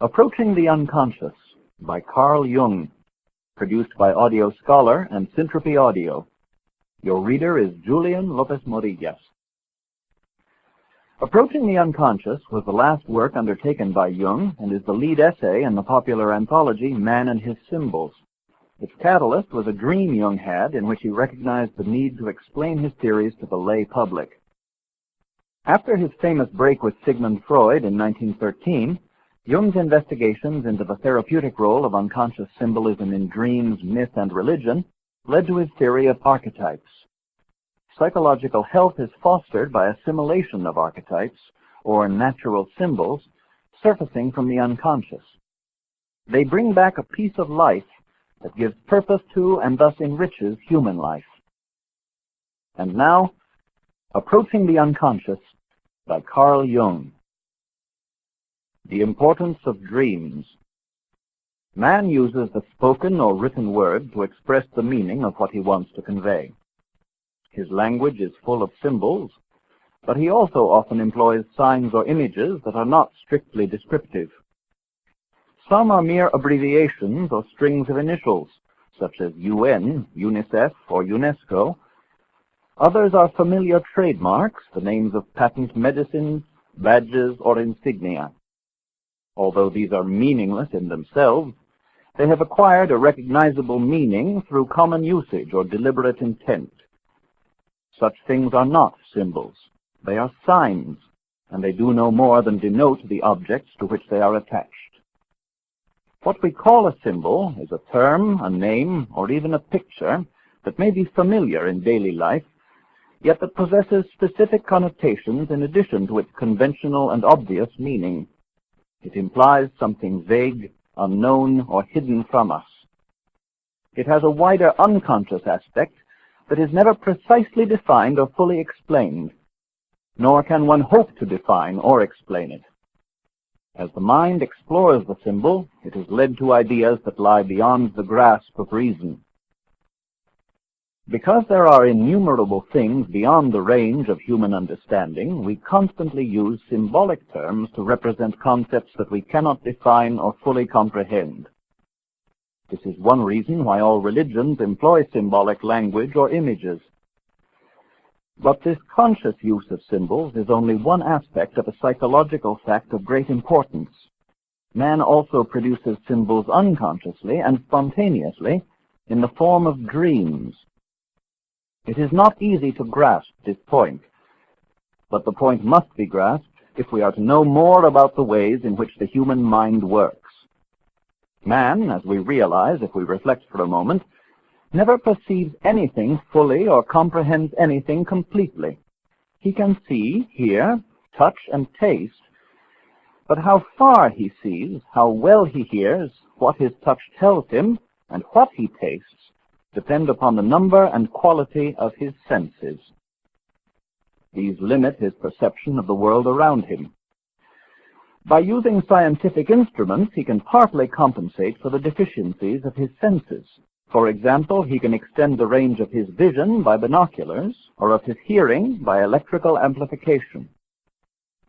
Approaching the Unconscious by Jung, produced by Audio Scholar and Syntropy Audio. Your reader is Julian Lopez Morillas. Approaching the Unconscious was the last work undertaken by Jung and is the lead essay in the popular anthology Man and His Symbols. Its catalyst was a dream Jung had in which he recognized the need to explain his theories to the lay public. After his famous break with Sigmund Freud in 1913, Jung's investigations into the therapeutic role of unconscious symbolism in dreams, myth, and religion led to his theory of archetypes. Psychological health is fostered by assimilation of archetypes, or natural symbols, surfacing from the unconscious. They bring back a piece of life that gives purpose to and thus enriches human life. And now, Approaching the Unconscious by Jung. The importance of dreams. Man uses the spoken or written word to express the meaning of what he wants to convey. His language is full of symbols, but he also often employs signs or images that are not strictly descriptive. Some are mere abbreviations or strings of initials, such as UN, UNICEF, or UNESCO. Others are familiar trademarks, the names of patent medicines, badges, or insignia. Although these are meaningless in themselves, they have acquired a recognizable meaning through common usage or deliberate intent. Such things are not symbols. They are signs, and they do no more than denote the objects to which they are attached. What we call a symbol is a term, a name, or even a picture that may be familiar in daily life, yet that possesses specific connotations in addition to its conventional and obvious meaning. It implies something vague, unknown, or hidden from us. It has a wider unconscious aspect that is never precisely defined or fully explained, nor can one hope to define or explain it. As the mind explores the symbol, it is led to ideas that lie beyond the grasp of reason. Because there are innumerable things beyond the range of human understanding, we constantly use symbolic terms to represent concepts that we cannot define or fully comprehend. This is one reason why all religions employ symbolic language or images. But this conscious use of symbols is only one aspect of a psychological fact of great importance. Man also produces symbols unconsciously and spontaneously in the form of dreams. It is not easy to grasp this point, but the point must be grasped if we are to know more about the ways in which the human mind works. Man, as we realize if we reflect for a moment, never perceives anything fully or comprehends anything completely. He can see, hear, touch, and taste, but how far he sees, how well he hears, what his touch tells him, and what he tastes, depend upon the number and quality of his senses. These limit his perception of the world around him. By using scientific instruments, he can partly compensate for the deficiencies of his senses. For example, he can extend the range of his vision by binoculars, or of his hearing by electrical amplification.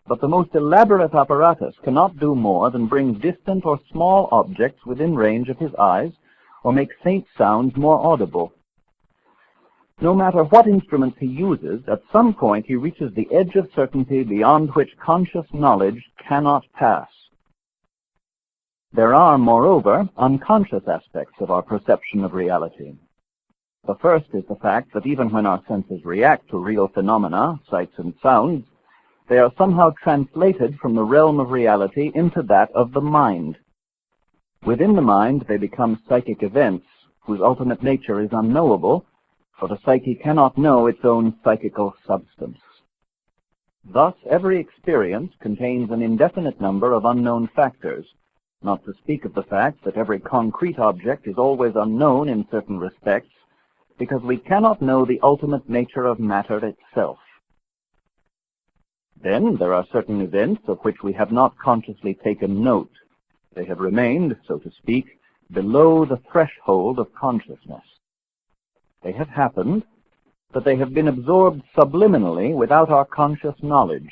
But the most elaborate apparatus cannot do more than bring distant or small objects within range of his eyes, or make faint sounds more audible. No matter what instruments he uses, at some point he reaches the edge of certainty beyond which conscious knowledge cannot pass. There are, moreover, unconscious aspects of our perception of reality. The first is the fact that even when our senses react to real phenomena, sights and sounds, they are somehow translated from the realm of reality into that of the mind. Within the mind, they become psychic events, whose ultimate nature is unknowable, for the psyche cannot know its own psychical substance. Thus, every experience contains an indefinite number of unknown factors, not to speak of the fact that every concrete object is always unknown in certain respects, because we cannot know the ultimate nature of matter itself. Then there are certain events of which we have not consciously taken note. They have remained, so to speak, below the threshold of consciousness. They have happened, but they have been absorbed subliminally without our conscious knowledge.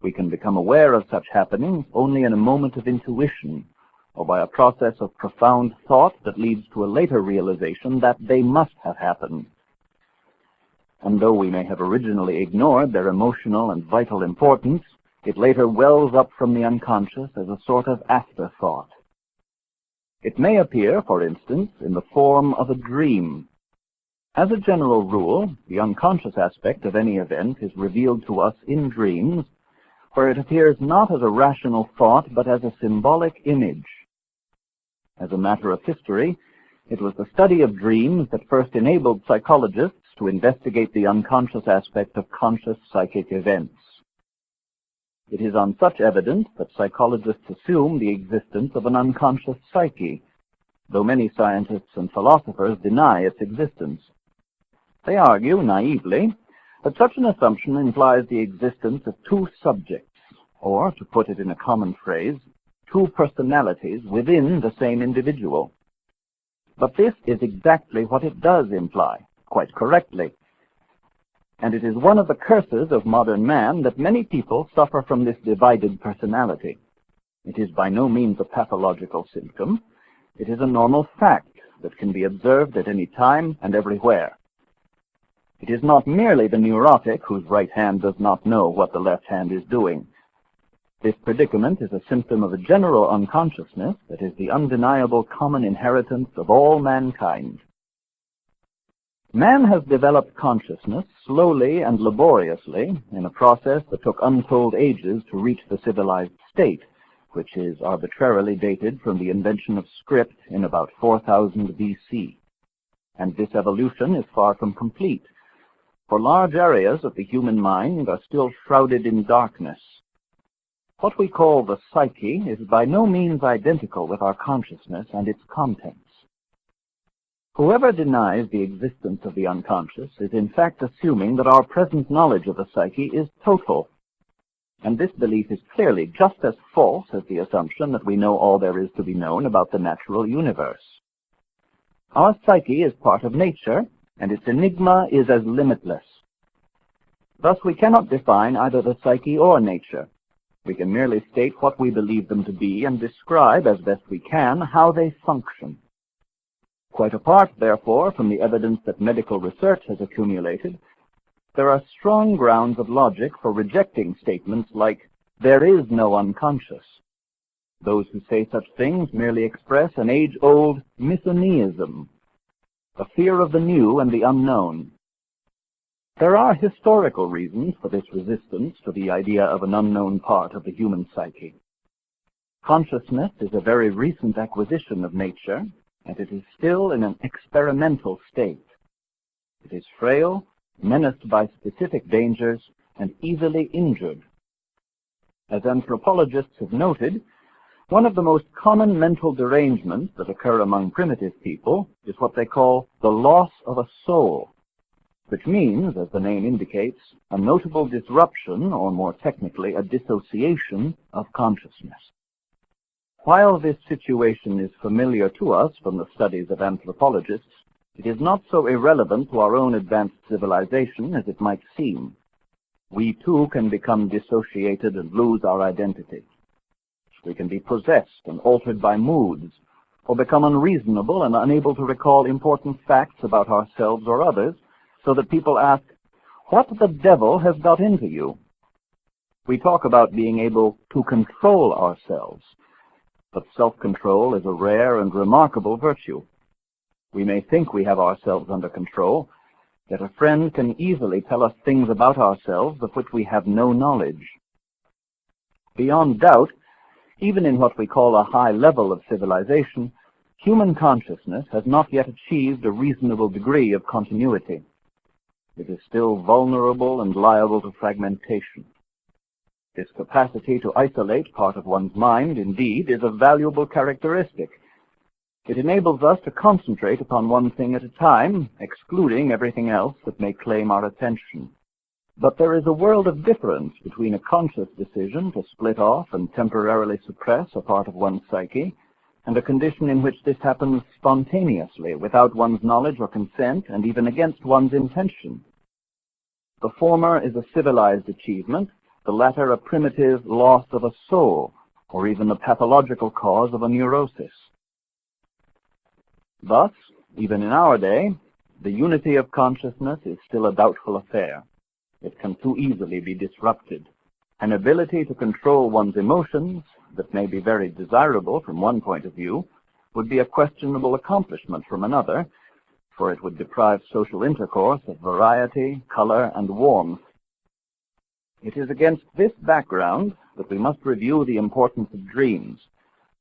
We can become aware of such happenings only in a moment of intuition, or by a process of profound thought that leads to a later realization that they must have happened. And though we may have originally ignored their emotional and vital importance, it later wells up from the unconscious as a sort of afterthought. It may appear, for instance, in the form of a dream. As a general rule, the unconscious aspect of any event is revealed to us in dreams, where it appears not as a rational thought, but as a symbolic image. As a matter of history, it was the study of dreams that first enabled psychologists to investigate the unconscious aspect of conscious psychic events. It is on such evidence that psychologists assume the existence of an unconscious psyche, though many scientists and philosophers deny its existence. They argue, naively, that such an assumption implies the existence of two subjects, or, to put it in a common phrase, two personalities within the same individual. But this is exactly what it does imply, quite correctly. And it is one of the curses of modern man that many people suffer from this divided personality. It is by no means a pathological symptom. It is a normal fact that can be observed at any time and everywhere. It is not merely the neurotic whose right hand does not know what the left hand is doing. This predicament is a symptom of a general unconsciousness that is the undeniable common inheritance of all mankind. Man has developed consciousness slowly and laboriously in a process that took untold ages to reach the civilized state, which is arbitrarily dated from the invention of script in about 4000 BC. And this evolution is far from complete, for large areas of the human mind are still shrouded in darkness. What we call the psyche is by no means identical with our consciousness and its contents. Whoever denies the existence of the unconscious is in fact assuming that our present knowledge of the psyche is total. And this belief is clearly just as false as the assumption that we know all there is to be known about the natural universe. Our psyche is part of nature, and its enigma is as limitless. Thus we cannot define either the psyche or nature. We can merely state what we believe them to be and describe, as best we can, how they function. Quite apart, therefore, from the evidence that medical research has accumulated, there are strong grounds of logic for rejecting statements like, "There is no unconscious." Those who say such things merely express an age-old misoneism, a fear of the new and the unknown. There are historical reasons for this resistance to the idea of an unknown part of the human psyche. Consciousness is a very recent acquisition of nature, and it is still in an experimental state. It is frail, menaced by specific dangers, and easily injured. As anthropologists have noted, one of the most common mental derangements that occur among primitive people is what they call the loss of a soul, which means, as the name indicates, a notable disruption, or more technically, a dissociation of consciousness. While this situation is familiar to us from the studies of anthropologists, it is not so irrelevant to our own advanced civilization as it might seem. We too can become dissociated and lose our identity. We can be possessed and altered by moods, or become unreasonable and unable to recall important facts about ourselves or others, so that people ask, "What the devil has got into you?" We talk about being able to control ourselves, but self-control is a rare and remarkable virtue. We may think we have ourselves under control, yet a friend can easily tell us things about ourselves of which we have no knowledge. Beyond doubt, even in what we call a high level of civilization, human consciousness has not yet achieved a reasonable degree of continuity. It is still vulnerable and liable to fragmentation. This capacity to isolate part of one's mind, indeed, is a valuable characteristic. It enables us to concentrate upon one thing at a time, excluding everything else that may claim our attention. But there is a world of difference between a conscious decision to split off and temporarily suppress a part of one's psyche, and a condition in which this happens spontaneously, without one's knowledge or consent, and even against one's intention. The former is a civilized achievement, the latter a primitive loss of a soul, or even the pathological cause of a neurosis. Thus, even in our day, the unity of consciousness is still a doubtful affair. It can too easily be disrupted. An ability to control one's emotions, that may be very desirable from one point of view, would be a questionable accomplishment from another, for it would deprive social intercourse of variety, color, and warmth. It is against this background that we must review the importance of dreams,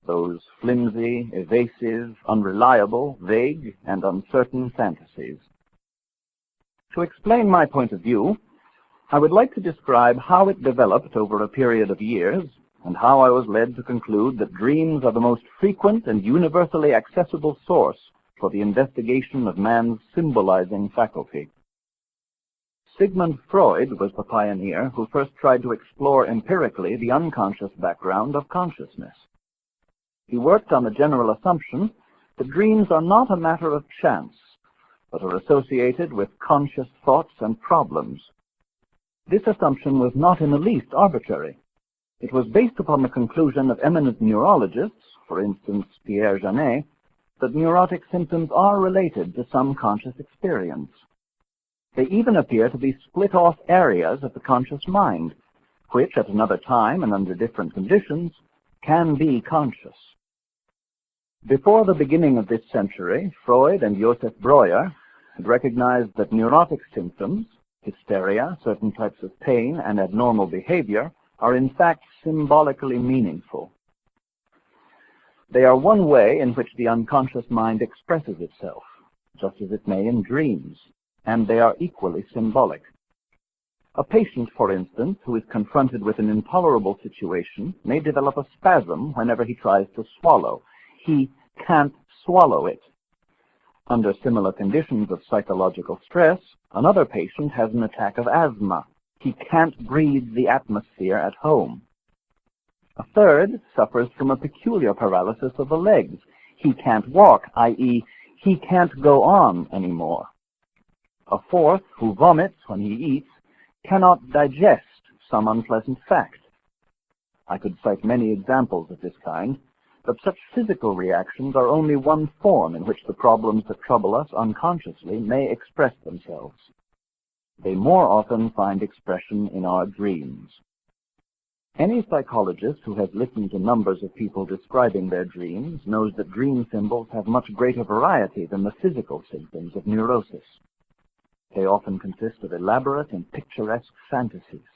those flimsy, evasive, unreliable, vague, and uncertain fantasies. To explain my point of view, I would like to describe how it developed over a period of years, and how I was led to conclude that dreams are the most frequent and universally accessible source for the investigation of man's symbolizing faculty. Sigmund Freud was the pioneer who first tried to explore empirically the unconscious background of consciousness. He worked on the general assumption that dreams are not a matter of chance, but are associated with conscious thoughts and problems. This assumption was not in the least arbitrary. It was based upon the conclusion of eminent neurologists, for instance Pierre Janet, that neurotic symptoms are related to some conscious experience. They even appear to be split-off areas of the conscious mind, which at another time and under different conditions can be conscious. Before the beginning of this century, Freud and Joseph Breuer had recognized that neurotic symptoms, hysteria, certain types of pain, and abnormal behavior, are in fact symbolically meaningful. They are one way in which the unconscious mind expresses itself, just as it may in dreams, and they are equally symbolic. A patient, for instance, who is confronted with an intolerable situation may develop a spasm whenever he tries to swallow. He can't swallow it. Under similar conditions of psychological stress, another patient has an attack of asthma. He can't breathe the atmosphere at home. A third suffers from a peculiar paralysis of the legs. He can't walk, i.e., he can't go on anymore. A fourth, who vomits when he eats, cannot digest some unpleasant fact. I could cite many examples of this kind, but such physical reactions are only one form in which the problems that trouble us unconsciously may express themselves. They more often find expression in our dreams. Any psychologist who has listened to numbers of people describing their dreams knows that dream symbols have much greater variety than the physical symptoms of neurosis. They often consist of elaborate and picturesque fantasies.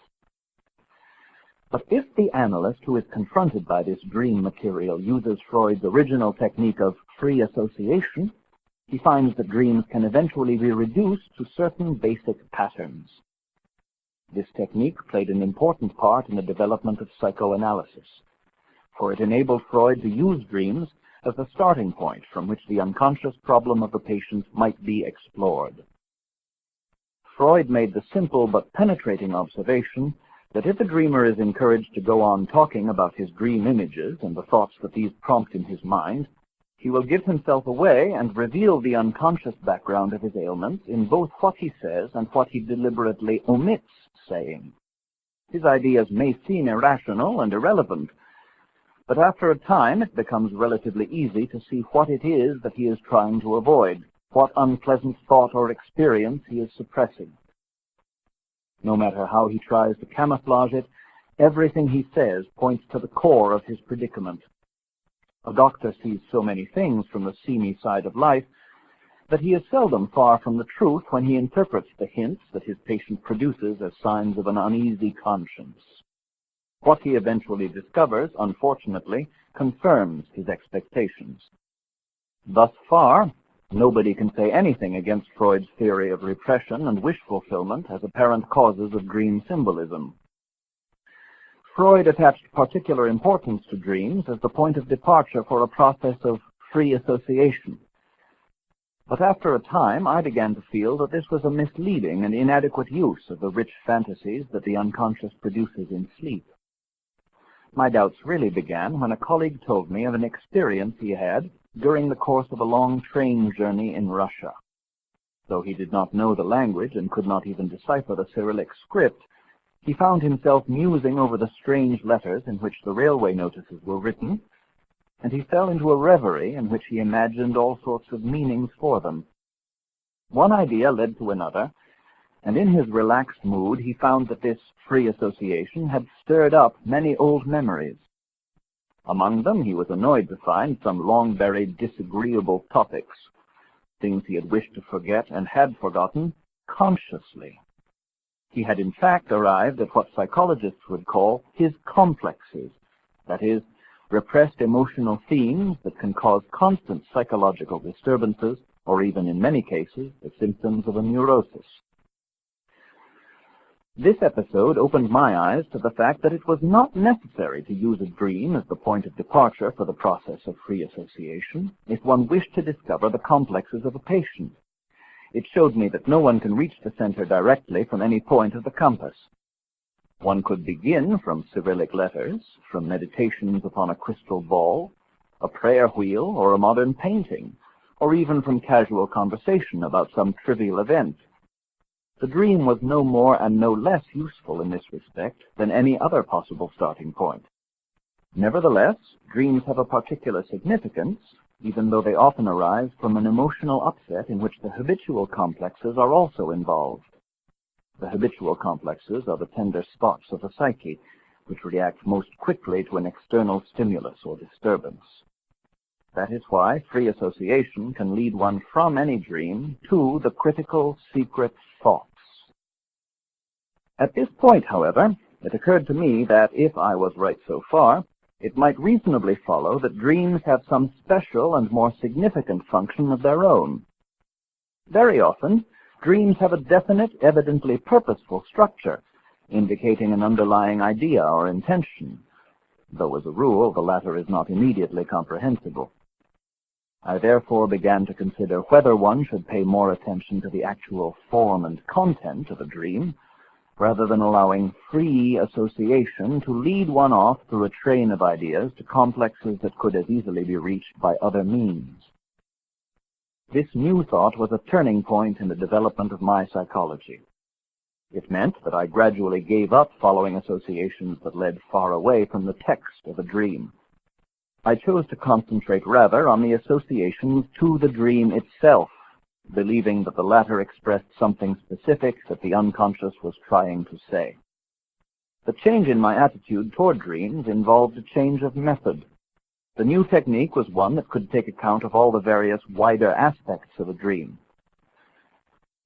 But if the analyst who is confronted by this dream material uses Freud's original technique of free association, he finds that dreams can eventually be reduced to certain basic patterns. This technique played an important part in the development of psychoanalysis, for it enabled Freud to use dreams as a starting point from which the unconscious problem of the patient might be explored. Freud made the simple but penetrating observation that if a dreamer is encouraged to go on talking about his dream images and the thoughts that these prompt in his mind, he will give himself away and reveal the unconscious background of his ailments in both what he says and what he deliberately omits saying. His ideas may seem irrational and irrelevant, but after a time it becomes relatively easy to see what it is that he is trying to avoid, what unpleasant thought or experience he is suppressing. No matter how he tries to camouflage it, everything he says points to the core of his predicament. A doctor sees so many things from the seamy side of life that he is seldom far from the truth when he interprets the hints that his patient produces as signs of an uneasy conscience. What he eventually discovers, unfortunately, confirms his expectations. Thus far, nobody can say anything against Freud's theory of repression and wish fulfillment as apparent causes of dream symbolism. Freud attached particular importance to dreams as the point of departure for a process of free association. But after a time, I began to feel that this was a misleading and inadequate use of the rich fantasies that the unconscious produces in sleep. My doubts really began when a colleague told me of an experience he had during the course of a long train journey in Russia. Though he did not know the language and could not even decipher the Cyrillic script, He found himself musing over the strange letters in which the railway notices were written, and he fell into a reverie in which he imagined all sorts of meanings for them. One idea led to another, and in his relaxed mood he found that this free association had stirred up many old memories. Among them he was annoyed to find some long-buried disagreeable topics, things he had wished to forget and had forgotten consciously. He had in fact arrived at what psychologists would call his complexes, that is, repressed emotional themes that can cause constant psychological disturbances, or even in many cases, the symptoms of a neurosis. This episode opened my eyes to the fact that it was not necessary to use a dream as the point of departure for the process of free association if one wished to discover the complexes of a patient. It showed me that no one can reach the center directly from any point of the compass. One could begin from Cyrillic letters, from meditations upon a crystal ball, a prayer wheel, or a modern painting, or even from casual conversation about some trivial event. The dream was no more and no less useful in this respect than any other possible starting point. Nevertheless, dreams have a particular significance, even though they often arise from an emotional upset in which the habitual complexes are also involved. The habitual complexes are the tender spots of the psyche, which react most quickly to an external stimulus or disturbance. That is why free association can lead one from any dream to the critical, secret thoughts. At this point, however, it occurred to me that if I was right so far, it might reasonably follow that dreams have some special and more significant function of their own. Very often, dreams have a definite, evidently purposeful structure, indicating an underlying idea or intention, though as a rule the latter is not immediately comprehensible. I therefore began to consider whether one should pay more attention to the actual form and content of a dream, rather than allowing free association to lead one off through a train of ideas to complexes that could as easily be reached by other means. This new thought was a turning point in the development of my psychology. It meant that I gradually gave up following associations that led far away from the text of a dream. I chose to concentrate rather on the associations to the dream itself, believing that the latter expressed something specific that the unconscious was trying to say. The change in my attitude toward dreams involved a change of method. The new technique was one that could take account of all the various wider aspects of a dream.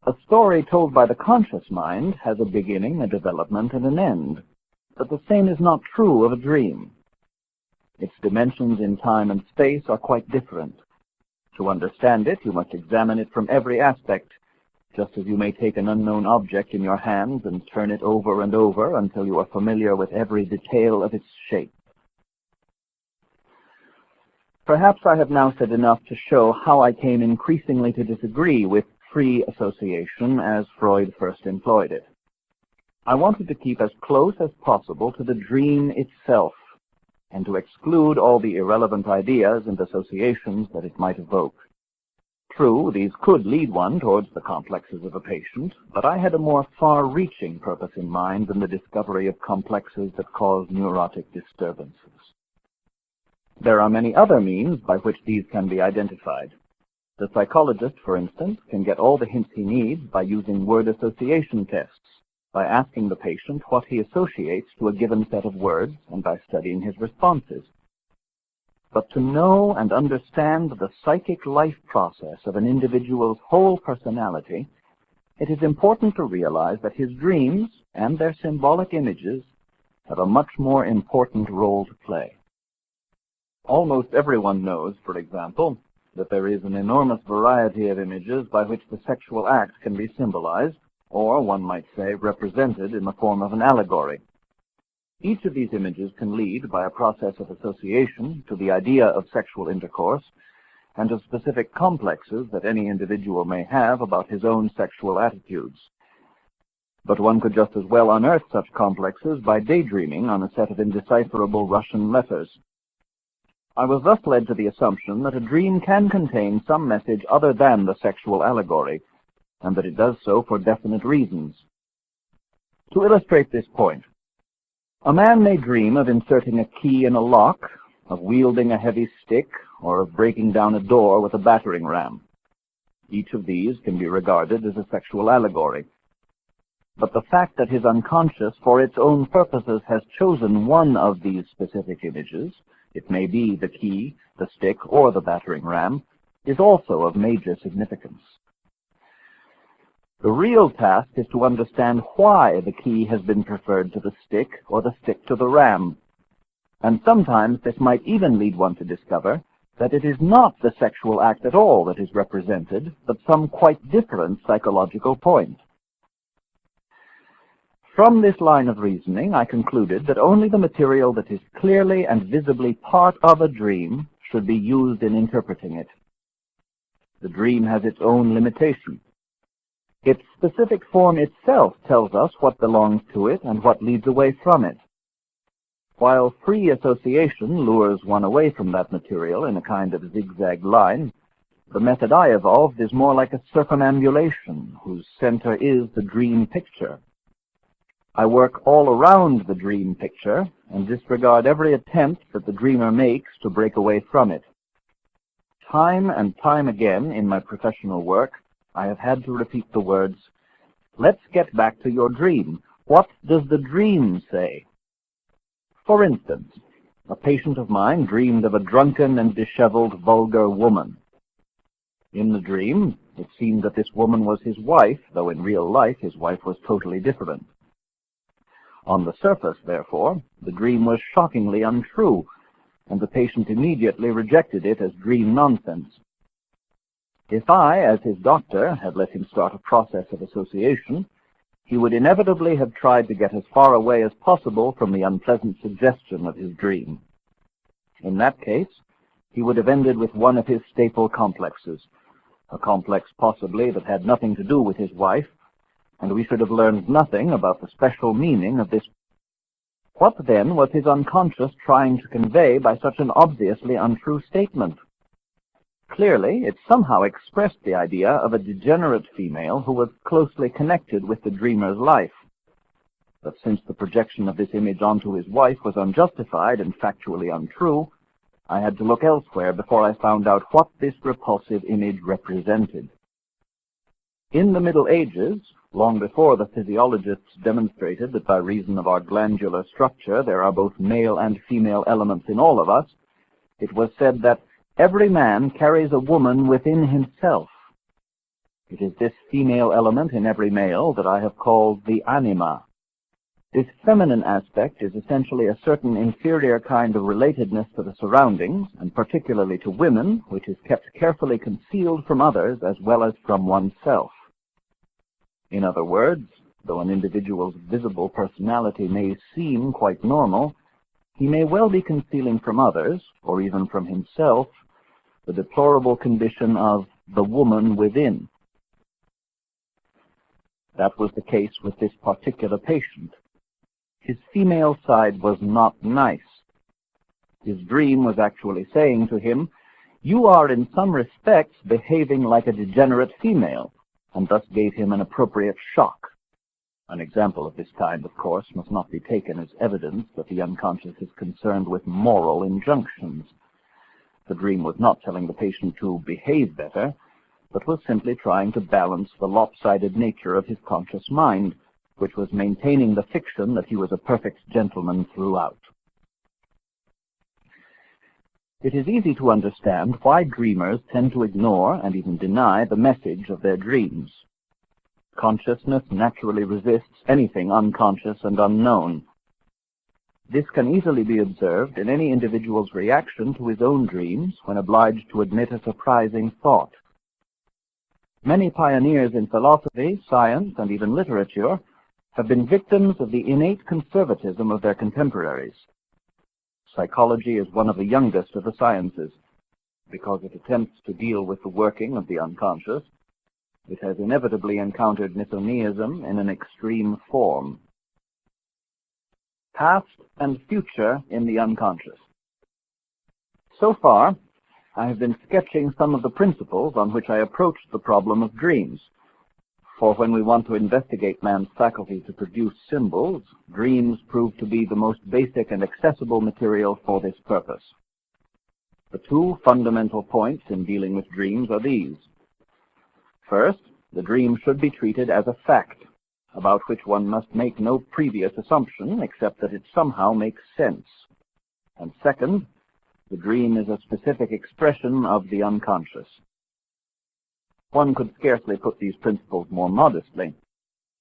A story told by the conscious mind has a beginning, a development, and an end, but the same is not true of a dream. Its dimensions in time and space are quite different. To understand it, you must examine it from every aspect, just as you may take an unknown object in your hands and turn it over and over until you are familiar with every detail of its shape. Perhaps I have now said enough to show how I came increasingly to disagree with free association as Freud first employed it. I wanted to keep as close as possible to the dream itself, and to exclude all the irrelevant ideas and associations that it might evoke. True, these could lead one towards the complexes of a patient, but I had a more far-reaching purpose in mind than the discovery of complexes that cause neurotic disturbances. There are many other means by which these can be identified. The psychologist, for instance, can get all the hints he needs by using word association tests, by asking the patient what he associates to a given set of words and by studying his responses. But to know and understand the psychic life process of an individual's whole personality, it is important to realize that his dreams and their symbolic images have a much more important role to play. Almost everyone knows, for example, that there is an enormous variety of images by which the sexual act can be symbolized, or, one might say, represented in the form of an allegory. Each of these images can lead, by a process of association, to the idea of sexual intercourse, and to specific complexes that any individual may have about his own sexual attitudes. But one could just as well unearth such complexes by daydreaming on a set of indecipherable Russian letters. I was thus led to the assumption that a dream can contain some message other than the sexual allegory, and that it does so for definite reasons. To illustrate this point, a man may dream of inserting a key in a lock, of wielding a heavy stick, or of breaking down a door with a battering ram. Each of these can be regarded as a sexual allegory. But the fact that his unconscious, for its own purposes, has chosen one of these specific images, it may be the key, the stick, or the battering ram, is also of major significance. The real task is to understand why the key has been preferred to the stick or the stick to the ram. And sometimes this might even lead one to discover that it is not the sexual act at all that is represented, but some quite different psychological point. From this line of reasoning, I concluded that only the material that is clearly and visibly part of a dream should be used in interpreting it. The dream has its own limitation. Its specific form itself tells us what belongs to it and what leads away from it. While free association lures one away from that material in a kind of zigzag line, the method I evolved is more like a circumambulation whose center is the dream picture. I work all around the dream picture and disregard every attempt that the dreamer makes to break away from it. Time and time again in my professional work, I have had to repeat the words, "Let's get back to your dream. What does the dream say?" For instance, a patient of mine dreamed of a drunken and disheveled, vulgar woman. In the dream, it seemed that this woman was his wife, though in real life his wife was totally different. On the surface, therefore, the dream was shockingly untrue, and the patient immediately rejected it as dream nonsense. If I, as his doctor, had let him start a process of association, he would inevitably have tried to get as far away as possible from the unpleasant suggestion of his dream. In that case, he would have ended with one of his staple complexes, a complex possibly that had nothing to do with his wife, and we should have learned nothing about the special meaning of this. What then was his unconscious trying to convey by such an obviously untrue statement? Clearly, it somehow expressed the idea of a degenerate female who was closely connected with the dreamer's life. But since the projection of this image onto his wife was unjustified and factually untrue, I had to look elsewhere before I found out what this repulsive image represented. In the Middle Ages, long before the physiologists demonstrated that by reason of our glandular structure there are both male and female elements in all of us, it was said that every man carries a woman within himself. It is this female element in every male that I have called the anima. This feminine aspect is essentially a certain inferior kind of relatedness to the surroundings, and particularly to women, which is kept carefully concealed from others as well as from oneself. In other words, though an individual's visible personality may seem quite normal, he may well be concealing from others, or even from himself, the deplorable condition of the woman within. That was the case with this particular patient. His female side was not nice. His dream was actually saying to him, "You are in some respects behaving like a degenerate female," and thus gave him an appropriate shock. An example of this kind, of course, must not be taken as evidence that the unconscious is concerned with moral injunctions. The dream was not telling the patient to behave better, but was simply trying to balance the lopsided nature of his conscious mind, which was maintaining the fiction that he was a perfect gentleman throughout. It is easy to understand why dreamers tend to ignore and even deny the message of their dreams. Consciousness naturally resists anything unconscious and unknown. This can easily be observed in any individual's reaction to his own dreams when obliged to admit a surprising thought. Many pioneers in philosophy, science, and even literature have been victims of the innate conservatism of their contemporaries. Psychology is one of the youngest of the sciences. Because it attempts to deal with the working of the unconscious, it has inevitably encountered Nithoniism in an extreme form. Past and future in the unconscious. So far, I have been sketching some of the principles on which I approached the problem of dreams. For when we want to investigate man's faculty to produce symbols, dreams prove to be the most basic and accessible material for this purpose. The two fundamental points in dealing with dreams are these. First, the dream should be treated as a fact, about which one must make no previous assumption except that it somehow makes sense. And second, the dream is a specific expression of the unconscious. One could scarcely put these principles more modestly.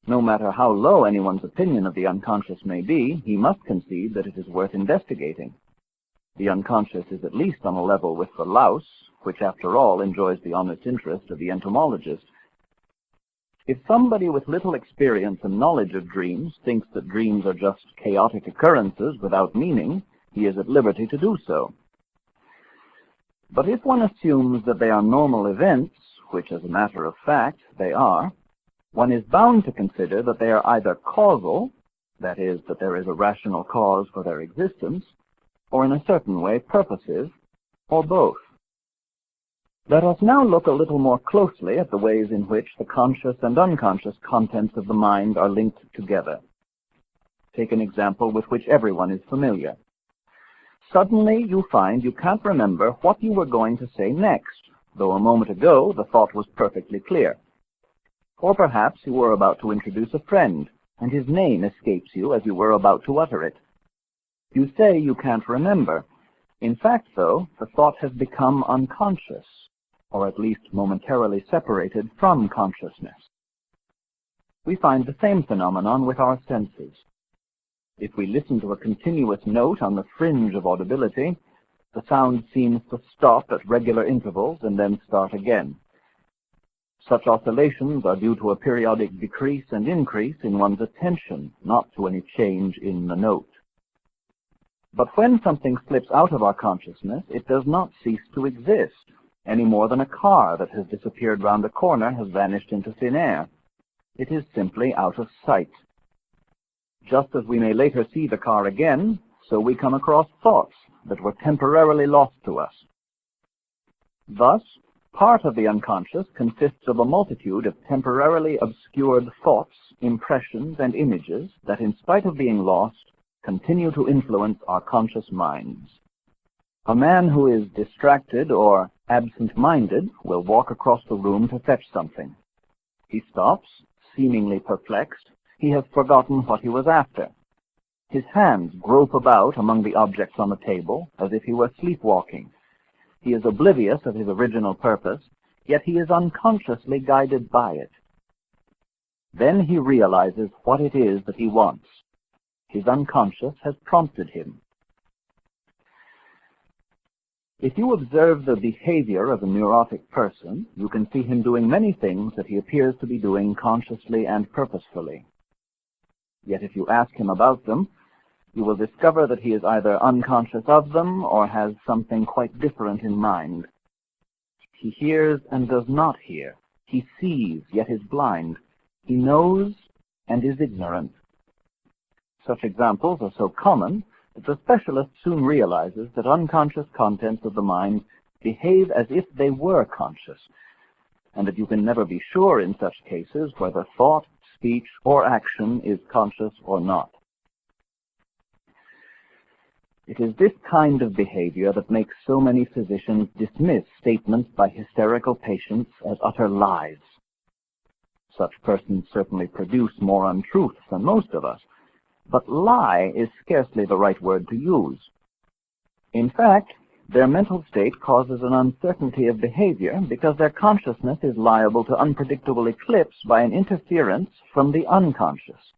No matter how low anyone's opinion of the unconscious may be, he must concede that it is worth investigating. The unconscious is at least on a level with the louse, which after all enjoys the honest interest of the entomologist. If somebody with little experience and knowledge of dreams thinks that dreams are just chaotic occurrences without meaning, he is at liberty to do so. But if one assumes that they are normal events, which as a matter of fact they are, one is bound to consider that they are either causal, that is, that there is a rational cause for their existence, or in a certain way purposive, or both. Let us now look a little more closely at the ways in which the conscious and unconscious contents of the mind are linked together. Take an example with which everyone is familiar. Suddenly you find you can't remember what you were going to say next, though a moment ago the thought was perfectly clear. Or perhaps you were about to introduce a friend, and his name escapes you as you were about to utter it. You say you can't remember. In fact, though, the thought has become unconscious, or at least momentarily separated from consciousness. We find the same phenomenon with our senses. If we listen to a continuous note on the fringe of audibility, the sound seems to stop at regular intervals and then start again. Such oscillations are due to a periodic decrease and increase in one's attention, not to any change in the note. But when something slips out of our consciousness, it does not cease to exist, any more than a car that has disappeared round a corner has vanished into thin air. It is simply out of sight. Just as we may later see the car again, so we come across thoughts that were temporarily lost to us. Thus, part of the unconscious consists of a multitude of temporarily obscured thoughts, impressions, and images that, in spite of being lost, continue to influence our conscious minds. A man who is distracted or absent-minded will walk across the room to fetch something. He stops, seemingly perplexed. He has forgotten what he was after. His hands grope about among the objects on the table as if he were sleepwalking. He is oblivious of his original purpose, yet he is unconsciously guided by it. Then he realizes what it is that he wants. His unconscious has prompted him. If you observe the behavior of a neurotic person, you can see him doing many things that he appears to be doing consciously and purposefully. Yet if you ask him about them, you will discover that he is either unconscious of them or has something quite different in mind. He hears and does not hear. He sees, yet is blind. He knows and is ignorant. Such examples are so common that the specialist soon realizes that unconscious contents of the mind behave as if they were conscious, and that you can never be sure in such cases whether thought, speech, or action is conscious or not. It is this kind of behavior that makes so many physicians dismiss statements by hysterical patients as utter lies. Such persons certainly produce more untruths than most of us, but lie is scarcely the right word to use. In fact, their mental state causes an uncertainty of behavior because their consciousness is liable to unpredictable eclipse by an interference from the unconscious.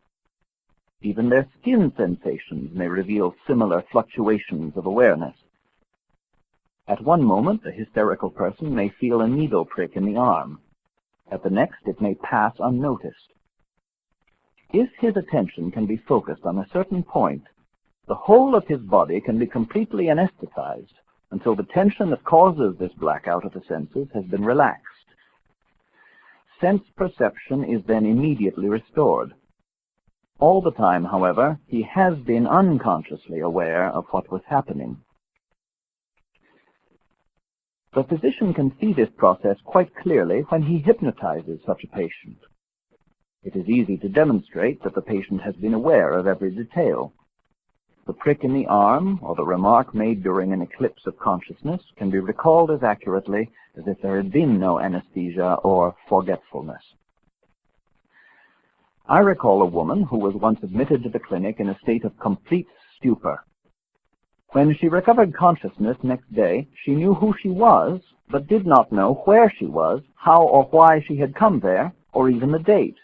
Even their skin sensations may reveal similar fluctuations of awareness. At one moment, a hysterical person may feel a needle prick in the arm. At the next, it may pass unnoticed. If his attention can be focused on a certain point, the whole of his body can be completely anesthetized until the tension that causes this blackout of the senses has been relaxed. Sense perception is then immediately restored. All the time, however, he has been unconsciously aware of what was happening. The physician can see this process quite clearly when he hypnotizes such a patient. It is easy to demonstrate that the patient has been aware of every detail. The prick in the arm or the remark made during an eclipse of consciousness can be recalled as accurately as if there had been no anesthesia or forgetfulness. I recall a woman who was once admitted to the clinic in a state of complete stupor. When she recovered consciousness next day, she knew who she was, but did not know where she was, how or why she had come there, or even the date.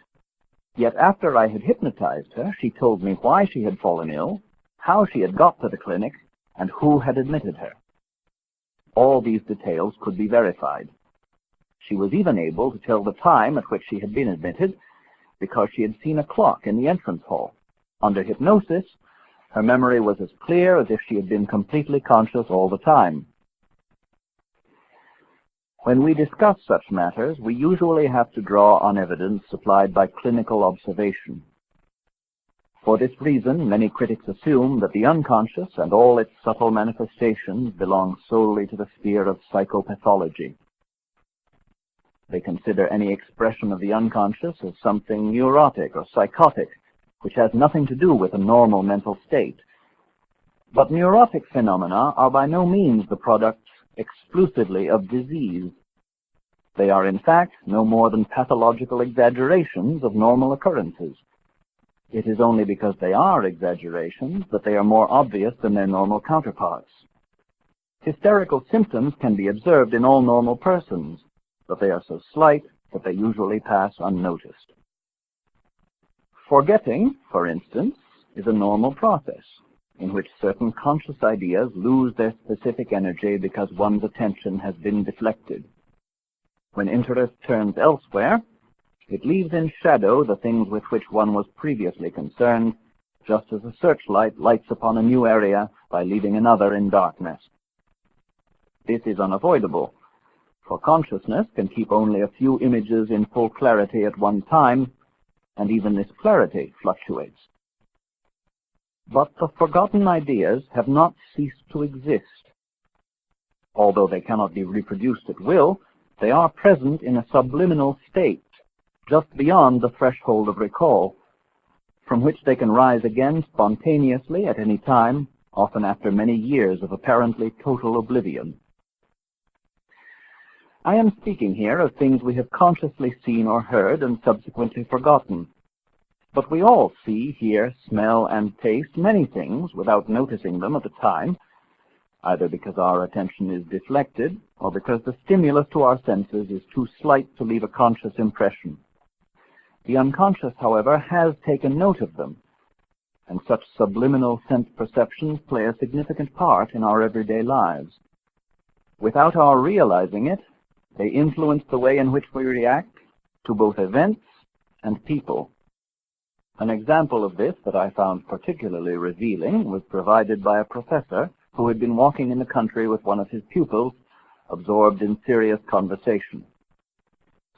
Yet after I had hypnotized her, she told me why she had fallen ill, how she had got to the clinic, and who had admitted her. All these details could be verified. She was even able to tell the time at which she had been admitted, because she had seen a clock in the entrance hall. Under hypnosis, her memory was as clear as if she had been completely conscious all the time. When we discuss such matters, we usually have to draw on evidence supplied by clinical observation. For this reason, many critics assume that the unconscious and all its subtle manifestations belong solely to the sphere of psychopathology. They consider any expression of the unconscious as something neurotic or psychotic, which has nothing to do with a normal mental state. But neurotic phenomena are by no means the product exclusively of disease. They are, in fact, no more than pathological exaggerations of normal occurrences. It is only because they are exaggerations that they are more obvious than their normal counterparts. Hysterical symptoms can be observed in all normal persons, but they are so slight that they usually pass unnoticed. Forgetting, for instance, is a normal process in which certain conscious ideas lose their specific energy because one's attention has been deflected. When interest turns elsewhere, it leaves in shadow the things with which one was previously concerned, just as a searchlight lights upon a new area by leaving another in darkness. This is unavoidable, for consciousness can keep only a few images in full clarity at one time, and even this clarity fluctuates. But the forgotten ideas have not ceased to exist. Although they cannot be reproduced at will, they are present in a subliminal state, just beyond the threshold of recall, from which they can rise again spontaneously at any time, often after many years of apparently total oblivion. I am speaking here of things we have consciously seen or heard and subsequently forgotten. But we all see, hear, smell, and taste many things without noticing them at the time, either because our attention is deflected or because the stimulus to our senses is too slight to leave a conscious impression. The unconscious, however, has taken note of them, and such subliminal sense perceptions play a significant part in our everyday lives. Without our realizing it, they influence the way in which we react to both events and people. An example of this that I found particularly revealing was provided by a professor who had been walking in the country with one of his pupils, absorbed in serious conversation.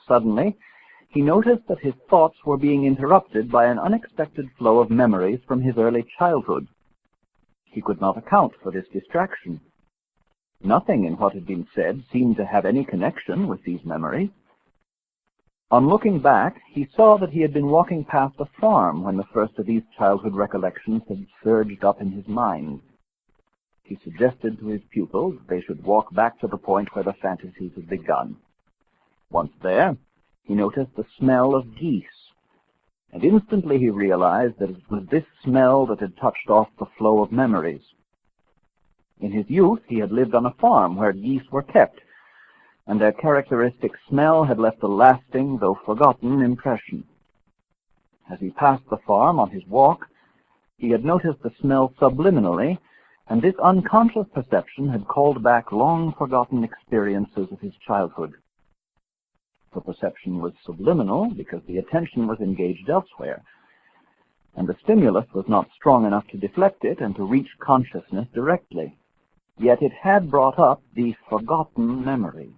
Suddenly, he noticed that his thoughts were being interrupted by an unexpected flow of memories from his early childhood. He could not account for this distraction. Nothing in what had been said seemed to have any connection with these memories. On looking back, he saw that he had been walking past a farm when the first of these childhood recollections had surged up in his mind. He suggested to his pupils that they should walk back to the point where the fantasies had begun. Once there, he noticed the smell of geese, and instantly he realized that it was this smell that had touched off the flow of memories. In his youth, he had lived on a farm where geese were kept, and their characteristic smell had left a lasting, though forgotten, impression. As he passed the farm on his walk, he had noticed the smell subliminally, and this unconscious perception had called back long-forgotten experiences of his childhood. The perception was subliminal because the attention was engaged elsewhere, and the stimulus was not strong enough to deflect it and to reach consciousness directly. Yet it had brought up these forgotten memories.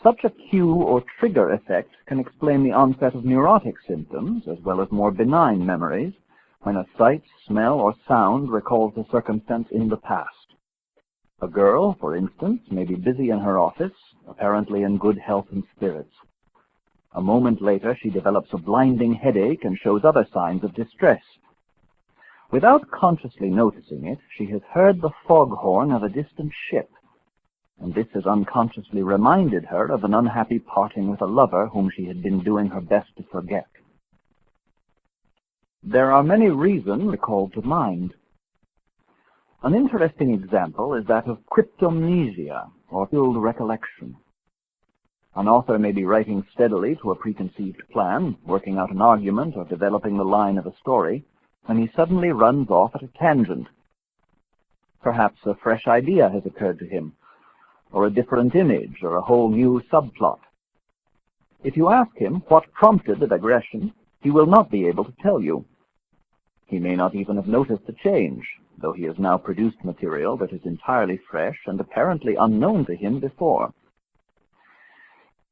Such a cue or trigger effect can explain the onset of neurotic symptoms, as well as more benign memories, when a sight, smell, or sound recalls a circumstance in the past. A girl, for instance, may be busy in her office, apparently in good health and spirits. A moment later, she develops a blinding headache and shows other signs of distress. Without consciously noticing it, she has heard the foghorn of a distant ship, and this has unconsciously reminded her of an unhappy parting with a lover whom she had been doing her best to forget. There are many reasons recalled to mind. An interesting example is that of cryptomnesia, or filled recollection. An author may be writing steadily to a preconceived plan, working out an argument or developing the line of a story, when he suddenly runs off at a tangent. Perhaps a fresh idea has occurred to him, or a different image, or a whole new subplot. If you ask him what prompted the digression, he will not be able to tell you. He may not even have noticed the change, though he has now produced material that is entirely fresh and apparently unknown to him before.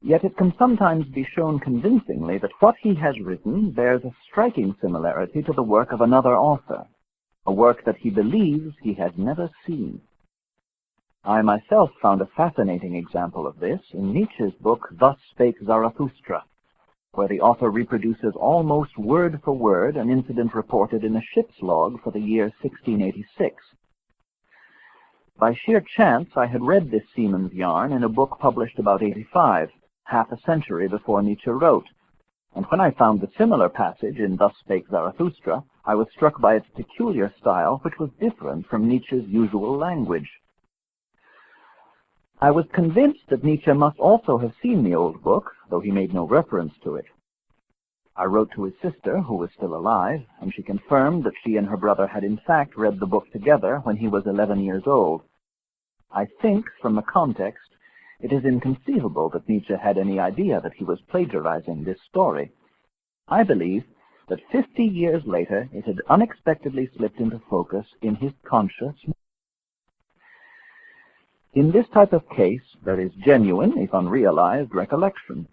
Yet it can sometimes be shown convincingly that what he has written bears a striking similarity to the work of another author, a work that he believes he had never seen. I myself found a fascinating example of this in Nietzsche's book Thus Spake Zarathustra, where the author reproduces almost word for word an incident reported in a ship's log for the year 1686. By sheer chance, I had read this seaman's yarn in a book published about 85, half a century before Nietzsche wrote, and when I found the similar passage in Thus Spake Zarathustra, I was struck by its peculiar style, which was different from Nietzsche's usual language. I was convinced that Nietzsche must also have seen the old book, though he made no reference to it. I wrote to his sister, who was still alive, and she confirmed that she and her brother had in fact read the book together when he was 11 years old. I think, from the context, it is inconceivable that Nietzsche had any idea that he was plagiarizing this story. I believe that 50 years later it had unexpectedly slipped into focus in his conscious mind. In this type of case, there is genuine, if unrealized, recollection.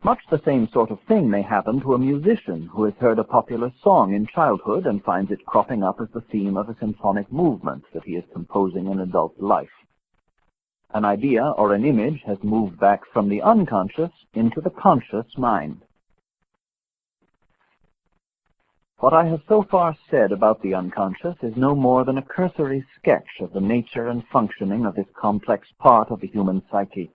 Much the same sort of thing may happen to a musician who has heard a popular song in childhood and finds it cropping up as the theme of a symphonic movement that he is composing in adult life. An idea or an image has moved back from the unconscious into the conscious mind. What I have so far said about the unconscious is no more than a cursory sketch of the nature and functioning of this complex part of the human psyche.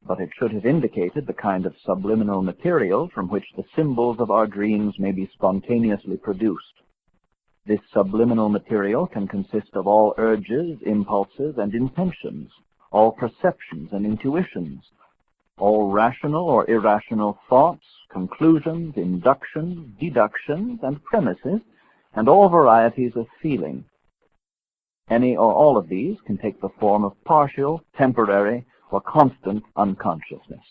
But it should have indicated the kind of subliminal material from which the symbols of our dreams may be spontaneously produced. This subliminal material can consist of all urges, impulses, and intentions, all perceptions and intuitions, all rational or irrational thoughts, conclusions, inductions, deductions, and premises, and all varieties of feeling. Any or all of these can take the form of partial, temporary, or constant unconsciousness.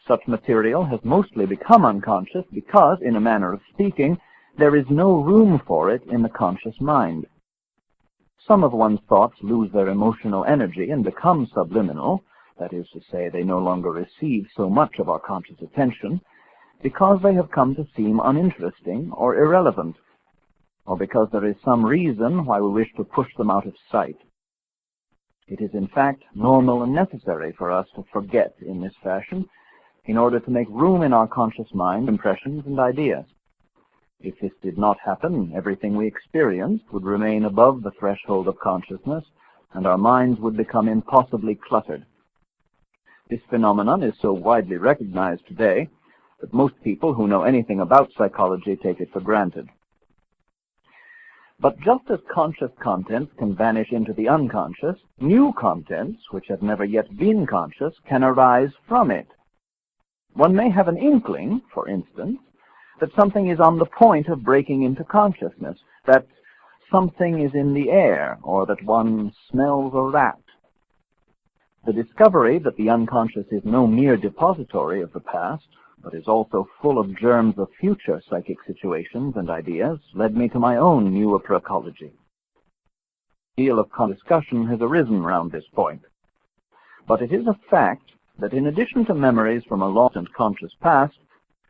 Such material has mostly become unconscious because, in a manner of speaking, there is no room for it in the conscious mind. Some of one's thoughts lose their emotional energy and become subliminal, that is to say, they no longer receive so much of our conscious attention, because they have come to seem uninteresting or irrelevant, or because there is some reason why we wish to push them out of sight. It is in fact normal and necessary for us to forget in this fashion in order to make room in our conscious mind for impressions and ideas. If this did not happen, everything we experienced would remain above the threshold of consciousness, and our minds would become impossibly cluttered. This phenomenon is so widely recognized today that most people who know anything about psychology take it for granted. But just as conscious contents can vanish into the unconscious, new contents, which have never yet been conscious, can arise from it. One may have an inkling, for instance, that something is on the point of breaking into consciousness, that something is in the air, or that one smells a rat. The discovery that the unconscious is no mere depository of the past, but is also full of germs of future psychic situations and ideas, led me to my own new approachology. A deal of discussion has arisen round this point. But it is a fact that in addition to memories from a lost and conscious past,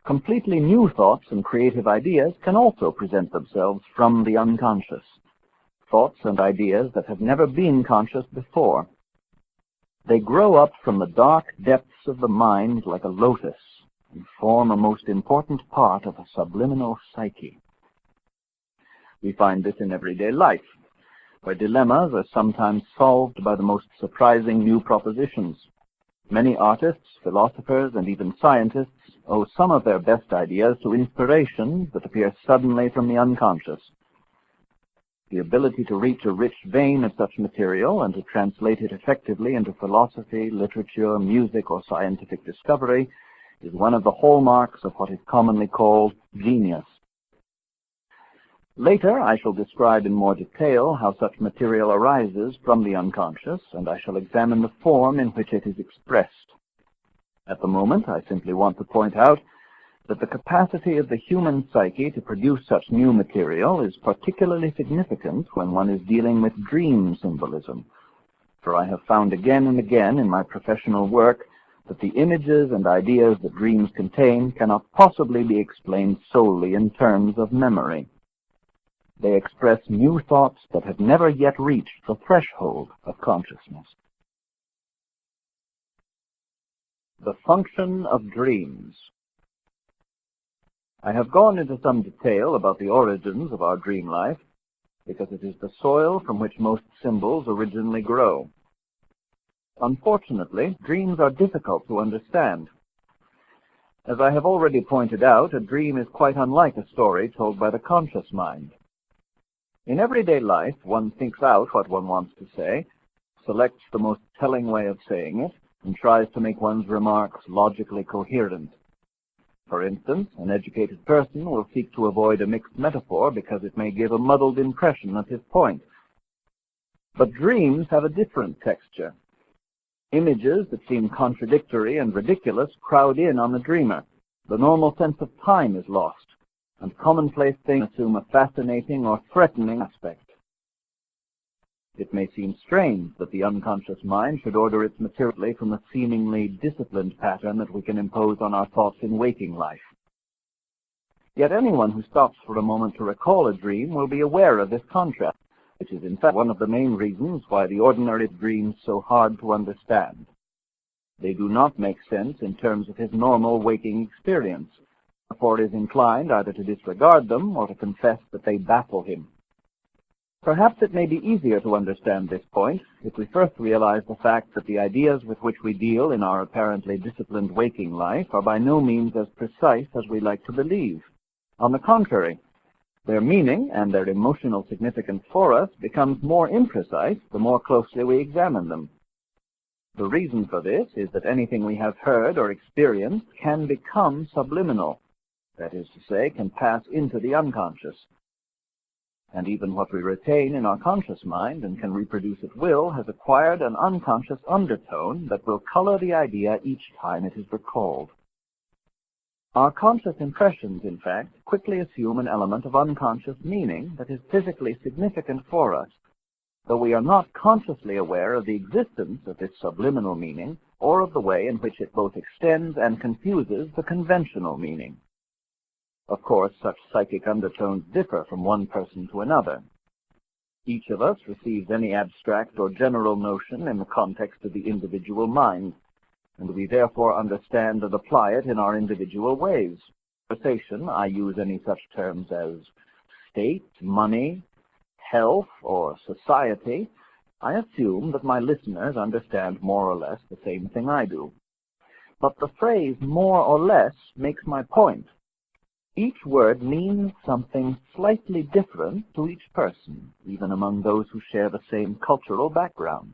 completely new thoughts and creative ideas can also present themselves from the unconscious. Thoughts and ideas that have never been conscious before. They grow up from the dark depths of the mind like a lotus and form a most important part of a subliminal psyche. We find this in everyday life, where dilemmas are sometimes solved by the most surprising new propositions. Many artists, philosophers, and even scientists owe some of their best ideas to inspirations that appear suddenly from the unconscious. The ability to reach a rich vein of such material and to translate it effectively into philosophy, literature, music, or scientific discovery is one of the hallmarks of what is commonly called genius. Later, I shall describe in more detail how such material arises from the unconscious, and I shall examine the form in which it is expressed. At the moment, I simply want to point out that the capacity of the human psyche to produce such new material is particularly significant when one is dealing with dream symbolism, for I have found again and again in my professional work that the images and ideas that dreams contain cannot possibly be explained solely in terms of memory. They express new thoughts that have never yet reached the threshold of consciousness. The function of dreams. I have gone into some detail about the origins of our dream life because it is the soil from which most symbols originally grow. Unfortunately, dreams are difficult to understand. As I have already pointed out, a dream is quite unlike a story told by the conscious mind. In everyday life, one thinks out what one wants to say, selects the most telling way of saying it, and tries to make one's remarks logically coherent. For instance, an educated person will seek to avoid a mixed metaphor because it may give a muddled impression of his point. But dreams have a different texture. Images that seem contradictory and ridiculous crowd in on the dreamer. The normal sense of time is lost, and commonplace things assume a fascinating or threatening aspect. It may seem strange that the unconscious mind should order its material from a seemingly disciplined pattern that we can impose on our thoughts in waking life. Yet anyone who stops for a moment to recall a dream will be aware of this contrast, which is in fact one of the main reasons why the ordinary dreams so hard to understand. They do not make sense in terms of his normal waking experience, therefore is inclined either to disregard them or to confess that they baffle him. Perhaps it may be easier to understand this point if we first realize the fact that the ideas with which we deal in our apparently disciplined waking life are by no means as precise as we like to believe. On the contrary, their meaning and their emotional significance for us becomes more imprecise the more closely we examine them. The reason for this is that anything we have heard or experienced can become subliminal, that is to say, can pass into the unconscious. And even what we retain in our conscious mind and can reproduce at will has acquired an unconscious undertone that will color the idea each time it is recalled. Our conscious impressions, in fact, quickly assume an element of unconscious meaning that is physically significant for us, though we are not consciously aware of the existence of this subliminal meaning or of the way in which it both extends and confuses the conventional meaning. Of course, such psychic undertones differ from one person to another. Each of us receives any abstract or general notion in the context of the individual mind, and we therefore understand and apply it in our individual ways. In conversation, I use any such terms as state, money, health, or society. I assume that my listeners understand more or less the same thing I do. But the phrase more or less makes my point. Each word means something slightly different to each person, even among those who share the same cultural background.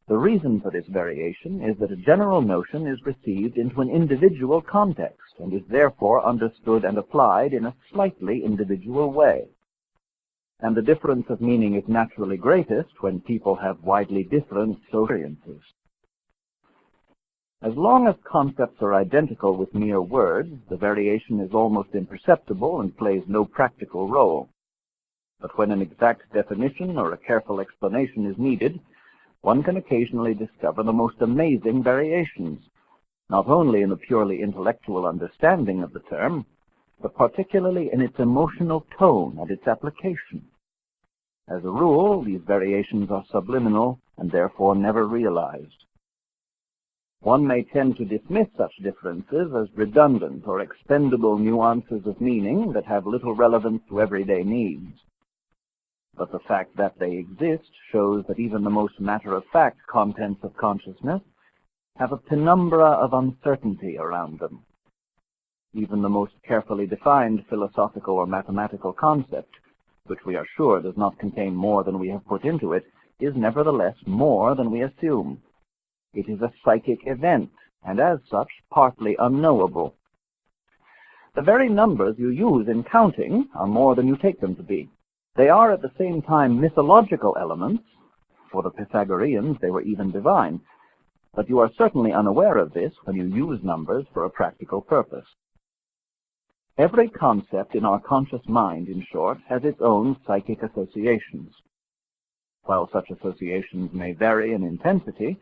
The reason for this variation is that a general notion is received into an individual context and is therefore understood and applied in a slightly individual way. And the difference of meaning is naturally greatest when people have widely different experiences. As long as concepts are identical with mere words, the variation is almost imperceptible and plays no practical role. But when an exact definition or a careful explanation is needed, one can occasionally discover the most amazing variations, not only in the purely intellectual understanding of the term, but particularly in its emotional tone and its application. As a rule, these variations are subliminal and therefore never realized. One may tend to dismiss such differences as redundant or expendable nuances of meaning that have little relevance to everyday needs. But the fact that they exist shows that even the most matter-of-fact contents of consciousness have a penumbra of uncertainty around them. Even the most carefully defined philosophical or mathematical concept, which we are sure does not contain more than we have put into it, is nevertheless more than we assume. It is a psychic event, and as such, partly unknowable. The very numbers you use in counting are more than you take them to be. They are at the same time mythological elements. For the Pythagoreans, they were even divine. But you are certainly unaware of this when you use numbers for a practical purpose. Every concept in our conscious mind, in short, has its own psychic associations. While such associations may vary in intensity,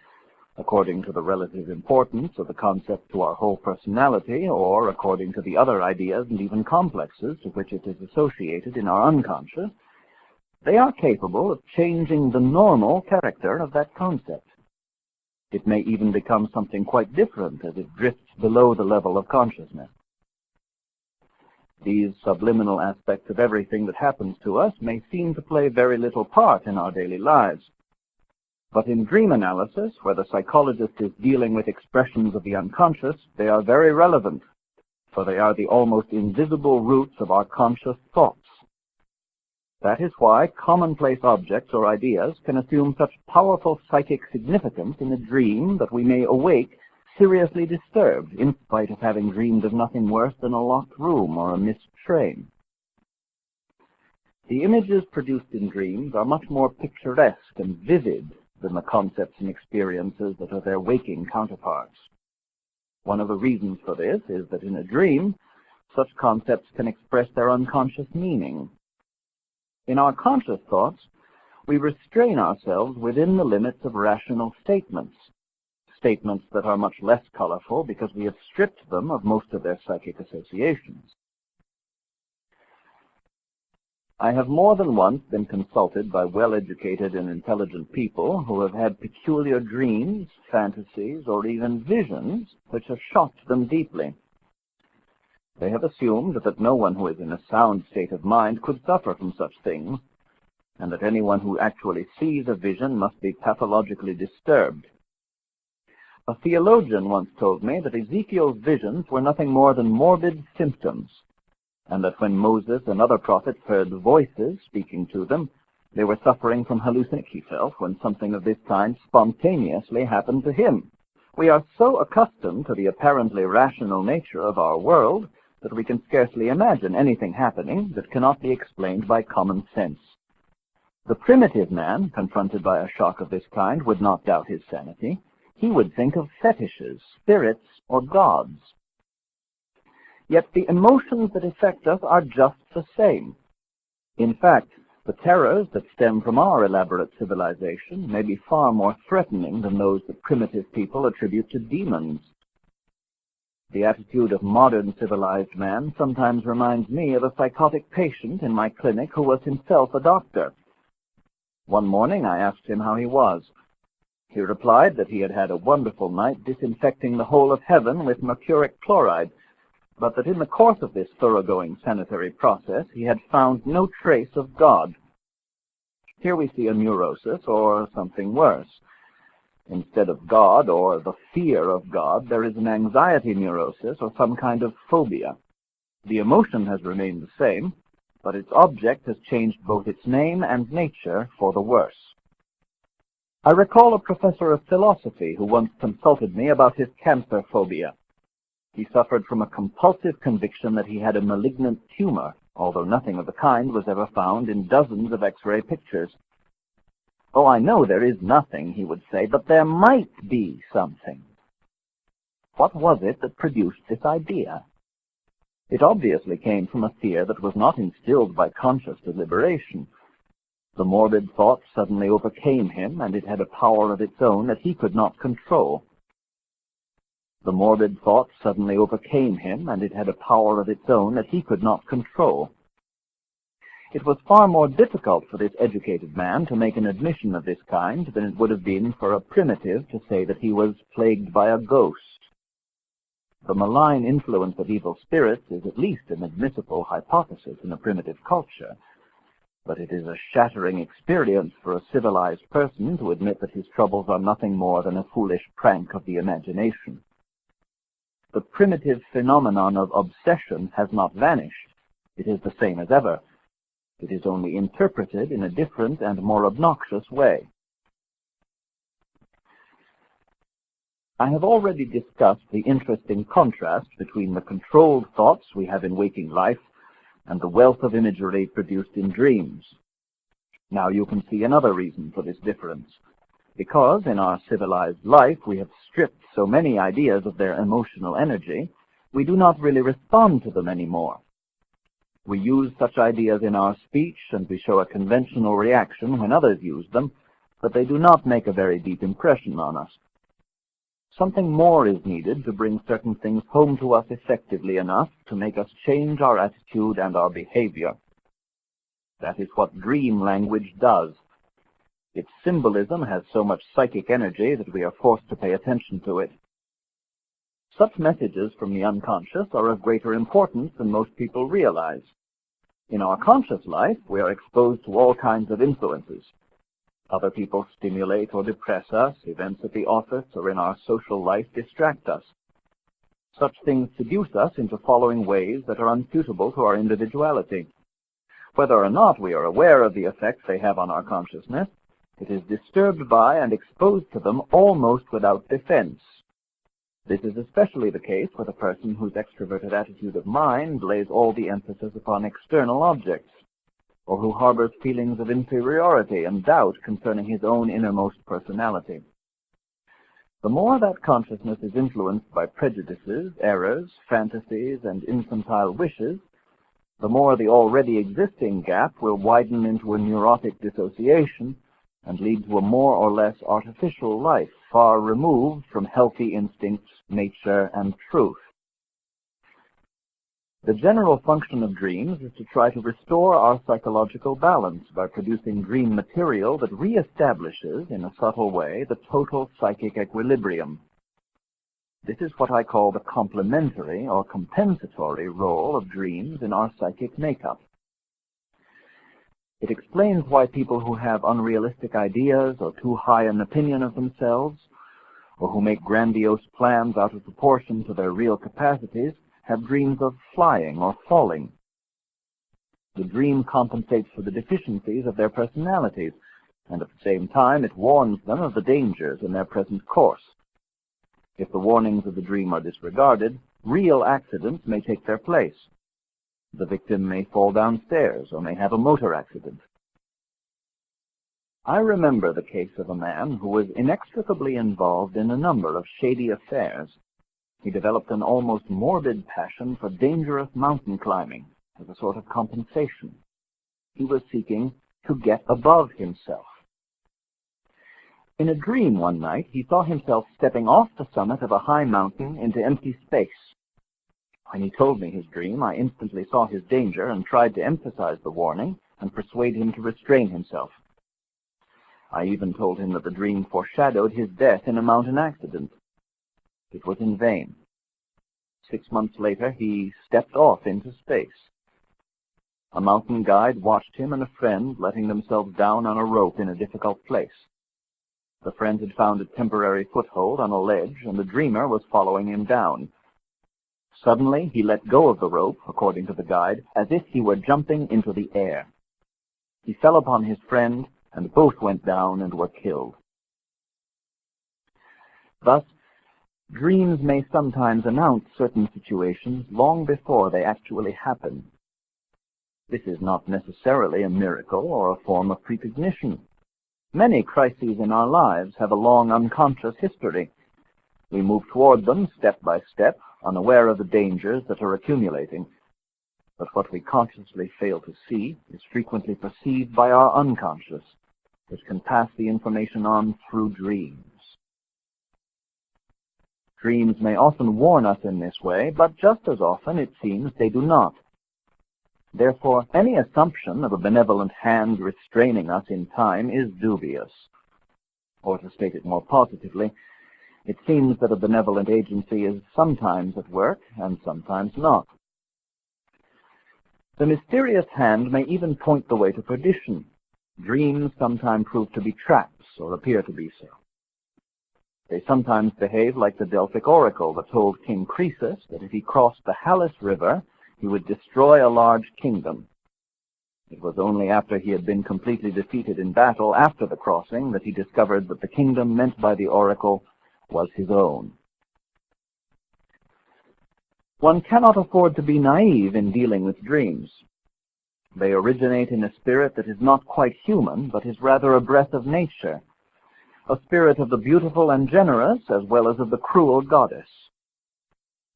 according to the relative importance of the concept to our whole personality, or according to the other ideas and even complexes to which it is associated in our unconscious, they are capable of changing the normal character of that concept. It may even become something quite different as it drifts below the level of consciousness. These subliminal aspects of everything that happens to us may seem to play very little part in our daily lives. But in dream analysis, where the psychologist is dealing with expressions of the unconscious, they are very relevant, for they are the almost invisible roots of our conscious thoughts. That is why commonplace objects or ideas can assume such powerful psychic significance in a dream that we may awake seriously disturbed, in spite of having dreamed of nothing worse than a locked room or a missed train. The images produced in dreams are much more picturesque and vivid than the concepts and experiences that are their waking counterparts. One of the reasons for this is that in a dream, such concepts can express their unconscious meaning. In our conscious thoughts, we restrain ourselves within the limits of rational statements that are much less colorful because we have stripped them of most of their psychic associations. I have more than once been consulted by well-educated and intelligent people who have had peculiar dreams, fantasies, or even visions which have shocked them deeply. They have assumed that no one who is in a sound state of mind could suffer from such things, and that anyone who actually sees a vision must be pathologically disturbed. A theologian once told me that Ezekiel's visions were nothing more than morbid symptoms, and that when Moses and other prophets heard voices speaking to them, they were suffering from hallucinations. He felt when something of this kind spontaneously happened to him. We are so accustomed to the apparently rational nature of our world that we can scarcely imagine anything happening that cannot be explained by common sense. The primitive man, confronted by a shock of this kind, would not doubt his sanity. He would think of fetishes, spirits, or gods. Yet the emotions that affect us are just the same. In fact, the terrors that stem from our elaborate civilization may be far more threatening than those that primitive people attribute to demons. The attitude of modern civilized man sometimes reminds me of a psychotic patient in my clinic who was himself a doctor. One morning I asked him how he was. He replied that he had had a wonderful night disinfecting the whole of heaven with mercuric chloride, but that in the course of this thoroughgoing sanitary process he had found no trace of God. Here we see a neurosis, or something worse. Instead of God or the fear of God, there is an anxiety neurosis or some kind of phobia. The emotion has remained the same, but its object has changed both its name and nature for the worse. I recall a professor of philosophy who once consulted me about his cancer phobia. He suffered from a compulsive conviction that he had a malignant tumor, although nothing of the kind was ever found in dozens of X-ray pictures. "Oh, I know there is nothing," he would say, "but there might be something." What was it that produced this idea? It obviously came from a fear that was not instilled by conscious deliberation. The morbid thought suddenly overcame him, and it had a power of its own that he could not control. The morbid thought suddenly overcame him, and it had a power of its own that he could not control. It was far more difficult for this educated man to make an admission of this kind than it would have been for a primitive to say that he was plagued by a ghost. The malign influence of evil spirits is at least an admissible hypothesis in a primitive culture, but it is a shattering experience for a civilized person to admit that his troubles are nothing more than a foolish prank of the imagination. The primitive phenomenon of obsession has not vanished. It is the same as ever. It is only interpreted in a different and more obnoxious way. I have already discussed the interesting contrast between the controlled thoughts we have in waking life and the wealth of imagery produced in dreams. Now you can see another reason for this difference. Because in our civilized life we have stripped so many ideas of their emotional energy, we do not really respond to them anymore. We use such ideas in our speech, and we show a conventional reaction when others use them, but they do not make a very deep impression on us. Something more is needed to bring certain things home to us effectively enough to make us change our attitude and our behavior. That is what dream language does. Its symbolism has so much psychic energy that we are forced to pay attention to it. Such messages from the unconscious are of greater importance than most people realize. In our conscious life, we are exposed to all kinds of influences. Other people stimulate or depress us, events at the office or in our social life distract us. Such things seduce us into following ways that are unsuitable to our individuality. Whether or not we are aware of the effects they have on our consciousness, it is disturbed by and exposed to them almost without defense. This is especially the case with a person whose extroverted attitude of mind lays all the emphasis upon external objects, or who harbors feelings of inferiority and doubt concerning his own innermost personality. The more that consciousness is influenced by prejudices, errors, fantasies, and infantile wishes, the more the already existing gap will widen into a neurotic dissociation and lead to a more or less artificial life, far removed from healthy instincts, nature, and truth. The general function of dreams is to try to restore our psychological balance by producing dream material that reestablishes, in a subtle way, the total psychic equilibrium. This is what I call the complementary or compensatory role of dreams in our psychic makeup. It explains why people who have unrealistic ideas or too high an opinion of themselves, or who make grandiose plans out of proportion to their real capacities, have dreams of flying or falling. The dream compensates for the deficiencies of their personalities, and at the same time it warns them of the dangers in their present course. If the warnings of the dream are disregarded, real accidents may take their place. The victim may fall downstairs or may have a motor accident. I remember the case of a man who was inextricably involved in a number of shady affairs. He developed an almost morbid passion for dangerous mountain climbing as a sort of compensation. He was seeking to get above himself. In a dream one night, he saw himself stepping off the summit of a high mountain into empty space. When he told me his dream, I instantly saw his danger and tried to emphasize the warning and persuade him to restrain himself. I even told him that the dream foreshadowed his death in a mountain accident. It was in vain. 6 months later, he stepped off into space. A mountain guide watched him and a friend letting themselves down on a rope in a difficult place. The friend had found a temporary foothold on a ledge, and the dreamer was following him down. Suddenly, he let go of the rope, according to the guide, as if he were jumping into the air. He fell upon his friend, and both went down and were killed. Thus, dreams may sometimes announce certain situations long before they actually happen. This is not necessarily a miracle or a form of precognition. Many crises in our lives have a long unconscious history. We move toward them step by step, unaware of the dangers that are accumulating. But what we consciously fail to see is frequently perceived by our unconscious, which can pass the information on through dreams. Dreams may often warn us in this way, but just as often, it seems, they do not. Therefore, any assumption of a benevolent hand restraining us in time is dubious. Or to state it more positively, it seems that a benevolent agency is sometimes at work and sometimes not. The mysterious hand may even point the way to perdition. Dreams sometimes prove to be traps, or appear to be so. They sometimes behave like the Delphic oracle that told King Croesus that if he crossed the Halys River, he would destroy a large kingdom. It was only after he had been completely defeated in battle after the crossing that he discovered that the kingdom meant by the oracle was his own. One cannot afford to be naive in dealing with dreams. They originate in a spirit that is not quite human, but is rather a breath of nature, a spirit of the beautiful and generous as well as of the cruel goddess.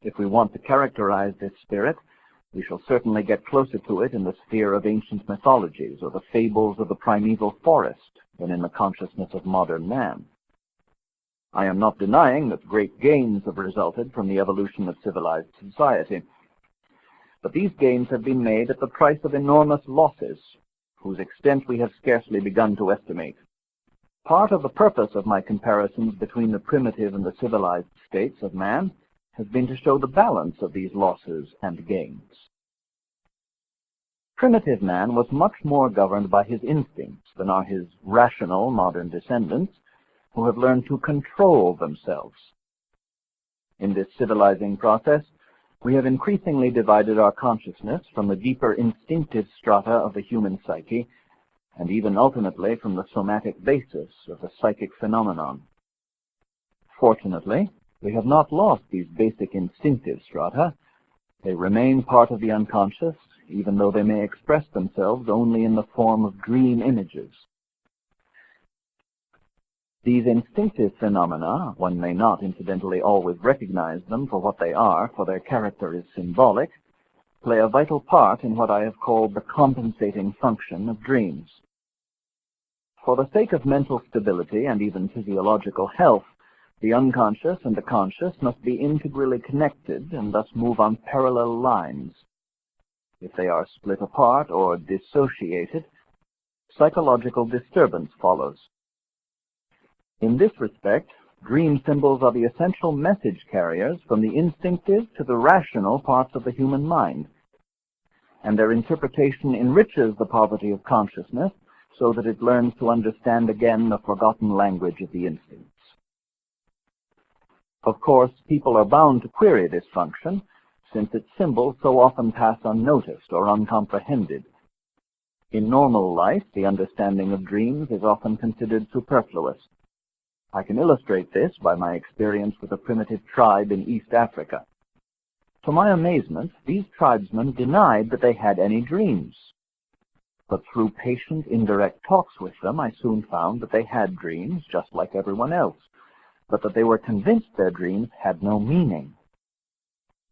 If we want to characterize this spirit, we shall certainly get closer to it in the sphere of ancient mythologies or the fables of the primeval forest than in the consciousness of modern man. I am not denying that great gains have resulted from the evolution of civilized society, but these gains have been made at the price of enormous losses, whose extent we have scarcely begun to estimate. Part of the purpose of my comparisons between the primitive and the civilized states of man has been to show the balance of these losses and gains. Primitive man was much more governed by his instincts than are his rational modern descendants, who have learned to control themselves. In this civilizing process, we have increasingly divided our consciousness from the deeper instinctive strata of the human psyche, and even ultimately from the somatic basis of the psychic phenomenon. Fortunately, we have not lost these basic instinctive strata. They remain part of the unconscious, even though they may express themselves only in the form of dream images. These instinctive phenomena, one may not incidentally always recognize them for what they are, for their character is symbolic, play a vital part in what I have called the compensating function of dreams. For the sake of mental stability and even physiological health, the unconscious and the conscious must be integrally connected and thus move on parallel lines. If they are split apart or dissociated, psychological disturbance follows. In this respect, dream symbols are the essential message carriers from the instinctive to the rational parts of the human mind, and their interpretation enriches the poverty of consciousness so that it learns to understand again the forgotten language of the instincts. Of course, people are bound to query this function, since its symbols so often pass unnoticed or uncomprehended. In normal life, the understanding of dreams is often considered superfluous. I can illustrate this by my experience with a primitive tribe in East Africa. To my amazement, these tribesmen denied that they had any dreams. But through patient, indirect talks with them, I soon found that they had dreams, just like everyone else, but that they were convinced their dreams had no meaning.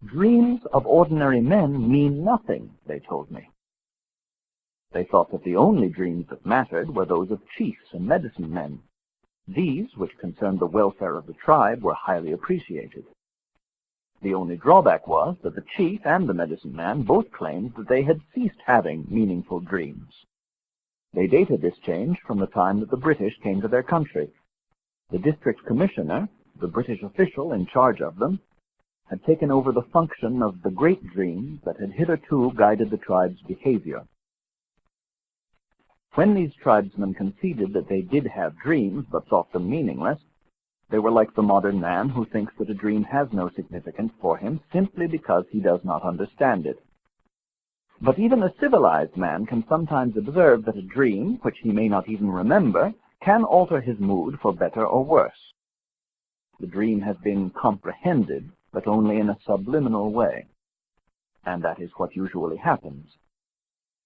Dreams of ordinary men mean nothing, they told me. They thought that the only dreams that mattered were those of chiefs and medicine men. These, which concerned the welfare of the tribe, were highly appreciated. The only drawback was that the chief and the medicine man both claimed that they had ceased having meaningful dreams. They dated this change from the time that the British came to their country. The district commissioner, the British official in charge of them, had taken over the function of the great dreams that had hitherto guided the tribe's behavior. When these tribesmen conceded that they did have dreams but thought them meaningless, they were like the modern man who thinks that a dream has no significance for him simply because he does not understand it. But even a civilized man can sometimes observe that a dream, which he may not even remember, can alter his mood for better or worse. The dream has been comprehended, but only in a subliminal way, and that is what usually happens.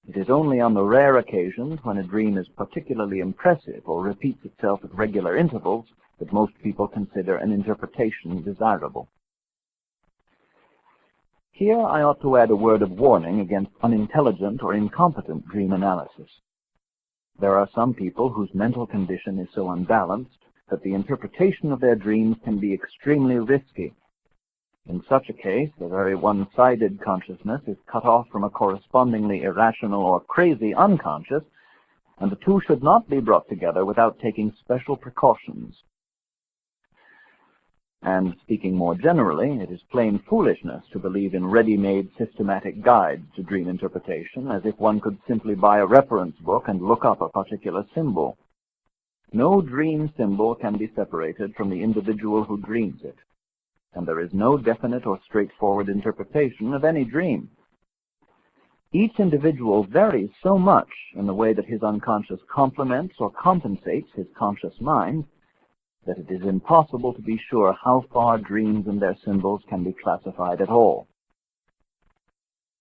It is only on the rare occasions when a dream is particularly impressive or repeats itself at regular intervals that most people consider an interpretation desirable. Here I ought to add a word of warning against unintelligent or incompetent dream analysis. There are some people whose mental condition is so unbalanced that the interpretation of their dreams can be extremely risky. In such a case, the very one-sided consciousness is cut off from a correspondingly irrational or crazy unconscious, and the two should not be brought together without taking special precautions. And speaking more generally, it is plain foolishness to believe in ready-made systematic guides to dream interpretation, as if one could simply buy a reference book and look up a particular symbol. No dream symbol can be separated from the individual who dreams it, and there is no definite or straightforward interpretation of any dream. Each individual varies so much in the way that his unconscious complements or compensates his conscious mind that it is impossible to be sure how far dreams and their symbols can be classified at all.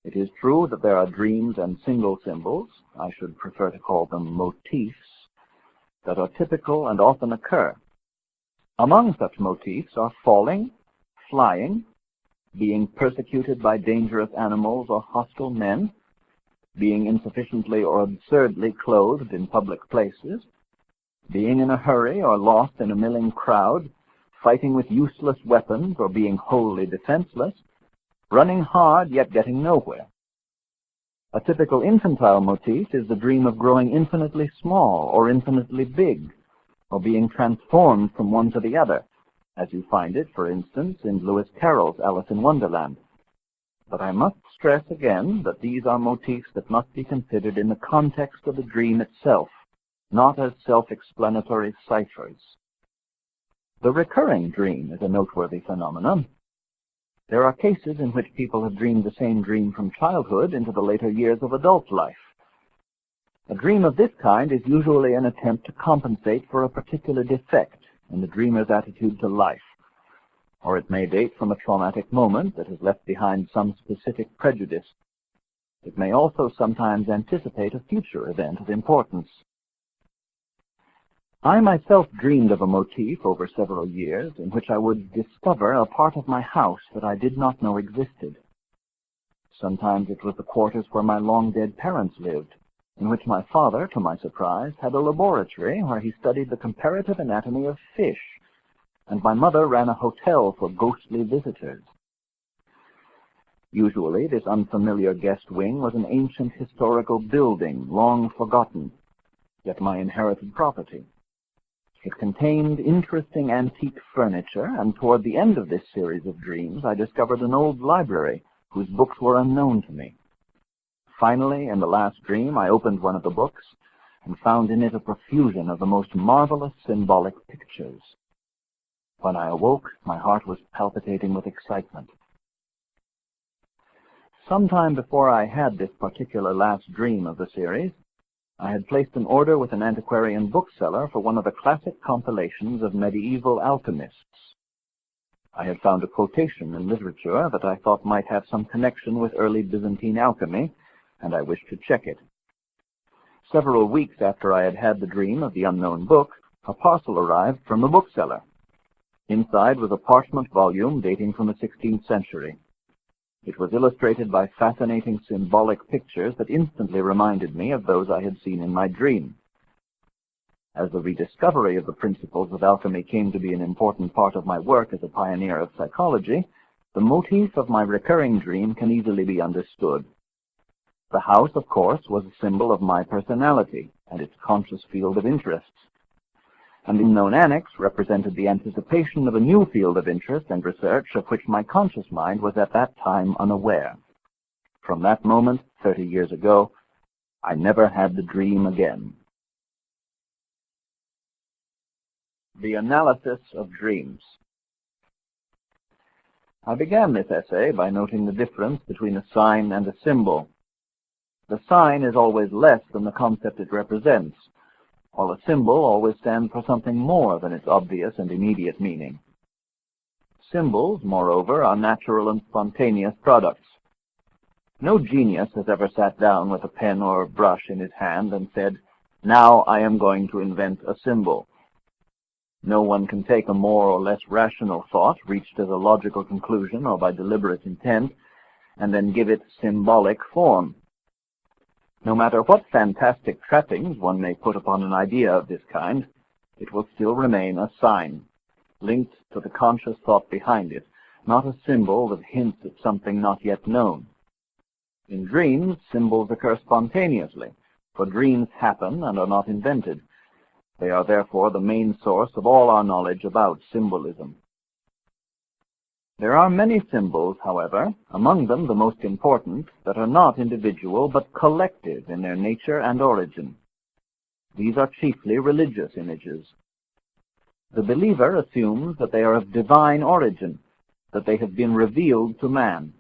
It is true that there are dreams and single symbols, I should prefer to call them motifs, that are typical and often occur. Among such motifs are falling, flying, being persecuted by dangerous animals or hostile men, being insufficiently or absurdly clothed in public places, being in a hurry or lost in a milling crowd, fighting with useless weapons or being wholly defenseless, running hard yet getting nowhere. A typical infantile motif is the dream of growing infinitely small or infinitely big, or being transformed from one to the other, as you find it, for instance, in Lewis Carroll's Alice in Wonderland. But I must stress again that these are motifs that must be considered in the context of the dream itself, not as self-explanatory ciphers. The recurring dream is a noteworthy phenomenon. There are cases in which people have dreamed the same dream from childhood into the later years of adult life. A dream of this kind is usually an attempt to compensate for a particular defect in the dreamer's attitude to life, or it may date from a traumatic moment that has left behind some specific prejudice. It may also sometimes anticipate a future event of importance. I myself dreamed of a motif over several years in which I would discover a part of my house that I did not know existed. Sometimes it was the quarters where my long-dead parents lived, in which my father, to my surprise, had a laboratory where he studied the comparative anatomy of fish, and my mother ran a hotel for ghostly visitors. Usually, this unfamiliar guest wing was an ancient historical building, long forgotten, yet my inherited property. It contained interesting antique furniture, and toward the end of this series of dreams, I discovered an old library whose books were unknown to me. Finally, in the last dream, I opened one of the books and found in it a profusion of the most marvelous symbolic pictures. When I awoke, my heart was palpitating with excitement. Sometime before I had this particular last dream of the series, I had placed an order with an antiquarian bookseller for one of the classic compilations of medieval alchemists. I had found a quotation in literature that I thought might have some connection with early Byzantine alchemy, and I wished to check it. Several weeks after I had had the dream of the unknown book, a parcel arrived from the bookseller. Inside was a parchment volume dating from the 16th century. It was illustrated by fascinating symbolic pictures that instantly reminded me of those I had seen in my dream. As the rediscovery of the principles of alchemy came to be an important part of my work as a pioneer of psychology, the motif of my recurring dream can easily be understood. The house, of course, was a symbol of my personality and its conscious field of interests, and the unknown annex represented the anticipation of a new field of interest and research of which my conscious mind was at that time unaware. From that moment, 30 years ago, I never had the dream again. The analysis of dreams. I began this essay by noting the difference between a sign and a symbol. The sign is always less than the concept it represents, while a symbol always stands for something more than its obvious and immediate meaning. Symbols, moreover, are natural and spontaneous products. No genius has ever sat down with a pen or brush in his hand and said, "Now I am going to invent a symbol." No one can take a more or less rational thought, reached as a logical conclusion or by deliberate intent, and then give it symbolic form. No matter what fantastic trappings one may put upon an idea of this kind, it will still remain a sign, linked to the conscious thought behind it, not a symbol that hints at something not yet known. In dreams, symbols occur spontaneously, for dreams happen and are not invented. They are therefore the main source of all our knowledge about symbolism. There are many symbols, however, among them the most important, that are not individual but collective in their nature and origin. These are chiefly religious images. The believer assumes that they are of divine origin, that they have been revealed to man.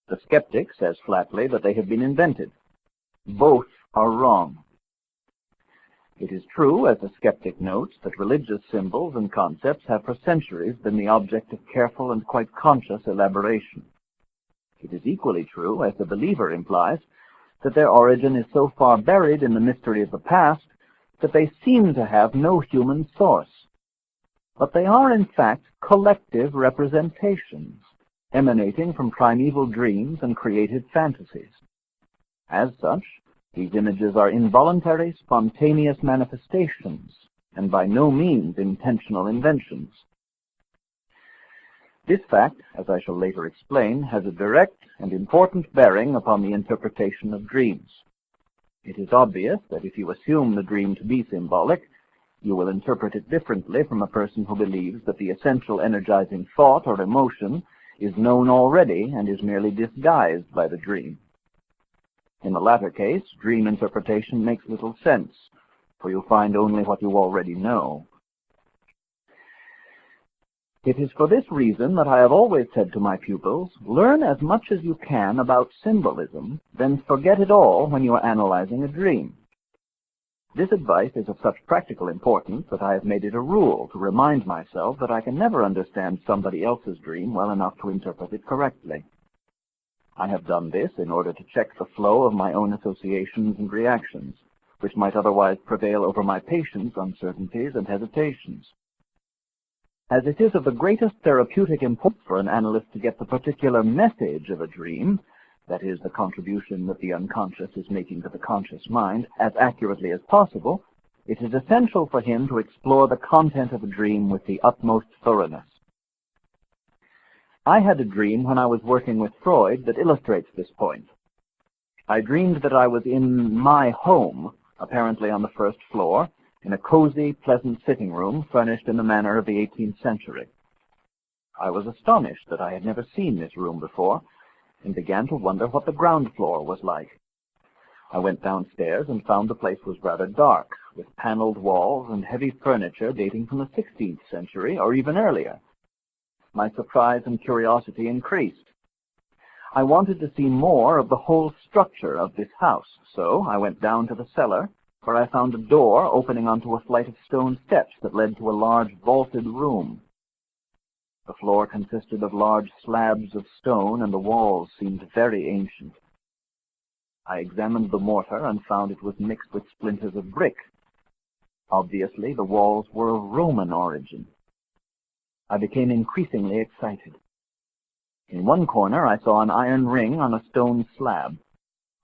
The skeptic says flatly that they have been invented. Both are wrong. It is true, as the skeptic notes, that religious symbols and concepts have for centuries been the object of careful and quite conscious elaboration. It is equally true, as the believer implies, that their origin is so far buried in the mystery of the past that they seem to have no human source. But they are, in fact, collective representations, emanating from primeval dreams and created fantasies. As such, these images are involuntary, spontaneous manifestations, and by no means intentional inventions. This fact, as I shall later explain, has a direct and important bearing upon the interpretation of dreams. It is obvious that if you assume the dream to be symbolic, you will interpret it differently from a person who believes that the essential energizing thought or emotion is known already and is merely disguised by the dream. In the latter case, dream interpretation makes little sense, for you find only what you already know. It is for this reason that I have always said to my pupils, learn as much as you can about symbolism, then forget it all when you are analyzing a dream. This advice is of such practical importance that I have made it a rule to remind myself that I can never understand somebody else's dream well enough to interpret it correctly. I have done this in order to check the flow of my own associations and reactions, which might otherwise prevail over my patient's uncertainties and hesitations. As it is of the greatest therapeutic importance for an analyst to get the particular message of a dream, that is, the contribution that the unconscious is making to the conscious mind, as accurately as possible, it is essential for him to explore the content of a dream with the utmost thoroughness. I had a dream when I was working with Freud that illustrates this point. I dreamed that I was in my home, apparently on the first floor, in a cozy, pleasant sitting room furnished in the manner of the 18th century. I was astonished that I had never seen this room before, and began to wonder what the ground floor was like. I went downstairs and found the place was rather dark, with paneled walls and heavy furniture dating from the 16th century or even earlier. My surprise and curiosity increased. I wanted to see more of the whole structure of this house, so I went down to the cellar, where I found a door opening onto a flight of stone steps that led to a large vaulted room. The floor consisted of large slabs of stone, and the walls seemed very ancient. I examined the mortar and found it was mixed with splinters of brick. Obviously, the walls were of Roman origin. I became increasingly excited. In one corner, I saw an iron ring on a stone slab.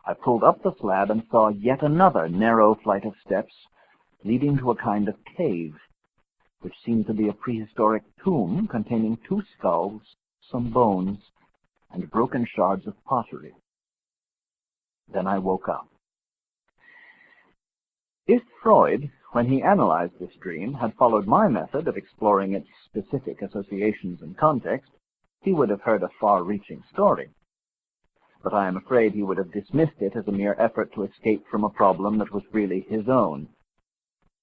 I pulled up the slab and saw yet another narrow flight of steps leading to a kind of cave, which seemed to be a prehistoric tomb containing 2 skulls, some bones, and broken shards of pottery. Then I woke up. If Freud, when he analyzed this dream, had followed my method of exploring its specific associations and context, he would have heard a far-reaching story. But I am afraid he would have dismissed it as a mere effort to escape from a problem that was really his own.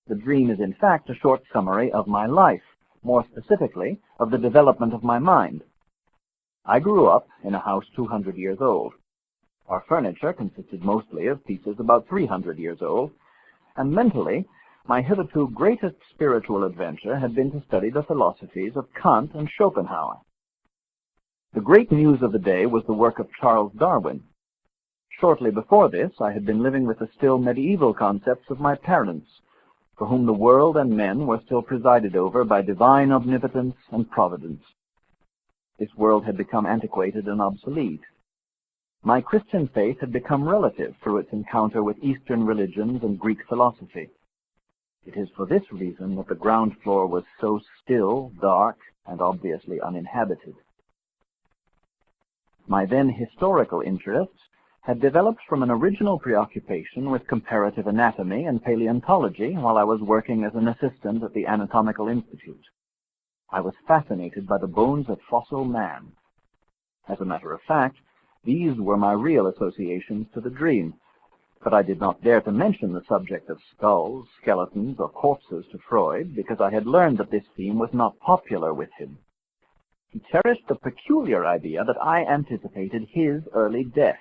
The dream is in fact a short summary of my life, more specifically, of the development of my mind. I grew up in a house 200 years old. Our furniture consisted mostly of pieces about 300 years old, and mentally, my hitherto greatest spiritual adventure had been to study the philosophies of Kant and Schopenhauer. The great news of the day was the work of Charles Darwin. Shortly before this, I had been living with the still medieval concepts of my parents, for whom the world and men were still presided over by divine omnipotence and providence. This world had become antiquated and obsolete. My Christian faith had become relative through its encounter with Eastern religions and Greek philosophy. It is for this reason that the ground floor was so still, dark, and obviously uninhabited. My then historical interests had developed from an original preoccupation with comparative anatomy and paleontology while I was working as an assistant at the Anatomical Institute. I was fascinated by the bones of fossil man. As a matter of fact, these were my real associations to the dream, but I did not dare to mention the subject of skulls, skeletons, or corpses to Freud because I had learned that this theme was not popular with him. He cherished the peculiar idea that I anticipated his early death,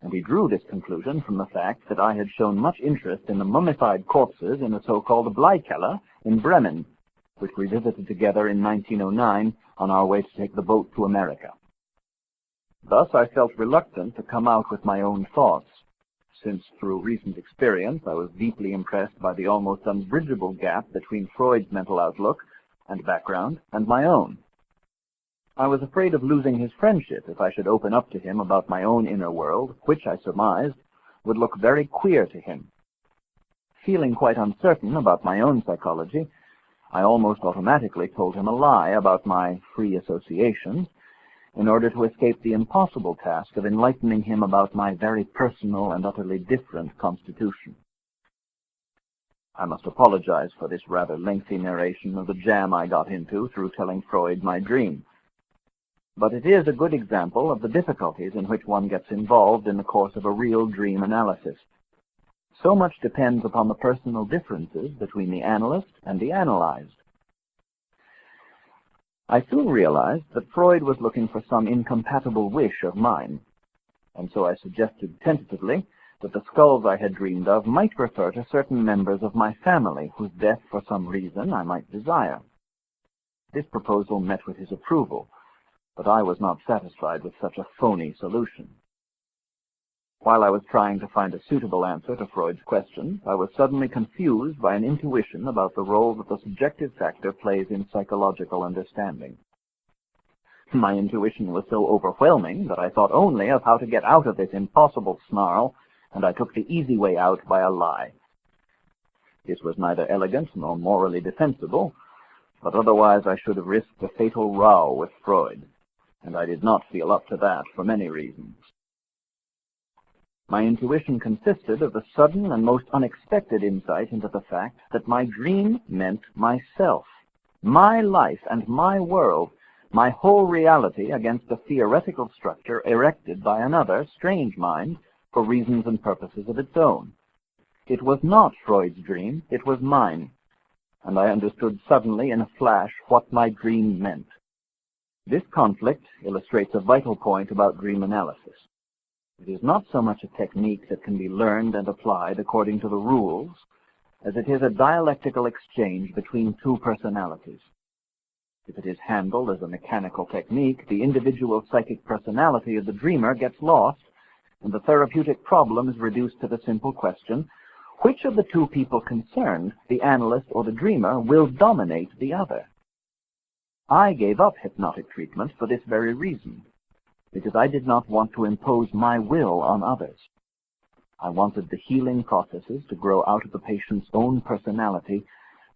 and he drew this conclusion from the fact that I had shown much interest in the mummified corpses in the so-called Bleikeller in Bremen, which we visited together in 1909 on our way to take the boat to America. Thus I felt reluctant to come out with my own thoughts, since through recent experience I was deeply impressed by the almost unbridgeable gap between Freud's mental outlook and background and my own. I was afraid of losing his friendship if I should open up to him about my own inner world, which, I surmised, would look very queer to him. Feeling quite uncertain about my own psychology, I almost automatically told him a lie about my free associations in order to escape the impossible task of enlightening him about my very personal and utterly different constitution. I must apologize for this rather lengthy narration of the jam I got into through telling Freud my dream. But it is a good example of the difficulties in which one gets involved in the course of a real dream analysis. So much depends upon the personal differences between the analyst and the analyzed. I soon realized that Freud was looking for some incompatible wish of mine, and so I suggested tentatively that the skulls I had dreamed of might refer to certain members of my family whose death for some reason I might desire. This proposal met with his approval, but I was not satisfied with such a phony solution. While I was trying to find a suitable answer to Freud's questions, I was suddenly confused by an intuition about the role that the subjective factor plays in psychological understanding. My intuition was so overwhelming that I thought only of how to get out of this impossible snarl, and I took the easy way out by a lie. This was neither elegant nor morally defensible, but otherwise I should have risked a fatal row with Freud, and I did not feel up to that for many reasons. My intuition consisted of the sudden and most unexpected insight into the fact that my dream meant myself, my life and my world, my whole reality against a theoretical structure erected by another, strange mind, for reasons and purposes of its own. It was not Freud's dream, it was mine, and I understood suddenly in a flash what my dream meant. This conflict illustrates a vital point about dream analysis. It is not so much a technique that can be learned and applied according to the rules, as it is a dialectical exchange between two personalities. If it is handled as a mechanical technique, the individual psychic personality of the dreamer gets lost, and the therapeutic problem is reduced to the simple question, which of the two people concerned, the analyst or the dreamer, will dominate the other? I gave up hypnotic treatment for this very reason, because I did not want to impose my will on others. I wanted the healing processes to grow out of the patient's own personality,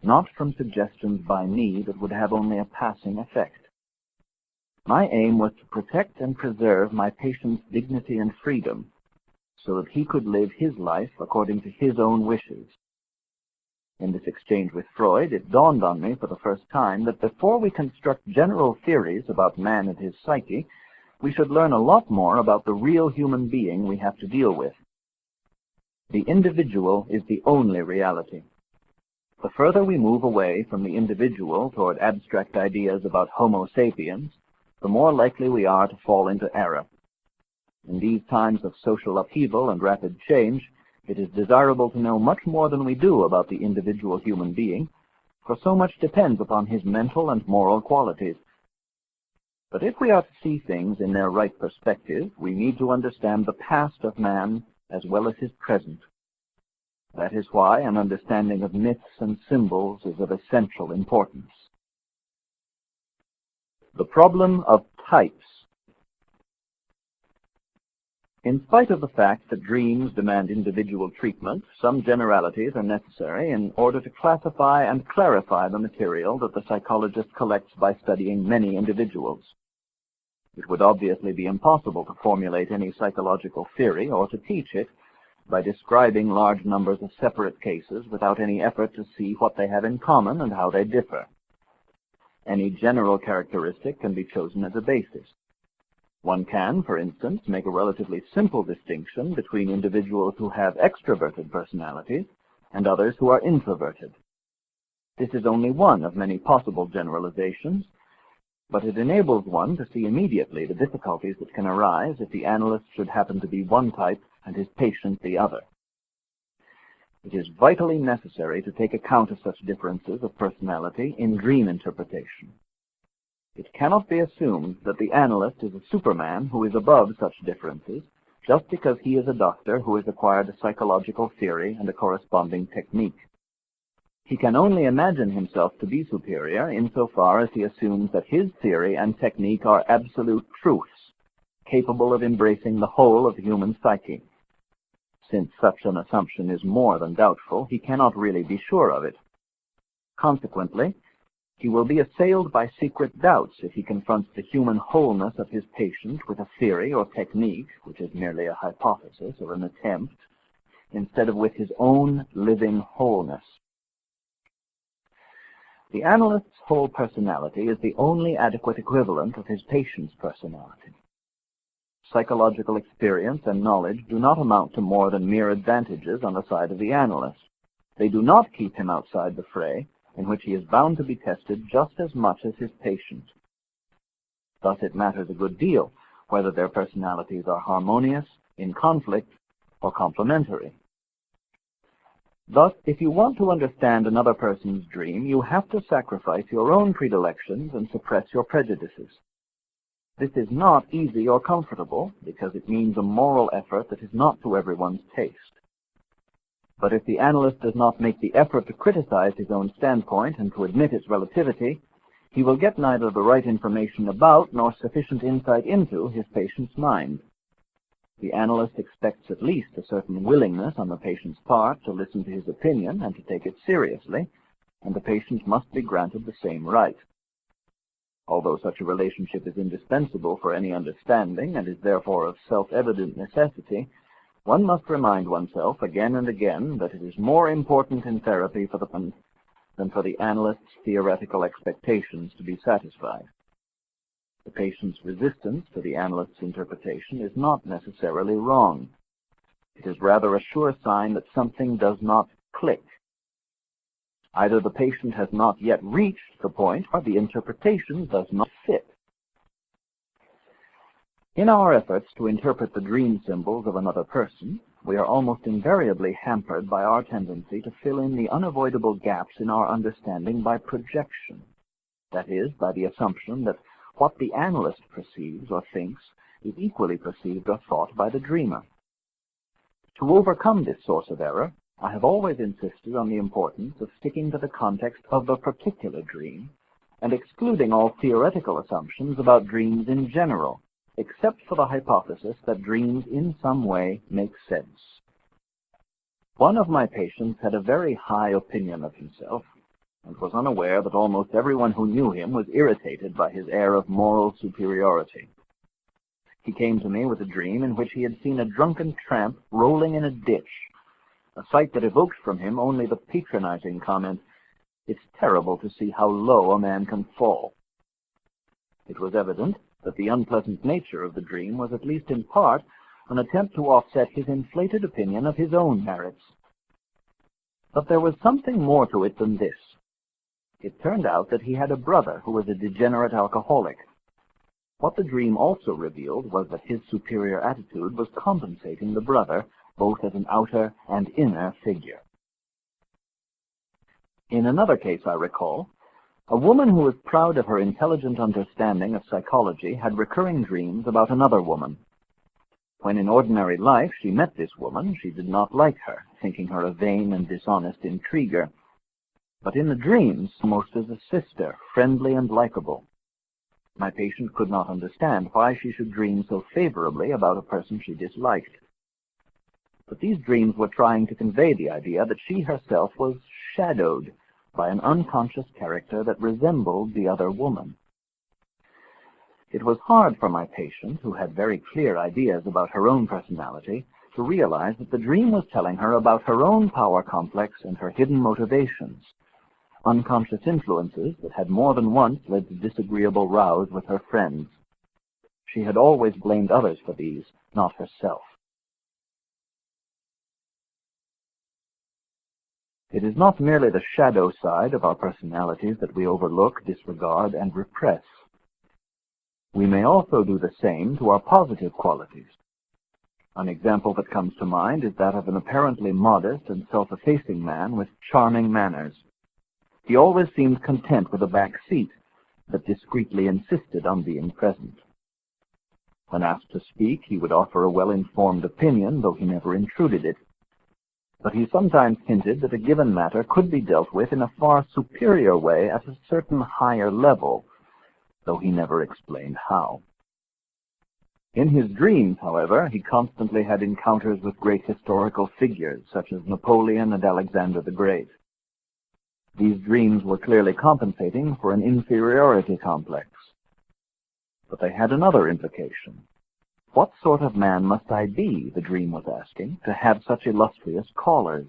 not from suggestions by me that would have only a passing effect. My aim was to protect and preserve my patient's dignity and freedom, so that he could live his life according to his own wishes. In this exchange with Freud, it dawned on me for the first time that before we construct general theories about man and his psyche, we should learn a lot more about the real human being we have to deal with. The individual is the only reality. The further we move away from the individual toward abstract ideas about Homo sapiens, the more likely we are to fall into error. In these times of social upheaval and rapid change, it is desirable to know much more than we do about the individual human being, for so much depends upon his mental and moral qualities. But if we are to see things in their right perspective, we need to understand the past of man as well as his present. That is why an understanding of myths and symbols is of essential importance. The problem of types. In spite of the fact that dreams demand individual treatment, some generalities are necessary in order to classify and clarify the material that the psychologist collects by studying many individuals. It would obviously be impossible to formulate any psychological theory or to teach it by describing large numbers of separate cases without any effort to see what they have in common and how they differ. Any general characteristic can be chosen as a basis. One can, for instance, make a relatively simple distinction between individuals who have extroverted personalities and others who are introverted. This is only one of many possible generalizations, but it enables one to see immediately the difficulties that can arise if the analyst should happen to be one type and his patient the other. It is vitally necessary to take account of such differences of personality in dream interpretation. It cannot be assumed that the analyst is a superman who is above such differences just because he is a doctor who has acquired a psychological theory and a corresponding technique. He can only imagine himself to be superior insofar as he assumes that his theory and technique are absolute truths, capable of embracing the whole of the human psyche. Since such an assumption is more than doubtful, he cannot really be sure of it. Consequently, he will be assailed by secret doubts if he confronts the human wholeness of his patient with a theory or technique, which is merely a hypothesis or an attempt, instead of with his own living wholeness. The analyst's whole personality is the only adequate equivalent of his patient's personality. Psychological experience and knowledge do not amount to more than mere advantages on the side of the analyst. They do not keep him outside the fray, in which he is bound to be tested just as much as his patient. Thus it matters a good deal whether their personalities are harmonious, in conflict, or complementary. Thus, if you want to understand another person's dream, you have to sacrifice your own predilections and suppress your prejudices. This is not easy or comfortable, because it means a moral effort that is not to everyone's taste. But if the analyst does not make the effort to criticize his own standpoint and to admit its relativity, he will get neither the right information about nor sufficient insight into his patient's mind. The analyst expects at least a certain willingness on the patient's part to listen to his opinion and to take it seriously, and the patient must be granted the same right. Although such a relationship is indispensable for any understanding and is therefore of self-evident necessity, one must remind oneself again and again that it is more important in therapy for the patient than for the analyst's theoretical expectations to be satisfied. The patient's resistance to the analyst's interpretation is not necessarily wrong. It is rather a sure sign that something does not click. Either the patient has not yet reached the point, or the interpretation does not fit. In our efforts to interpret the dream symbols of another person, we are almost invariably hampered by our tendency to fill in the unavoidable gaps in our understanding by projection. That is, by the assumption that what the analyst perceives or thinks is equally perceived or thought by the dreamer. To overcome this source of error, I have always insisted on the importance of sticking to the context of the particular dream and excluding all theoretical assumptions about dreams in general, except for the hypothesis that dreams in some way make sense. One of my patients had a very high opinion of himself and was unaware that almost everyone who knew him was irritated by his air of moral superiority. He came to me with a dream in which he had seen a drunken tramp rolling in a ditch, a sight that evoked from him only the patronizing comment, "It's terrible to see how low a man can fall." It was evident that the unpleasant nature of the dream was at least in part an attempt to offset his inflated opinion of his own merits. But there was something more to it than this. It turned out that he had a brother who was a degenerate alcoholic. What the dream also revealed was that his superior attitude was compensating the brother, both as an outer and inner figure. In another case I recall, a woman who was proud of her intelligent understanding of psychology had recurring dreams about another woman. When in ordinary life she met this woman, she did not like her, thinking her a vain and dishonest intriguer. But in the dreams, almost as a sister, friendly and likable. My patient could not understand why she should dream so favorably about a person she disliked. But these dreams were trying to convey the idea that she herself was shadowed by an unconscious character that resembled the other woman. It was hard for my patient, who had very clear ideas about her own personality, to realize that the dream was telling her about her own power complex and her hidden motivations, unconscious influences that had more than once led to disagreeable rows with her friends. She had always blamed others for these, not herself. It is not merely the shadow side of our personalities that we overlook, disregard, and repress. We may also do the same to our positive qualities. An example that comes to mind is that of an apparently modest and self-effacing man with charming manners. He always seemed content with a back seat, but discreetly insisted on being present. When asked to speak, he would offer a well-informed opinion, though he never intruded it. But he sometimes hinted that a given matter could be dealt with in a far superior way at a certain higher level, though he never explained how. In his dreams, however, he constantly had encounters with great historical figures, such as Napoleon and Alexander the Great. These dreams were clearly compensating for an inferiority complex. But they had another implication. What sort of man must I be, the dream was asking, to have such illustrious callers?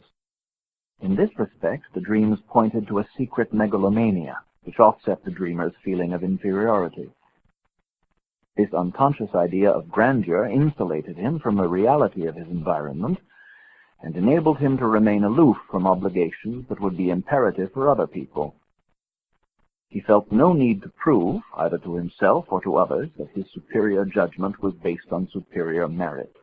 In this respect, the dreams pointed to a secret megalomania, which offset the dreamer's feeling of inferiority. This unconscious idea of grandeur insulated him from the reality of his environment and enabled him to remain aloof from obligations that would be imperative for other people. He felt no need to prove, either to himself or to others, that his superior judgment was based on superior merit.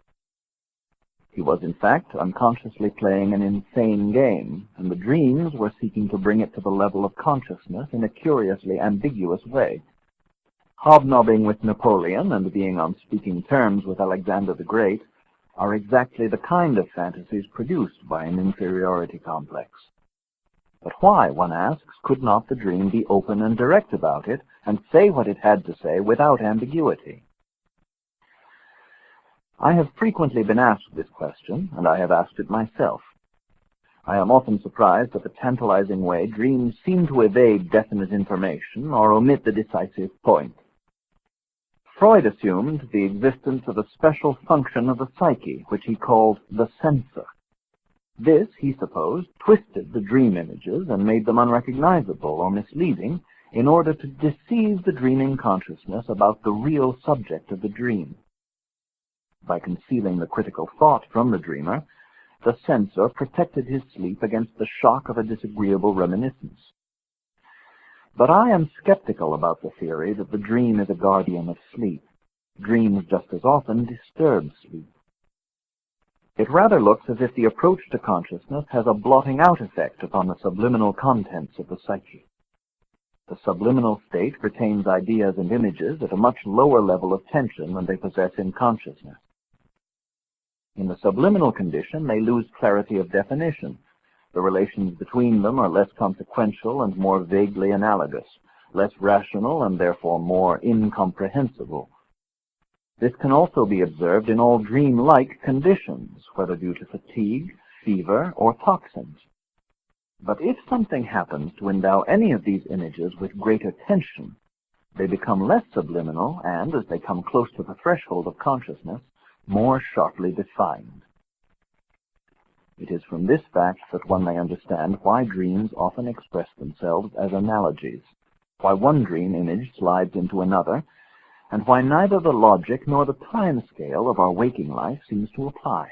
He was, in fact, unconsciously playing an insane game, and the dreams were seeking to bring it to the level of consciousness in a curiously ambiguous way. Hobnobbing with Napoleon and being on speaking terms with Alexander the Great are exactly the kind of fantasies produced by an inferiority complex. But why, one asks, could not the dream be open and direct about it and say what it had to say without ambiguity? I have frequently been asked this question, and I have asked it myself. I am often surprised at the tantalizing way dreams seem to evade definite information or omit the decisive point. Freud assumed the existence of a special function of the psyche, which he called the censor. This, he supposed, twisted the dream images and made them unrecognizable or misleading in order to deceive the dreaming consciousness about the real subject of the dream. By concealing the critical thought from the dreamer, the censor protected his sleep against the shock of a disagreeable reminiscence. But I am skeptical about the theory that the dream is a guardian of sleep. Dreams just as often disturb sleep. It rather looks as if the approach to consciousness has a blotting out effect upon the subliminal contents of the psyche. The subliminal state retains ideas and images at a much lower level of tension than they possess in consciousness. In the subliminal condition, they lose clarity of definition. The relations between them are less consequential and more vaguely analogous, less rational and therefore more incomprehensible. This can also be observed in all dream-like conditions, whether due to fatigue, fever, or toxins. But if something happens to endow any of these images with greater tension, they become less subliminal and, as they come close to the threshold of consciousness, more sharply defined. It is from this fact that one may understand why dreams often express themselves as analogies, why one dream image slides into another, and why neither the logic nor the time scale of our waking life seems to apply.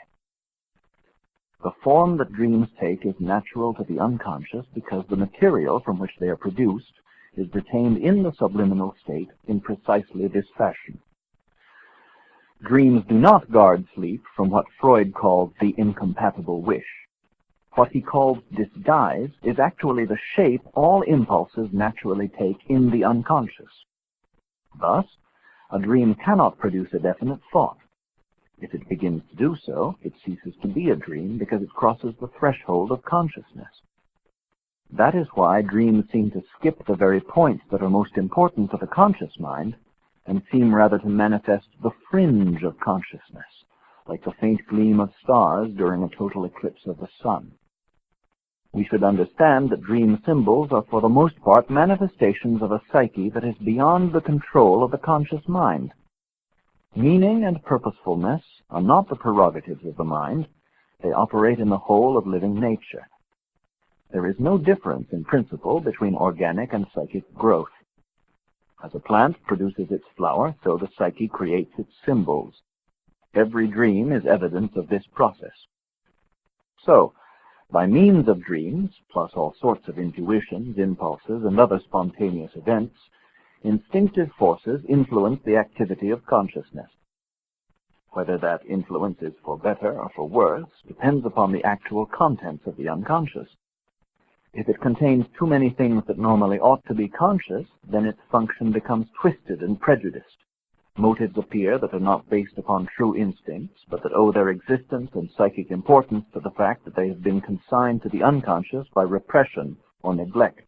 The form that dreams take is natural to the unconscious because the material from which they are produced is retained in the subliminal state in precisely this fashion. Dreams do not guard sleep from what Freud called the incompatible wish. What he called disguise is actually the shape all impulses naturally take in the unconscious. Thus, a dream cannot produce a definite thought. If it begins to do so, it ceases to be a dream because it crosses the threshold of consciousness. That is why dreams seem to skip the very points that are most important to the conscious mind and seem rather to manifest the fringe of consciousness, like the faint gleam of stars during a total eclipse of the sun. We should understand that dream symbols are for the most part manifestations of a psyche that is beyond the control of the conscious mind. Meaning and purposefulness are not the prerogatives of the mind. They operate in the whole of living nature. There is no difference in principle between organic and psychic growth. As a plant produces its flower, so the psyche creates its symbols. Every dream is evidence of this process. So, by means of dreams, plus all sorts of intuitions, impulses, and other spontaneous events, instinctive forces influence the activity of consciousness. Whether that influence is for better or for worse depends upon the actual contents of the unconscious. If it contains too many things that normally ought to be conscious, then its function becomes twisted and prejudiced. Motives appear that are not based upon true instincts, but that owe their existence and psychic importance to the fact that they have been consigned to the unconscious by repression or neglect.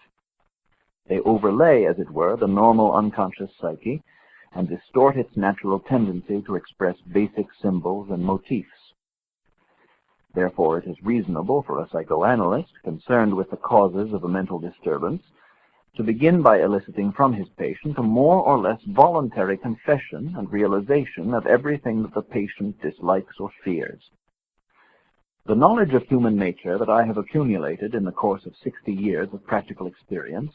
They overlay, as it were, the normal unconscious psyche and distort its natural tendency to express basic symbols and motifs. Therefore, it is reasonable for a psychoanalyst concerned with the causes of a mental disturbance to begin by eliciting from his patient a more or less voluntary confession and realization of everything that the patient dislikes or fears. The knowledge of human nature that I have accumulated in the course of 60 years of practical experience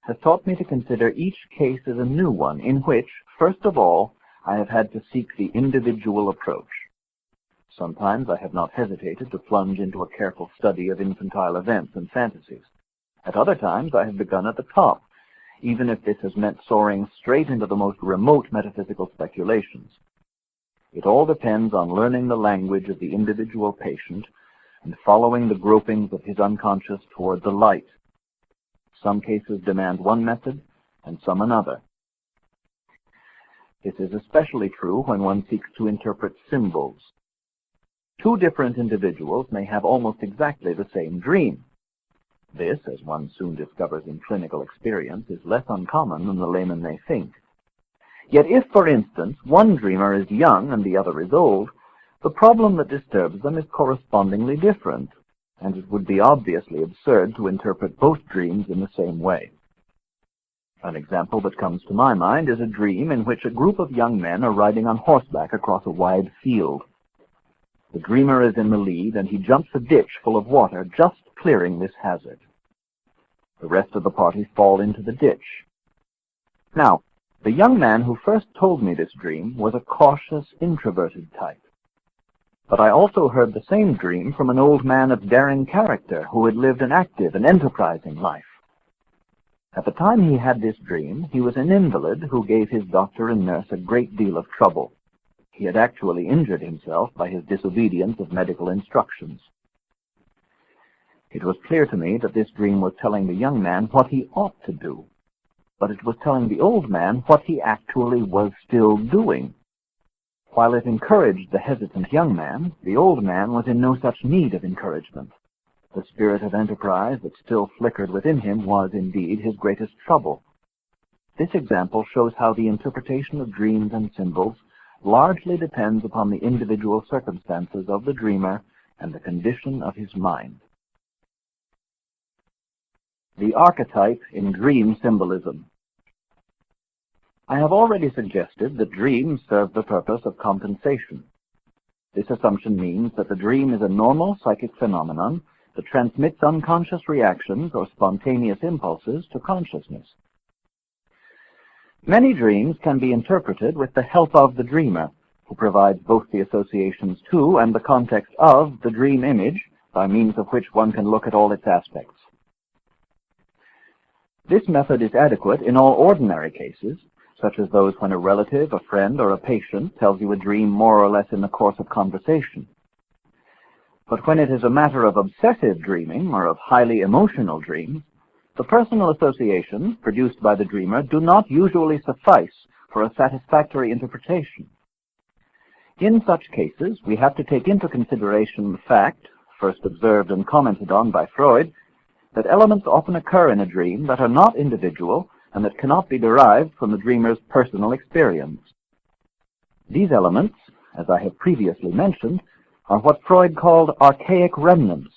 has taught me to consider each case as a new one in which, first of all, I have had to seek the individual approach. Sometimes I have not hesitated to plunge into a careful study of infantile events and fantasies. At other times I have begun at the top, even if this has meant soaring straight into the most remote metaphysical speculations. It all depends on learning the language of the individual patient and following the gropings of his unconscious toward the light. Some cases demand one method and some another. This is especially true when one seeks to interpret symbols. Two different individuals may have almost exactly the same dream. This, as one soon discovers in clinical experience, is less uncommon than the layman may think. Yet if, for instance, one dreamer is young and the other is old, the problem that disturbs them is correspondingly different, and it would be obviously absurd to interpret both dreams in the same way. An example that comes to my mind is a dream in which a group of young men are riding on horseback across a wide field. The dreamer is in the lead, and he jumps a ditch full of water, just clearing this hazard. The rest of the party fall into the ditch. Now, the young man who first told me this dream was a cautious, introverted type. But I also heard the same dream from an old man of daring character who had lived an active and enterprising life. At the time he had this dream, he was an invalid who gave his doctor and nurse a great deal of trouble. He had actually injured himself by his disobedience of medical instructions. It was clear to me that this dream was telling the young man what he ought to do, but it was telling the old man what he actually was still doing. While it encouraged the hesitant young man, the old man was in no such need of encouragement. The spirit of enterprise that still flickered within him was, indeed, his greatest trouble. This example shows how the interpretation of dreams and symbols largely depends upon the individual circumstances of the dreamer and the condition of his mind. The archetype in dream symbolism. I have already suggested that dreams serve the purpose of compensation. This assumption means that the dream is a normal psychic phenomenon that transmits unconscious reactions or spontaneous impulses to consciousness. Many dreams can be interpreted with the help of the dreamer, who provides both the associations to and the context of the dream image, by means of which one can look at all its aspects. This method is adequate in all ordinary cases, such as those when a relative, a friend, or a patient tells you a dream more or less in the course of conversation. But when it is a matter of obsessive dreaming or of highly emotional dreams, the personal associations produced by the dreamer do not usually suffice for a satisfactory interpretation. In such cases, we have to take into consideration the fact, first observed and commented on by Freud, that elements often occur in a dream that are not individual and that cannot be derived from the dreamer's personal experience. These elements, as I have previously mentioned, are what Freud called archaic remnants.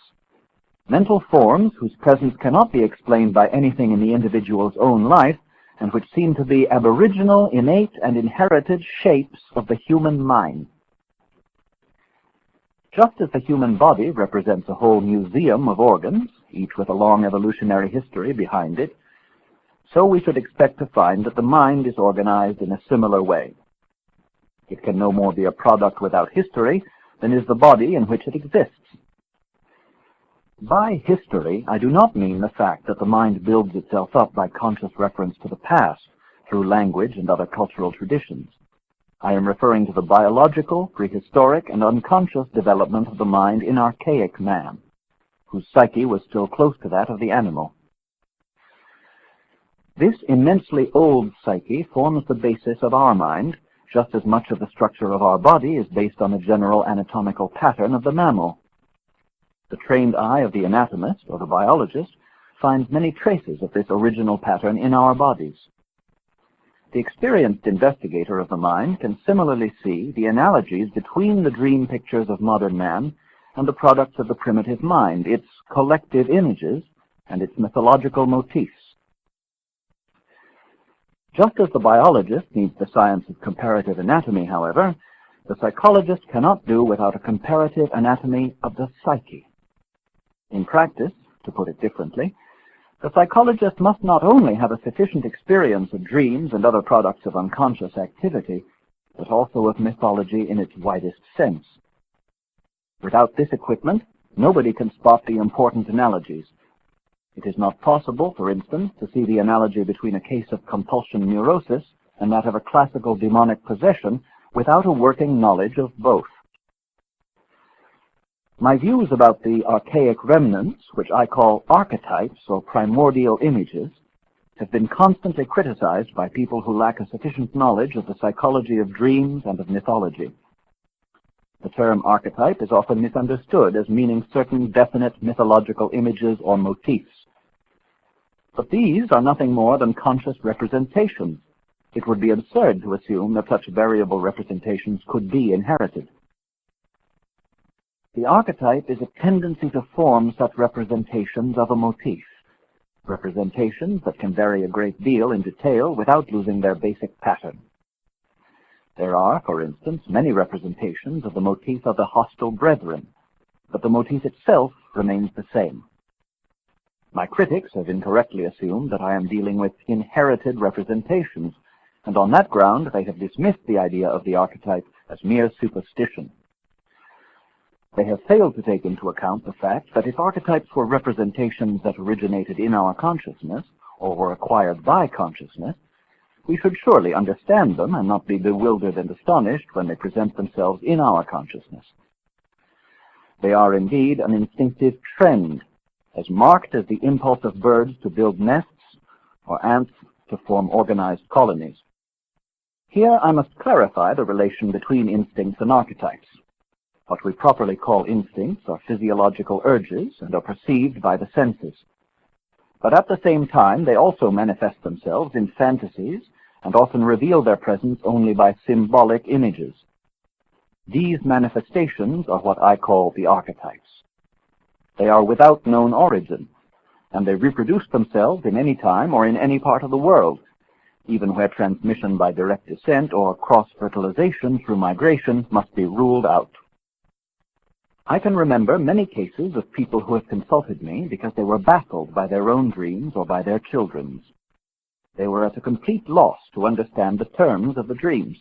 Mental forms whose presence cannot be explained by anything in the individual's own life, and which seem to be aboriginal, innate, and inherited shapes of the human mind. Just as the human body represents a whole museum of organs, each with a long evolutionary history behind it, so we should expect to find that the mind is organized in a similar way. It can no more be a product without history than is the body in which it exists. By history, I do not mean the fact that the mind builds itself up by conscious reference to the past through language and other cultural traditions. I am referring to the biological, prehistoric, and unconscious development of the mind in archaic man, whose psyche was still close to that of the animal. This immensely old psyche forms the basis of our mind, just as much of the structure of our body is based on the general anatomical pattern of the mammal. The trained eye of the anatomist or the biologist finds many traces of this original pattern in our bodies. The experienced investigator of the mind can similarly see the analogies between the dream pictures of modern man and the products of the primitive mind, its collective images and its mythological motifs. Just as the biologist needs the science of comparative anatomy, however, the psychologist cannot do without a comparative anatomy of the psyche. In practice, to put it differently, the psychologist must not only have a sufficient experience of dreams and other products of unconscious activity, but also of mythology in its widest sense. Without this equipment, nobody can spot the important analogies. It is not possible, for instance, to see the analogy between a case of compulsion neurosis and that of a classical demonic possession without a working knowledge of both. My views about the archaic remnants, which I call archetypes or primordial images, have been constantly criticized by people who lack a sufficient knowledge of the psychology of dreams and of mythology. The term archetype is often misunderstood as meaning certain definite mythological images or motifs. But these are nothing more than conscious representations. It would be absurd to assume that such variable representations could be inherited. The archetype is a tendency to form such representations of a motif, representations that can vary a great deal in detail without losing their basic pattern. There are, for instance, many representations of the motif of the hostile brethren, but the motif itself remains the same. My critics have incorrectly assumed that I am dealing with inherited representations, and on that ground they have dismissed the idea of the archetype as mere superstition. They have failed to take into account the fact that if archetypes were representations that originated in our consciousness, or were acquired by consciousness, we should surely understand them and not be bewildered and astonished when they present themselves in our consciousness. They are indeed an instinctive trend, as marked as the impulse of birds to build nests or ants to form organized colonies. Here I must clarify the relation between instincts and archetypes. What we properly call instincts are physiological urges and are perceived by the senses. But at the same time, they also manifest themselves in fantasies and often reveal their presence only by symbolic images. These manifestations are what I call the archetypes. They are without known origin, and they reproduce themselves in any time or in any part of the world, even where transmission by direct descent or cross-fertilization through migration must be ruled out. I can remember many cases of people who have consulted me because they were baffled by their own dreams or by their children's. They were at a complete loss to understand the terms of the dreams.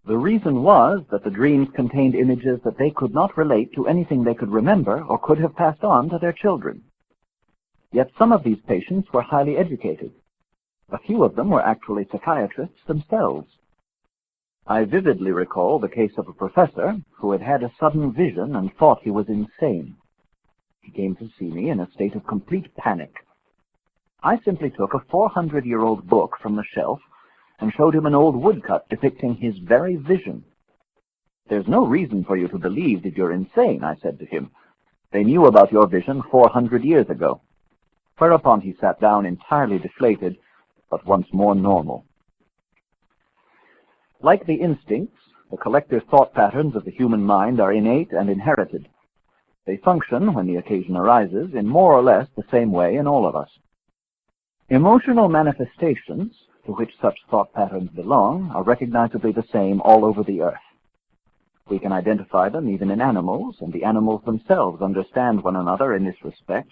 The reason was that the dreams contained images that they could not relate to anything they could remember or could have passed on to their children. Yet some of these patients were highly educated. A few of them were actually psychiatrists themselves. I vividly recall the case of a professor who had had a sudden vision and thought he was insane. He came to see me in a state of complete panic. I simply took a 400-year-old book from the shelf and showed him an old woodcut depicting his very vision. "There's no reason for you to believe that you're insane," I said to him. "They knew about your vision 400 years ago." Whereupon he sat down entirely deflated, but once more normal. Like the instincts, the collective thought patterns of the human mind are innate and inherited. They function, when the occasion arises, in more or less the same way in all of us. Emotional manifestations, to which such thought patterns belong, are recognizably the same all over the earth. We can identify them even in animals, and the animals themselves understand one another in this respect,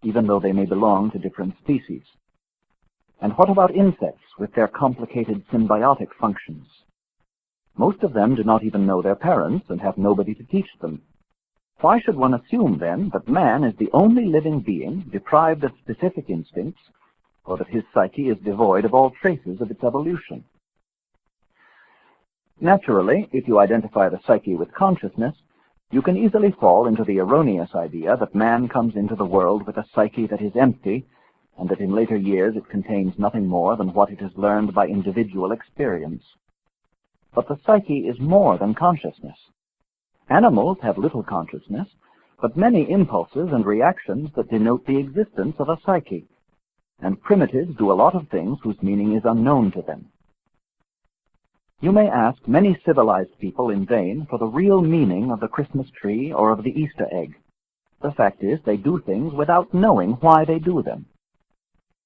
even though they may belong to different species. And what about insects with their complicated symbiotic functions? Most of them do not even know their parents and have nobody to teach them. Why should one assume, then, that man is the only living being deprived of specific instincts, or that his psyche is devoid of all traces of its evolution? Naturally, if you identify the psyche with consciousness, you can easily fall into the erroneous idea that man comes into the world with a psyche that is empty, and that in later years it contains nothing more than what it has learned by individual experience. But the psyche is more than consciousness. Animals have little consciousness, but many impulses and reactions that denote the existence of a psyche, and primitives do a lot of things whose meaning is unknown to them. You may ask many civilized people in vain for the real meaning of the Christmas tree or of the Easter egg. The fact is, they do things without knowing why they do them.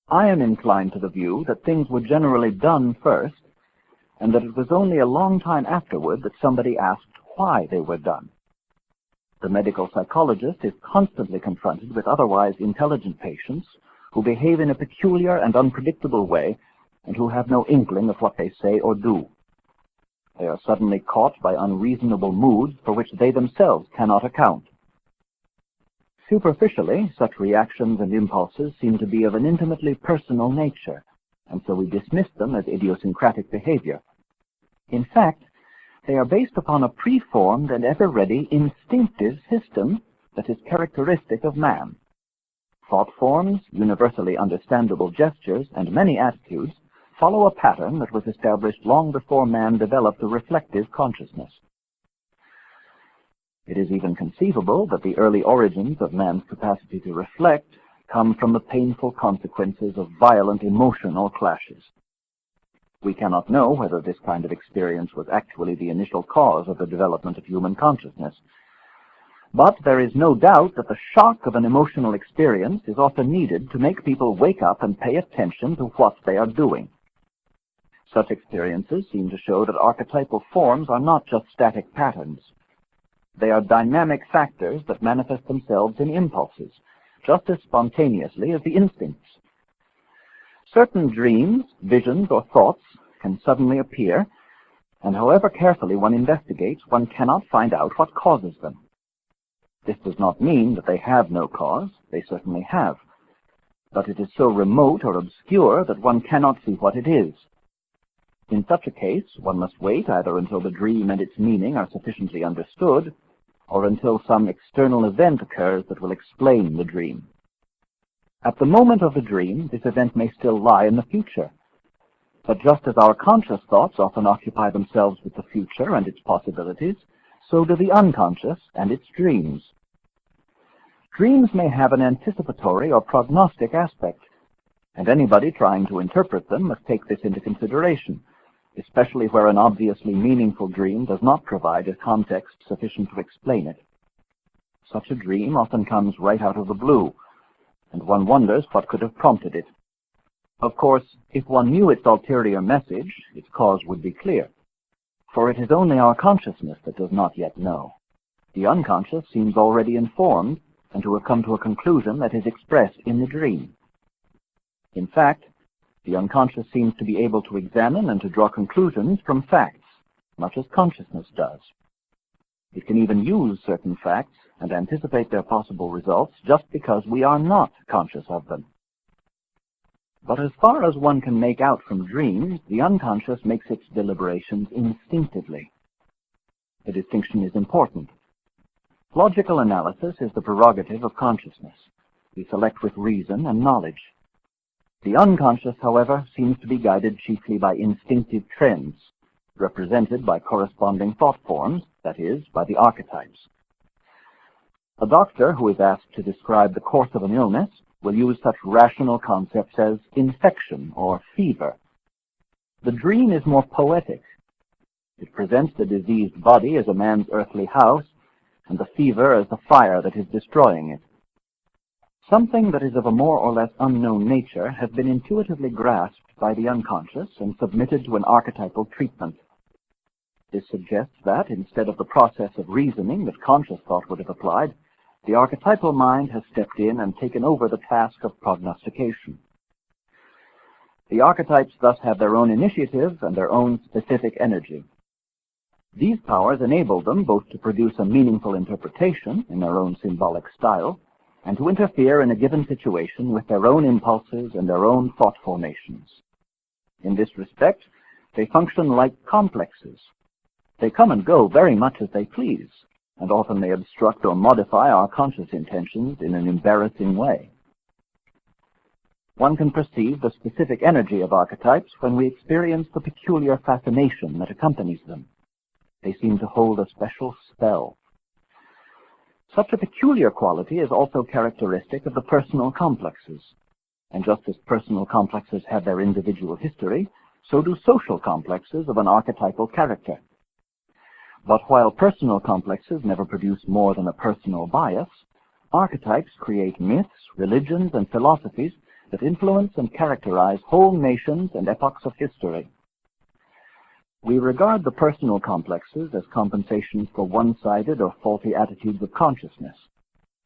I am inclined to the view that things were generally done first, and that it was only a long time afterward that somebody asked why they were done. The medical psychologist is constantly confronted with otherwise intelligent patients who behave in a peculiar and unpredictable way and who have no inkling of what they say or do. They are suddenly caught by unreasonable moods for which they themselves cannot account. Superficially, such reactions and impulses seem to be of an intimately personal nature, and so we dismiss them as idiosyncratic behavior. In fact, they are based upon a preformed and ever-ready instinctive system that is characteristic of man. Thought forms, universally understandable gestures, and many attitudes follow a pattern that was established long before man developed a reflective consciousness. It is even conceivable that the early origins of man's capacity to reflect come from the painful consequences of violent emotional clashes. We cannot know whether this kind of experience was actually the initial cause of the development of human consciousness. But there is no doubt that the shock of an emotional experience is often needed to make people wake up and pay attention to what they are doing. Such experiences seem to show that archetypal forms are not just static patterns. They are dynamic factors that manifest themselves in impulses, just as spontaneously as the instincts. Certain dreams, visions, or thoughts can suddenly appear, and however carefully one investigates, one cannot find out what causes them. This does not mean that they have no cause. They certainly have. But it is so remote or obscure that one cannot see what it is. In such a case, one must wait either until the dream and its meaning are sufficiently understood, or until some external event occurs that will explain the dream. At the moment of the dream, this event may still lie in the future. But just as our conscious thoughts often occupy themselves with the future and its possibilities, so do the unconscious and its dreams. Dreams may have an anticipatory or prognostic aspect, and anybody trying to interpret them must take this into consideration, especially where an obviously meaningful dream does not provide a context sufficient to explain it. Such a dream often comes right out of the blue, and one wonders what could have prompted it. Of course, if one knew its ulterior message, its cause would be clear, for it is only our consciousness that does not yet know. The unconscious seems already informed, and to have come to a conclusion that is expressed in the dream. In fact, the unconscious seems to be able to examine and to draw conclusions from facts, much as consciousness does. It can even use certain facts and anticipate their possible results just because we are not conscious of them. But as far as one can make out from dreams, the unconscious makes its deliberations instinctively. The distinction is important. Logical analysis is the prerogative of consciousness. We select with reason and knowledge. The unconscious, however, seems to be guided chiefly by instinctive trends, represented by corresponding thought forms, that is, by the archetypes. A doctor who is asked to describe the course of an illness will use such rational concepts as infection or fever. The dream is more poetic. It presents the diseased body as a man's earthly house, and the fever as the fire that is destroying it. Something that is of a more or less unknown nature has been intuitively grasped by the unconscious and submitted to an archetypal treatment. This suggests that, instead of the process of reasoning that conscious thought would have applied, the archetypal mind has stepped in and taken over the task of prognostication. The archetypes thus have their own initiative and their own specific energy. These powers enable them both to produce a meaningful interpretation in their own symbolic style and to interfere in a given situation with their own impulses and their own thought formations. In this respect, they function like complexes. They come and go very much as they please, and often they obstruct or modify our conscious intentions in an embarrassing way. One can perceive the specific energy of archetypes when we experience the peculiar fascination that accompanies them. They seem to hold a special spell. Such a peculiar quality is also characteristic of the personal complexes, and just as personal complexes have their individual history, so do social complexes of an archetypal character. But while personal complexes never produce more than a personal bias, archetypes create myths, religions, and philosophies that influence and characterize whole nations and epochs of history. We regard the personal complexes as compensations for one-sided or faulty attitudes of consciousness.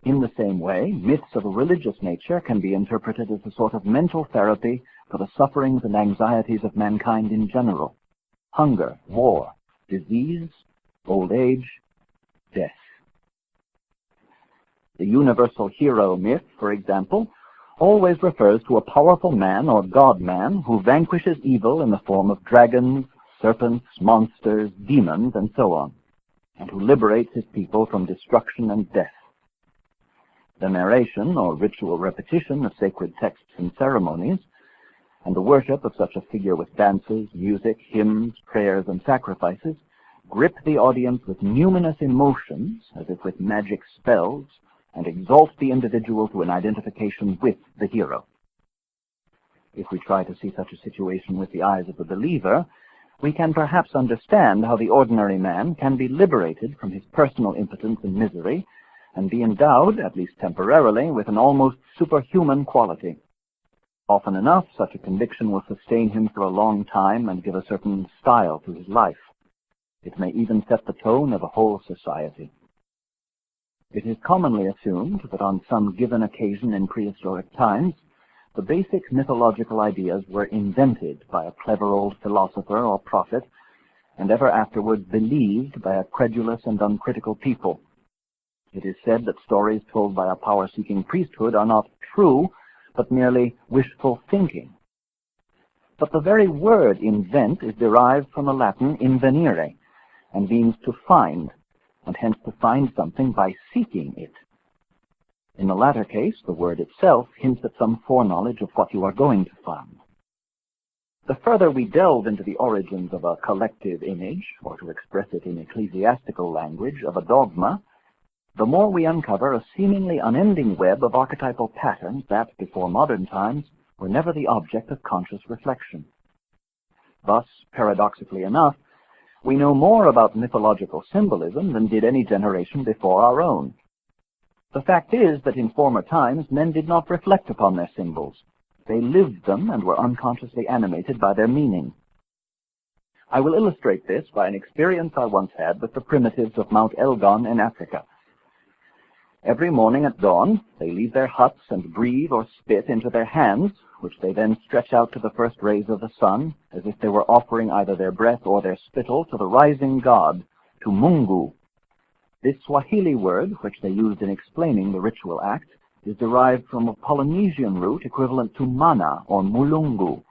In the same way, myths of a religious nature can be interpreted as a sort of mental therapy for the sufferings and anxieties of mankind in general: hunger, war, disease, old age, death. The universal hero myth, for example, always refers to a powerful man or god-man who vanquishes evil in the form of dragons, serpents, monsters, demons, and so on, and who liberates his people from destruction and death. The narration or ritual repetition of sacred texts and ceremonies, and the worship of such a figure with dances, music, hymns, prayers, and sacrifices, grip the audience with numinous emotions, as if with magic spells, and exalt the individual to an identification with the hero. If we try to see such a situation with the eyes of the believer, we can perhaps understand how the ordinary man can be liberated from his personal impotence and misery, and be endowed, at least temporarily, with an almost superhuman quality. Often enough, such a conviction will sustain him for a long time and give a certain style to his life. It may even set the tone of a whole society. It is commonly assumed that on some given occasion in prehistoric times, the basic mythological ideas were invented by a clever old philosopher or prophet, and ever afterward believed by a credulous and uncritical people. It is said that stories told by a power-seeking priesthood are not true, but merely wishful thinking. But the very word invent is derived from the Latin invenire, and means to find, and hence to find something by seeking it. In the latter case, the word itself hints at some foreknowledge of what you are going to find. The further we delve into the origins of a collective image, or to express it in ecclesiastical language, of a dogma, the more we uncover a seemingly unending web of archetypal patterns that, before modern times, were never the object of conscious reflection. Thus, paradoxically enough, we know more about mythological symbolism than did any generation before our own. The fact is that in former times men did not reflect upon their symbols. They lived them and were unconsciously animated by their meaning. I will illustrate this by an experience I once had with the primitives of Mount Elgon in Africa. Every morning at dawn, they leave their huts and breathe or spit into their hands, which they then stretch out to the first rays of the sun, as if they were offering either their breath or their spittle to the rising god, to Mungu. This Swahili word, which they used in explaining the ritual act, is derived from a Polynesian root equivalent to mana or mulungu.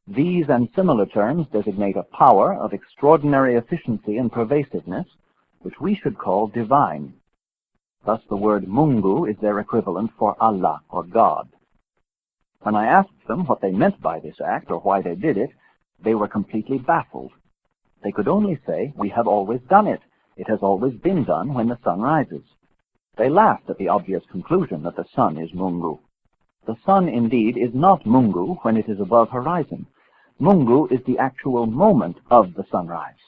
These and similar terms designate a power of extraordinary efficiency and pervasiveness, which we should call divine. Thus the word Mungu is their equivalent for Allah or God. When I asked them what they meant by this act or why they did it, they were completely baffled. They could only say, "We have always done it. It has always been done when the sun rises." They laughed at the obvious conclusion that the sun is Mungu. The sun, indeed, is not Mungu when it is above horizon. Mungu is the actual moment of the sunrise.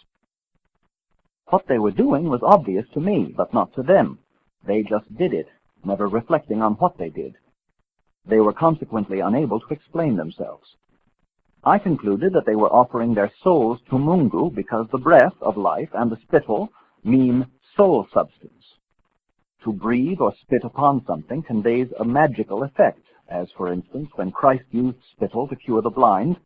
What they were doing was obvious to me, but not to them. They just did it, never reflecting on what they did. They were consequently unable to explain themselves. I concluded that they were offering their souls to Mungu because the breath of life and the spittle mean soul substance. To breathe or spit upon something conveys a magical effect, as, for instance, when Christ used spittle to cure the blind,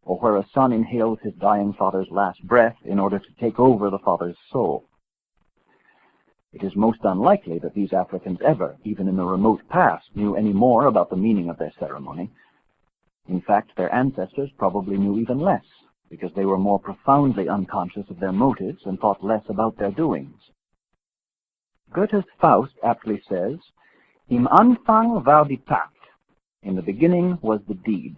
or where a son inhales his dying father's last breath in order to take over the father's soul. It is most unlikely that these Africans ever, even in the remote past, knew any more about the meaning of their ceremony. In fact, their ancestors probably knew even less, because they were more profoundly unconscious of their motives and thought less about their doings. Goethe's Faust aptly says, Im Anfang war die Tat. In the beginning was the deed.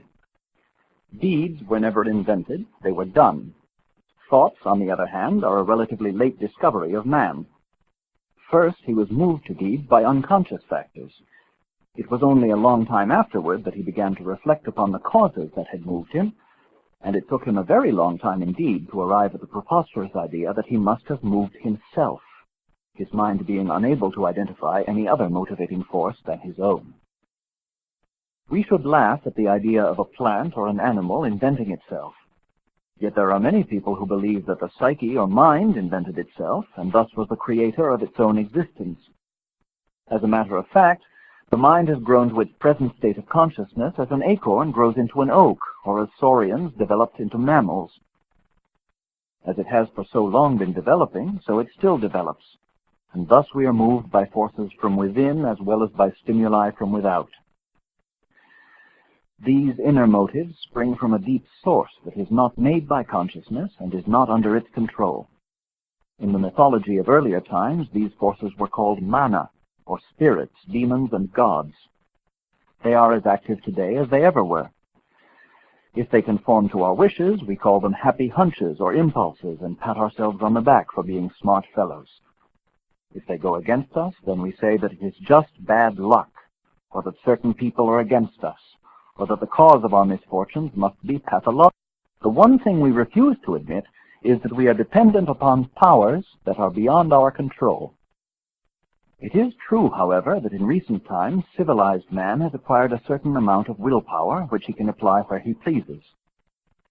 Deeds were never invented, they were done. Thoughts, on the other hand, are a relatively late discovery of man. First, he was moved to deeds by unconscious factors. It was only a long time afterward that he began to reflect upon the causes that had moved him, and it took him a very long time indeed to arrive at the preposterous idea that he must have moved himself, his mind being unable to identify any other motivating force than his own. We should laugh at the idea of a plant or an animal inventing itself. Yet there are many people who believe that the psyche or mind invented itself, and thus was the creator of its own existence. As a matter of fact, the mind has grown to its present state of consciousness as an acorn grows into an oak, or as saurians developed into mammals. As it has for so long been developing, so it still develops, and thus we are moved by forces from within as well as by stimuli from without. These inner motives spring from a deep source that is not made by consciousness and is not under its control. In the mythology of earlier times, these forces were called mana, or spirits, demons, and gods. They are as active today as they ever were. If they conform to our wishes, we call them happy hunches or impulses and pat ourselves on the back for being smart fellows. If they go against us, then we say that it is just bad luck, or that certain people are against us, or that the cause of our misfortunes must be pathological. The one thing we refuse to admit is that we are dependent upon powers that are beyond our control. It is true, however, that in recent times civilized man has acquired a certain amount of willpower which he can apply where he pleases.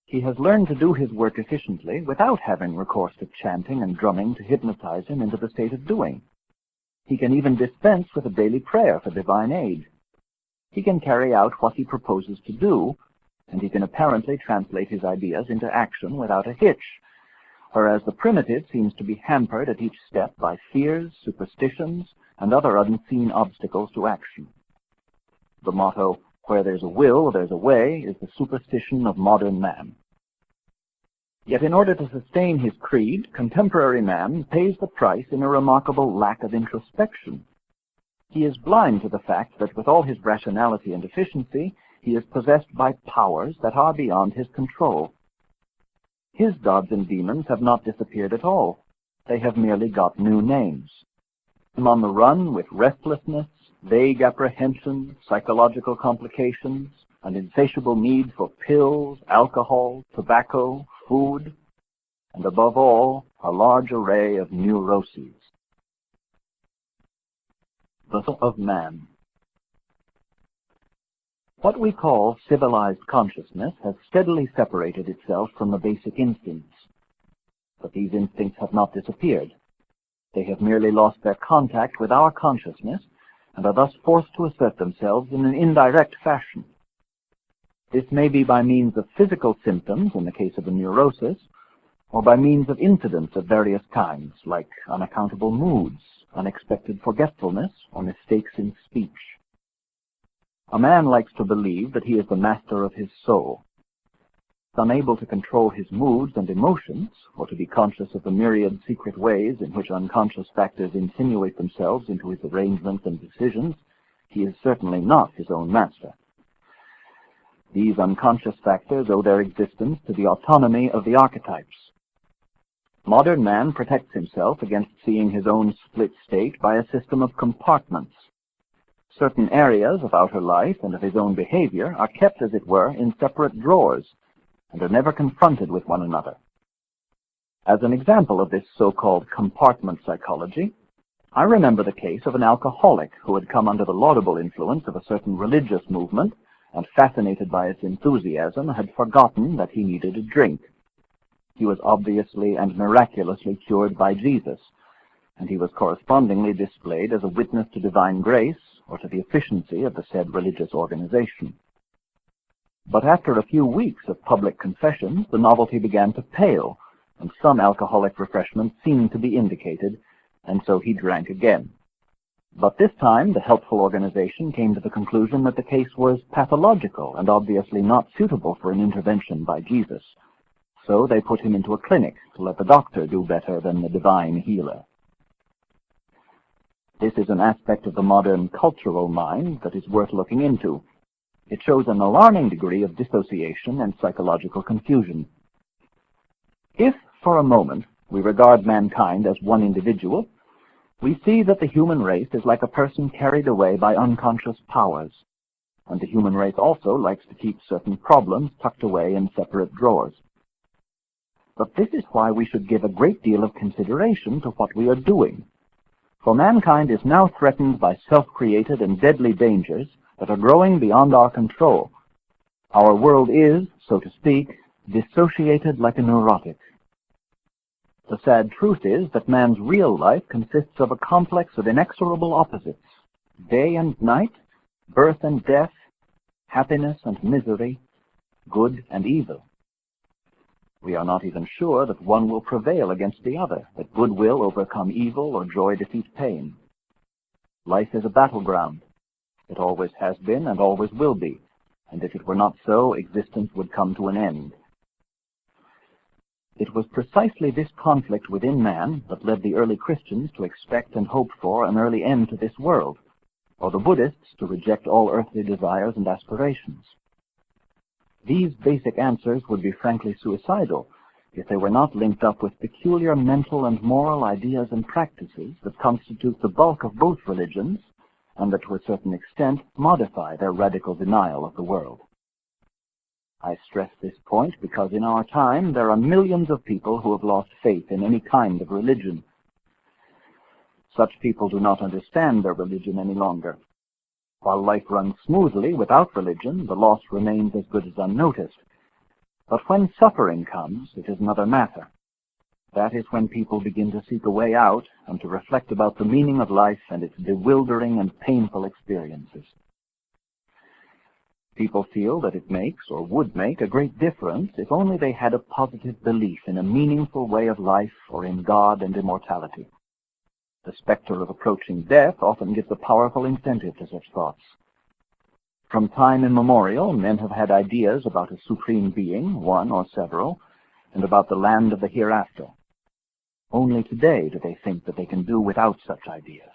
He has learned to do his work efficiently without having recourse to chanting and drumming to hypnotize him into the state of doing. He can even dispense with a daily prayer for divine aid. He can carry out what he proposes to do, and he can apparently translate his ideas into action without a hitch, whereas the primitive seems to be hampered at each step by fears, superstitions, and other unseen obstacles to action. The motto, "Where there's a will, there's a way," is the superstition of modern man. Yet in order to sustain his creed, contemporary man pays the price in a remarkable lack of introspection. He is blind to the fact that with all his rationality and efficiency, he is possessed by powers that are beyond his control. His gods and demons have not disappeared at all. They have merely got new names. I'm on the run with restlessness, vague apprehensions, psychological complications, an insatiable need for pills, alcohol, tobacco, food, and above all, a large array of neuroses. The soul of man. What we call civilized consciousness has steadily separated itself from the basic instincts. But these instincts have not disappeared. They have merely lost their contact with our consciousness and are thus forced to assert themselves in an indirect fashion. This may be by means of physical symptoms in the case of a neurosis, or by means of incidents of various kinds, like unaccountable moods, unexpected forgetfulness, or mistakes in speech. A man likes to believe that he is the master of his soul. Unable to control his moods and emotions, or to be conscious of the myriad secret ways in which unconscious factors insinuate themselves into his arrangements and decisions, he is certainly not his own master. These unconscious factors owe their existence to the autonomy of the archetypes. Modern man protects himself against seeing his own split state by a system of compartments. Certain areas of outer life and of his own behavior are kept, as it were, in separate drawers, and are never confronted with one another. As an example of this so-called compartment psychology, I remember the case of an alcoholic who had come under the laudable influence of a certain religious movement and, fascinated by its enthusiasm, had forgotten that he needed a drink. He was obviously and miraculously cured by Jesus, and he was correspondingly displayed as a witness to divine grace or to the efficiency of the said religious organization. But after a few weeks of public confessions, the novelty began to pale, and some alcoholic refreshment seemed to be indicated, and so he drank again. But this time, the helpful organization came to the conclusion that the case was pathological and obviously not suitable for an intervention by Jesus. So they put him into a clinic to let the doctor do better than the divine healer. This is an aspect of the modern cultural mind that is worth looking into. It shows an alarming degree of dissociation and psychological confusion. If, for a moment, we regard mankind as one individual, we see that the human race is like a person carried away by unconscious powers, and the human race also likes to keep certain problems tucked away in separate drawers. But this is why we should give a great deal of consideration to what we are doing, for mankind is now threatened by self-created and deadly dangers that are growing beyond our control. Our world is, so to speak, dissociated like a neurotic. The sad truth is that man's real life consists of a complex of inexorable opposites, day and night, birth and death, happiness and misery, good and evil. We are not even sure that one will prevail against the other, that good will overcome evil or joy defeat pain. Life is a battleground. It always has been and always will be, and if it were not so, existence would come to an end. It was precisely this conflict within man that led the early Christians to expect and hope for an early end to this world, or the Buddhists to reject all earthly desires and aspirations. These basic answers would be frankly suicidal if they were not linked up with peculiar mental and moral ideas and practices that constitute the bulk of both religions and that to a certain extent modify their radical denial of the world. I stress this point because in our time there are millions of people who have lost faith in any kind of religion. Such people do not understand their religion any longer. While life runs smoothly without religion, the loss remains as good as unnoticed. But when suffering comes, it is another matter. That is when people begin to seek a way out and to reflect about the meaning of life and its bewildering and painful experiences. People feel that it makes or would make a great difference if only they had a positive belief in a meaningful way of life or in God and immortality. The specter of approaching death often gives a powerful incentive to such thoughts. From time immemorial, men have had ideas about a supreme being, one or several, and about the land of the hereafter. Only today do they think that they can do without such ideas.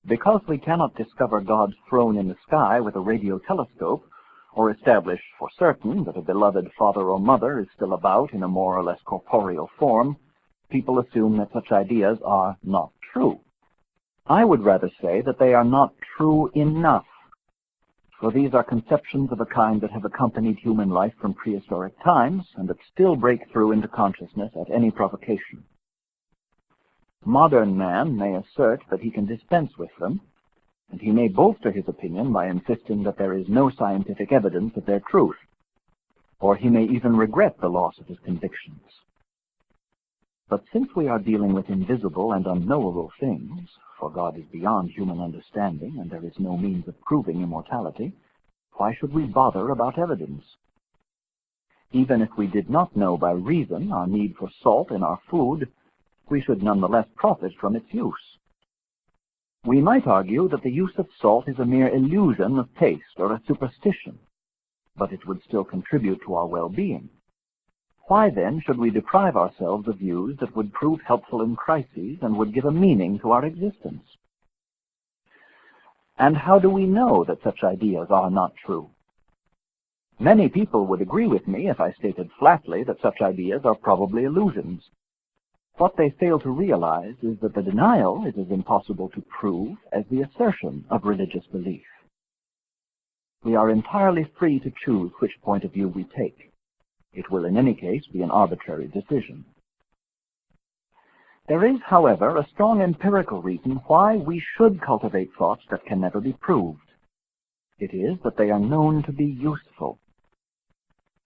Because we cannot discover God's throne in the sky with a radio telescope, or establish for certain that a beloved father or mother is still about in a more or less corporeal form, people assume that such ideas are not true. I would rather say that they are not true enough, for these are conceptions of a kind that have accompanied human life from prehistoric times and that still break through into consciousness at any provocation. Modern man may assert that he can dispense with them, and he may bolster his opinion by insisting that there is no scientific evidence of their truth, or he may even regret the loss of his convictions. But since we are dealing with invisible and unknowable things, for God is beyond human understanding and there is no means of proving immortality, why should we bother about evidence? Even if we did not know by reason our need for salt in our food, we should nonetheless profit from its use. We might argue that the use of salt is a mere illusion of taste or a superstition, but it would still contribute to our well-being. Why then should we deprive ourselves of views that would prove helpful in crises and would give a meaning to our existence? And how do we know that such ideas are not true? Many people would agree with me if I stated flatly that such ideas are probably illusions. What they fail to realize is that the denial is as impossible to prove as the assertion of religious belief. We are entirely free to choose which point of view we take. It will in any case be an arbitrary decision. There is, however, a strong empirical reason why we should cultivate thoughts that can never be proved. It is that they are known to be useful.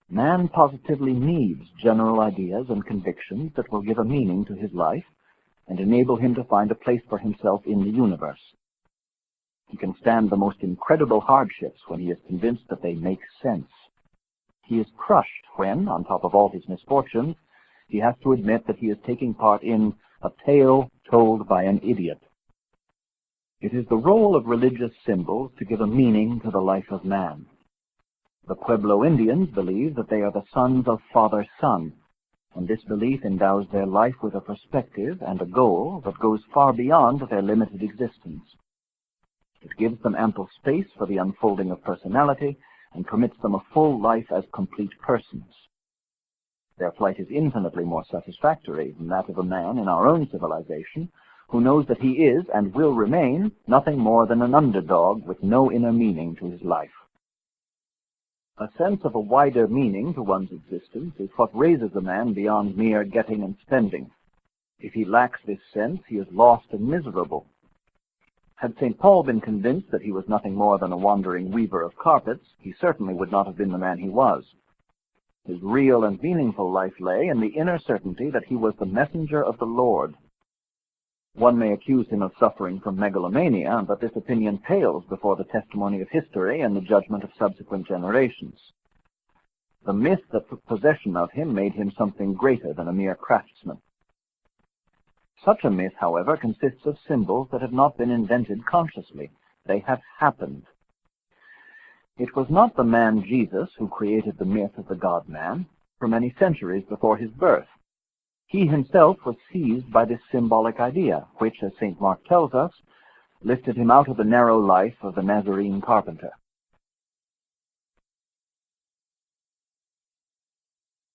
Man positively needs general ideas and convictions that will give a meaning to his life and enable him to find a place for himself in the universe. He can stand the most incredible hardships when he is convinced that they make sense. He is crushed when, on top of all his misfortunes, he has to admit that he is taking part in a tale told by an idiot. It is the role of religious symbols to give a meaning to the life of man. The Pueblo Indians believe that they are the sons of Father Sun, and this belief endows their life with a perspective and a goal that goes far beyond their limited existence. It gives them ample space for the unfolding of personality and permits them a full life as complete persons. Their plight is infinitely more satisfactory than that of a man in our own civilization, who knows that he is and will remain nothing more than an underdog with no inner meaning to his life. A sense of a wider meaning to one's existence is what raises a man beyond mere getting and spending. If he lacks this sense, he is lost and miserable. Had St. Paul been convinced that he was nothing more than a wandering weaver of carpets, he certainly would not have been the man he was. His real and meaningful life lay in the inner certainty that he was the messenger of the Lord. One may accuse him of suffering from megalomania, but this opinion pales before the testimony of history and the judgment of subsequent generations. The myth that took possession of him made him something greater than a mere craftsman. Such a myth, however, consists of symbols that have not been invented consciously. They have happened. It was not the man Jesus who created the myth of the God-man for many centuries before his birth. He himself was seized by this symbolic idea, which, as St. Mark tells us, lifted him out of the narrow life of the Nazarene carpenter.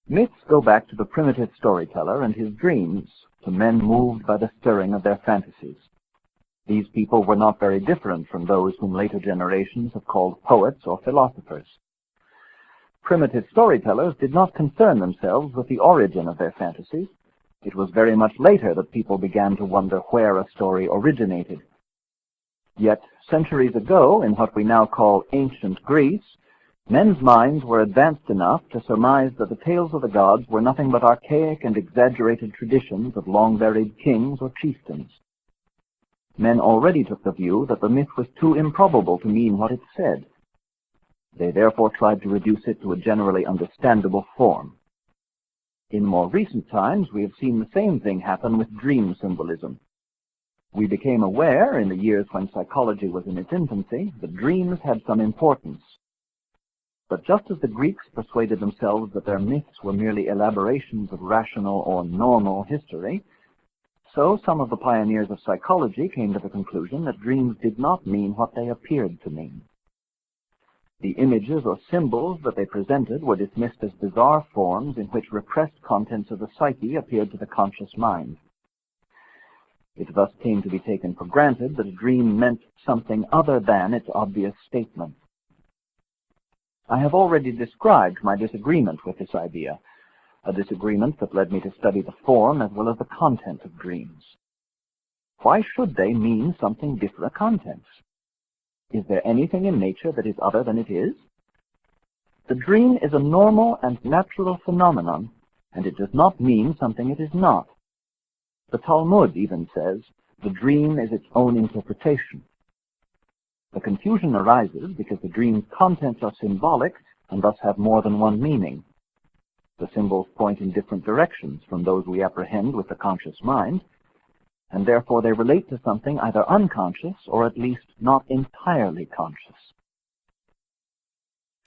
Myths go back to the primitive storyteller and his dreams, to men moved by the stirring of their fantasies. These people were not very different from those whom later generations have called poets or philosophers. Primitive storytellers did not concern themselves with the origin of their fantasies. It was very much later that people began to wonder where a story originated. Yet, centuries ago, in what we now call ancient Greece, men's minds were advanced enough to surmise that the tales of the gods were nothing but archaic and exaggerated traditions of long-buried kings or chieftains. Men already took the view that the myth was too improbable to mean what it said. They therefore tried to reduce it to a generally understandable form. In more recent times, we have seen the same thing happen with dream symbolism. We became aware, in the years when psychology was in its infancy, that dreams had some importance. But just as the Greeks persuaded themselves that their myths were merely elaborations of rational or normal history, so some of the pioneers of psychology came to the conclusion that dreams did not mean what they appeared to mean. The images or symbols that they presented were dismissed as bizarre forms in which repressed contents of the psyche appeared to the conscious mind. It thus came to be taken for granted that a dream meant something other than its obvious statement. I have already described my disagreement with this idea, a disagreement that led me to study the form as well as the content of dreams. Why should they mean something different contents? Is there anything in nature that is other than it is? The dream is a normal and natural phenomenon, and it does not mean something it is not. The Talmud even says, the dream is its own interpretation. The confusion arises because the dream's contents are symbolic and thus have more than one meaning. The symbols point in different directions from those we apprehend with the conscious mind, and therefore they relate to something either unconscious or at least not entirely conscious.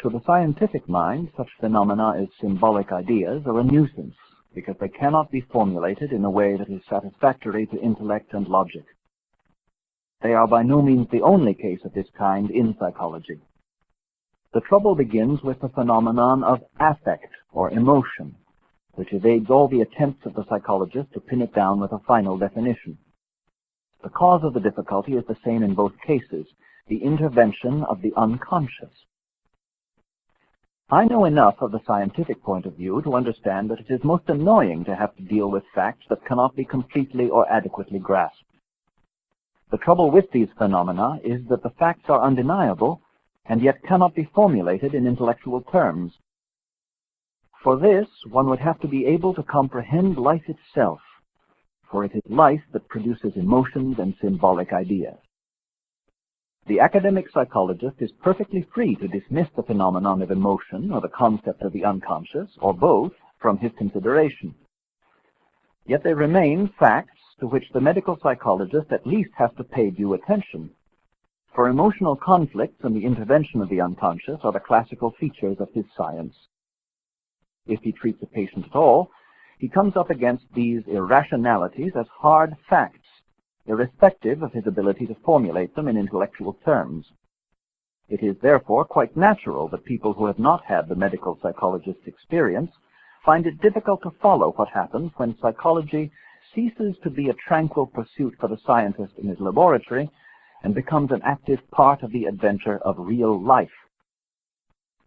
To the scientific mind, such phenomena as symbolic ideas are a nuisance because they cannot be formulated in a way that is satisfactory to intellect and logic. They are by no means the only case of this kind in psychology. The trouble begins with the phenomenon of affect or emotion, which evades all the attempts of the psychologist to pin it down with a final definition. The cause of the difficulty is the same in both cases, the intervention of the unconscious. I know enough of the scientific point of view to understand that it is most annoying to have to deal with facts that cannot be completely or adequately grasped. The trouble with these phenomena is that the facts are undeniable and yet cannot be formulated in intellectual terms. For this, one would have to be able to comprehend life itself, for it is life that produces emotions and symbolic ideas. The academic psychologist is perfectly free to dismiss the phenomenon of emotion or the concept of the unconscious, or both, from his consideration. Yet they remain facts to which the medical psychologist at least has to pay due attention, for emotional conflicts and the intervention of the unconscious are the classical features of his science. If he treats a patient at all, he comes up against these irrationalities as hard facts, irrespective of his ability to formulate them in intellectual terms. It is therefore quite natural that people who have not had the medical psychologist's experience find it difficult to follow what happens when psychology ceases to be a tranquil pursuit for the scientist in his laboratory and becomes an active part of the adventure of real life.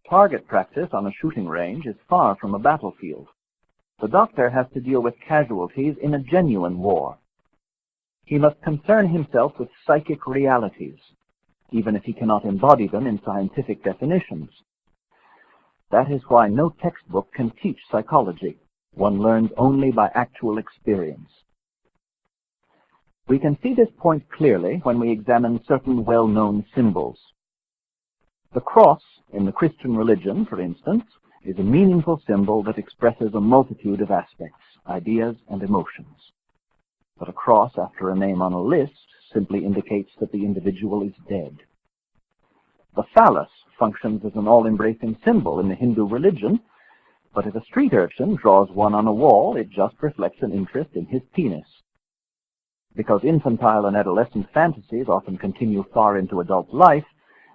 Target practice on a shooting range is far from a battlefield. The doctor has to deal with casualties in a genuine war. He must concern himself with psychic realities, even if he cannot embody them in scientific definitions. That is why no textbook can teach psychology. One learns only by actual experience. We can see this point clearly when we examine certain well-known symbols. The cross in the Christian religion, for instance, is a meaningful symbol that expresses a multitude of aspects, ideas, and emotions. But a cross after a name on a list simply indicates that the individual is dead. The phallus functions as an all-embracing symbol in the Hindu religion, but if a street urchin draws one on a wall, it just reflects an interest in his penis. Because infantile and adolescent fantasies often continue far into adult life,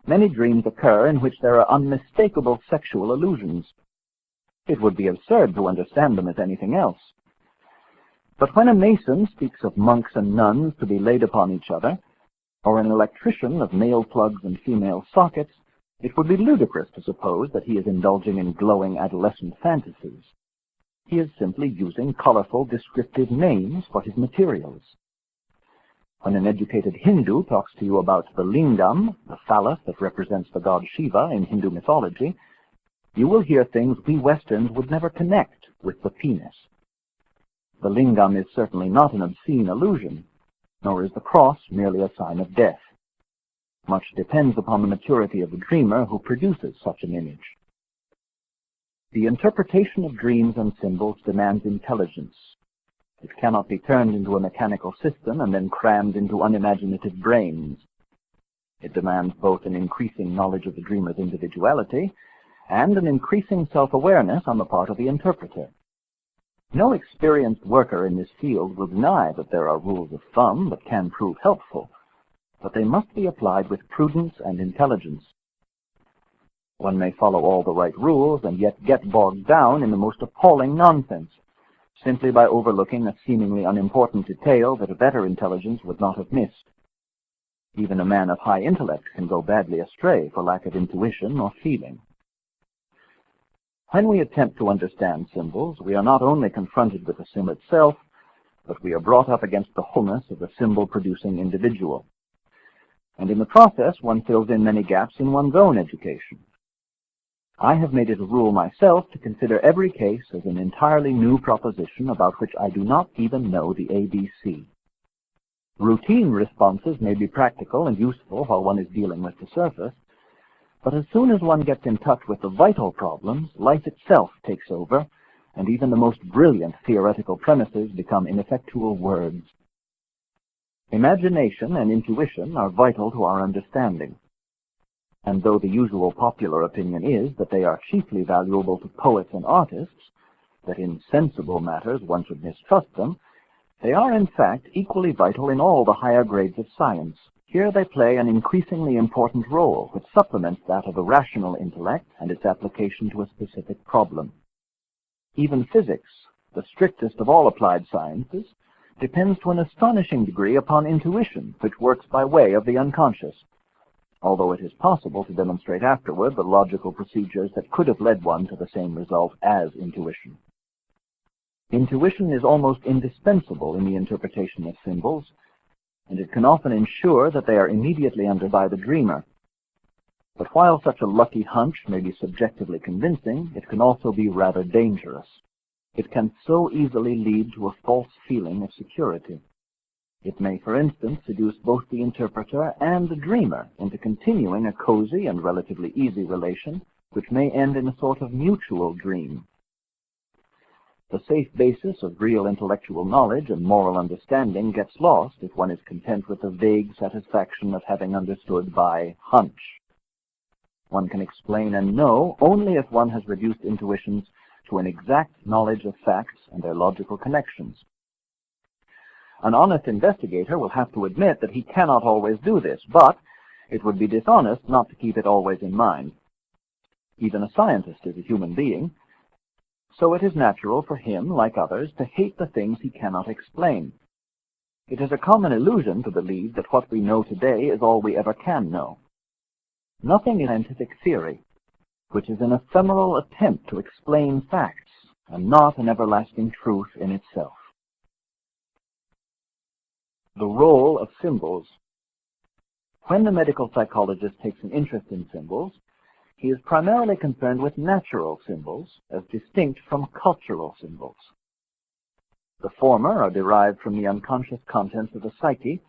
many dreams occur in which there are unmistakable sexual allusions. It would be absurd to understand them as anything else. But when a mason speaks of monks and nuns to be laid upon each other, or an electrician of male plugs and female sockets, it would be ludicrous to suppose that he is indulging in glowing adolescent fantasies. He is simply using colorful, descriptive names for his materials. When an educated Hindu talks to you about the lingam, the phallus that represents the god Shiva in Hindu mythology, you will hear things we Westerns would never connect with the penis. The lingam is certainly not an obscene allusion, nor is the cross merely a sign of death. Much depends upon the maturity of the dreamer who produces such an image. The interpretation of dreams and symbols demands intelligence. It cannot be turned into a mechanical system and then crammed into unimaginative brains. It demands both an increasing knowledge of the dreamer's individuality and an increasing self-awareness on the part of the interpreter. No experienced worker in this field will deny that there are rules of thumb that can prove helpful, but they must be applied with prudence and intelligence. One may follow all the right rules and yet get bogged down in the most appalling nonsense, simply by overlooking a seemingly unimportant detail that a better intelligence would not have missed. Even a man of high intellect can go badly astray for lack of intuition or feeling. When we attempt to understand symbols, we are not only confronted with the symbol itself, but we are brought up against the wholeness of the symbol-producing individual. And in the process, one fills in many gaps in one's own education. I have made it a rule myself to consider every case as an entirely new proposition about which I do not even know the ABC. Routine responses may be practical and useful while one is dealing with the surface, but as soon as one gets in touch with the vital problems, life itself takes over, and even the most brilliant theoretical premises become ineffectual words. Imagination and intuition are vital to our understanding, and though the usual popular opinion is that they are chiefly valuable to poets and artists, that in sensible matters one should mistrust them, they are in fact equally vital in all the higher grades of science. Here they play an increasingly important role, which supplements that of a rational intellect and its application to a specific problem. Even physics, the strictest of all applied sciences, depends to an astonishing degree upon intuition, which works by way of the unconscious. although it is possible to demonstrate afterward the logical procedures that could have led one to the same result as intuition. Intuition is almost indispensable in the interpretation of symbols, and it can often ensure that they are immediately understood by the dreamer. But while such a lucky hunch may be subjectively convincing, it can also be rather dangerous. It can so easily lead to a false feeling of security. It may, for instance, seduce both the interpreter and the dreamer into continuing a cozy and relatively easy relation, which may end in a sort of mutual dream. The safe basis of real intellectual knowledge and moral understanding gets lost if one is content with the vague satisfaction of having understood by hunch. One can explain and know only if one has reduced intuitions to an exact knowledge of facts and their logical connections. An honest investigator will have to admit that he cannot always do this, but it would be dishonest not to keep it always in mind. Even a scientist is a human being, so it is natural for him, like others, to hate the things he cannot explain. It is a common illusion to believe that what we know today is all we ever can know. Nothing is scientific theory, which is an ephemeral attempt to explain facts, and not an everlasting truth in itself. The role of symbols. When the medical psychologist takes an interest in symbols, he is primarily concerned with natural symbols as distinct from cultural symbols. The former are derived from the unconscious contents of the psyche,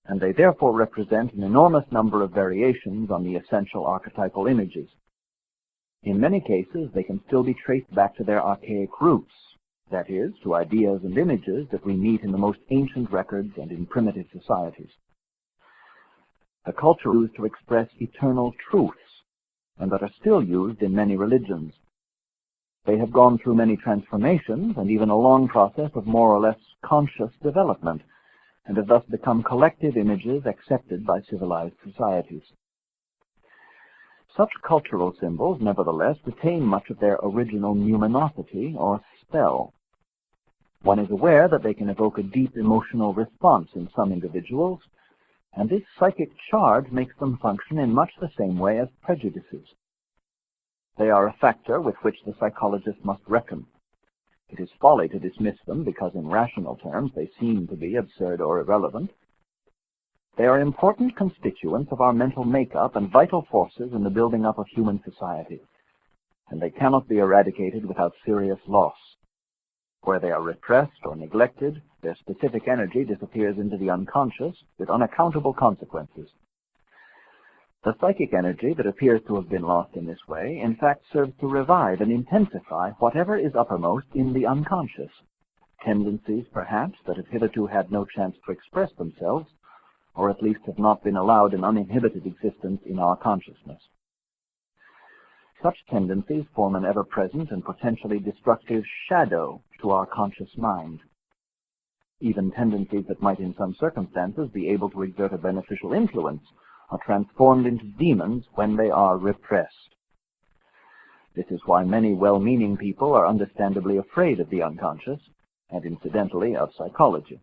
and they therefore represent an enormous number of variations on the essential archetypal images. In many cases, they can still be traced back to their archaic roots, that is, to ideas and images that we meet in the most ancient records and in primitive societies. The culture used to express eternal truths, and that are still used in many religions. They have gone through many transformations and even a long process of more or less conscious development, and have thus become collective images accepted by civilized societies. Such cultural symbols, nevertheless, retain much of their original numinosity or spell. One is aware that they can evoke a deep emotional response in some individuals, and this psychic charge makes them function in much the same way as prejudices. They are a factor with which the psychologist must reckon. It is folly to dismiss them because in rational terms they seem to be absurd or irrelevant. They are important constituents of our mental makeup and vital forces in the building up of human society, and they cannot be eradicated without serious loss. Where they are repressed or neglected, their specific energy disappears into the unconscious with unaccountable consequences. The psychic energy that appears to have been lost in this way, in fact, serves to revive and intensify whatever is uppermost in the unconscious, tendencies, perhaps, that have hitherto had no chance to express themselves, or at least have not been allowed an uninhibited existence in our consciousness. Such tendencies form an ever-present and potentially destructive shadow to our conscious mind. Even tendencies that might in some circumstances be able to exert a beneficial influence are transformed into demons when they are repressed. This is why many well-meaning people are understandably afraid of the unconscious, and incidentally of psychology.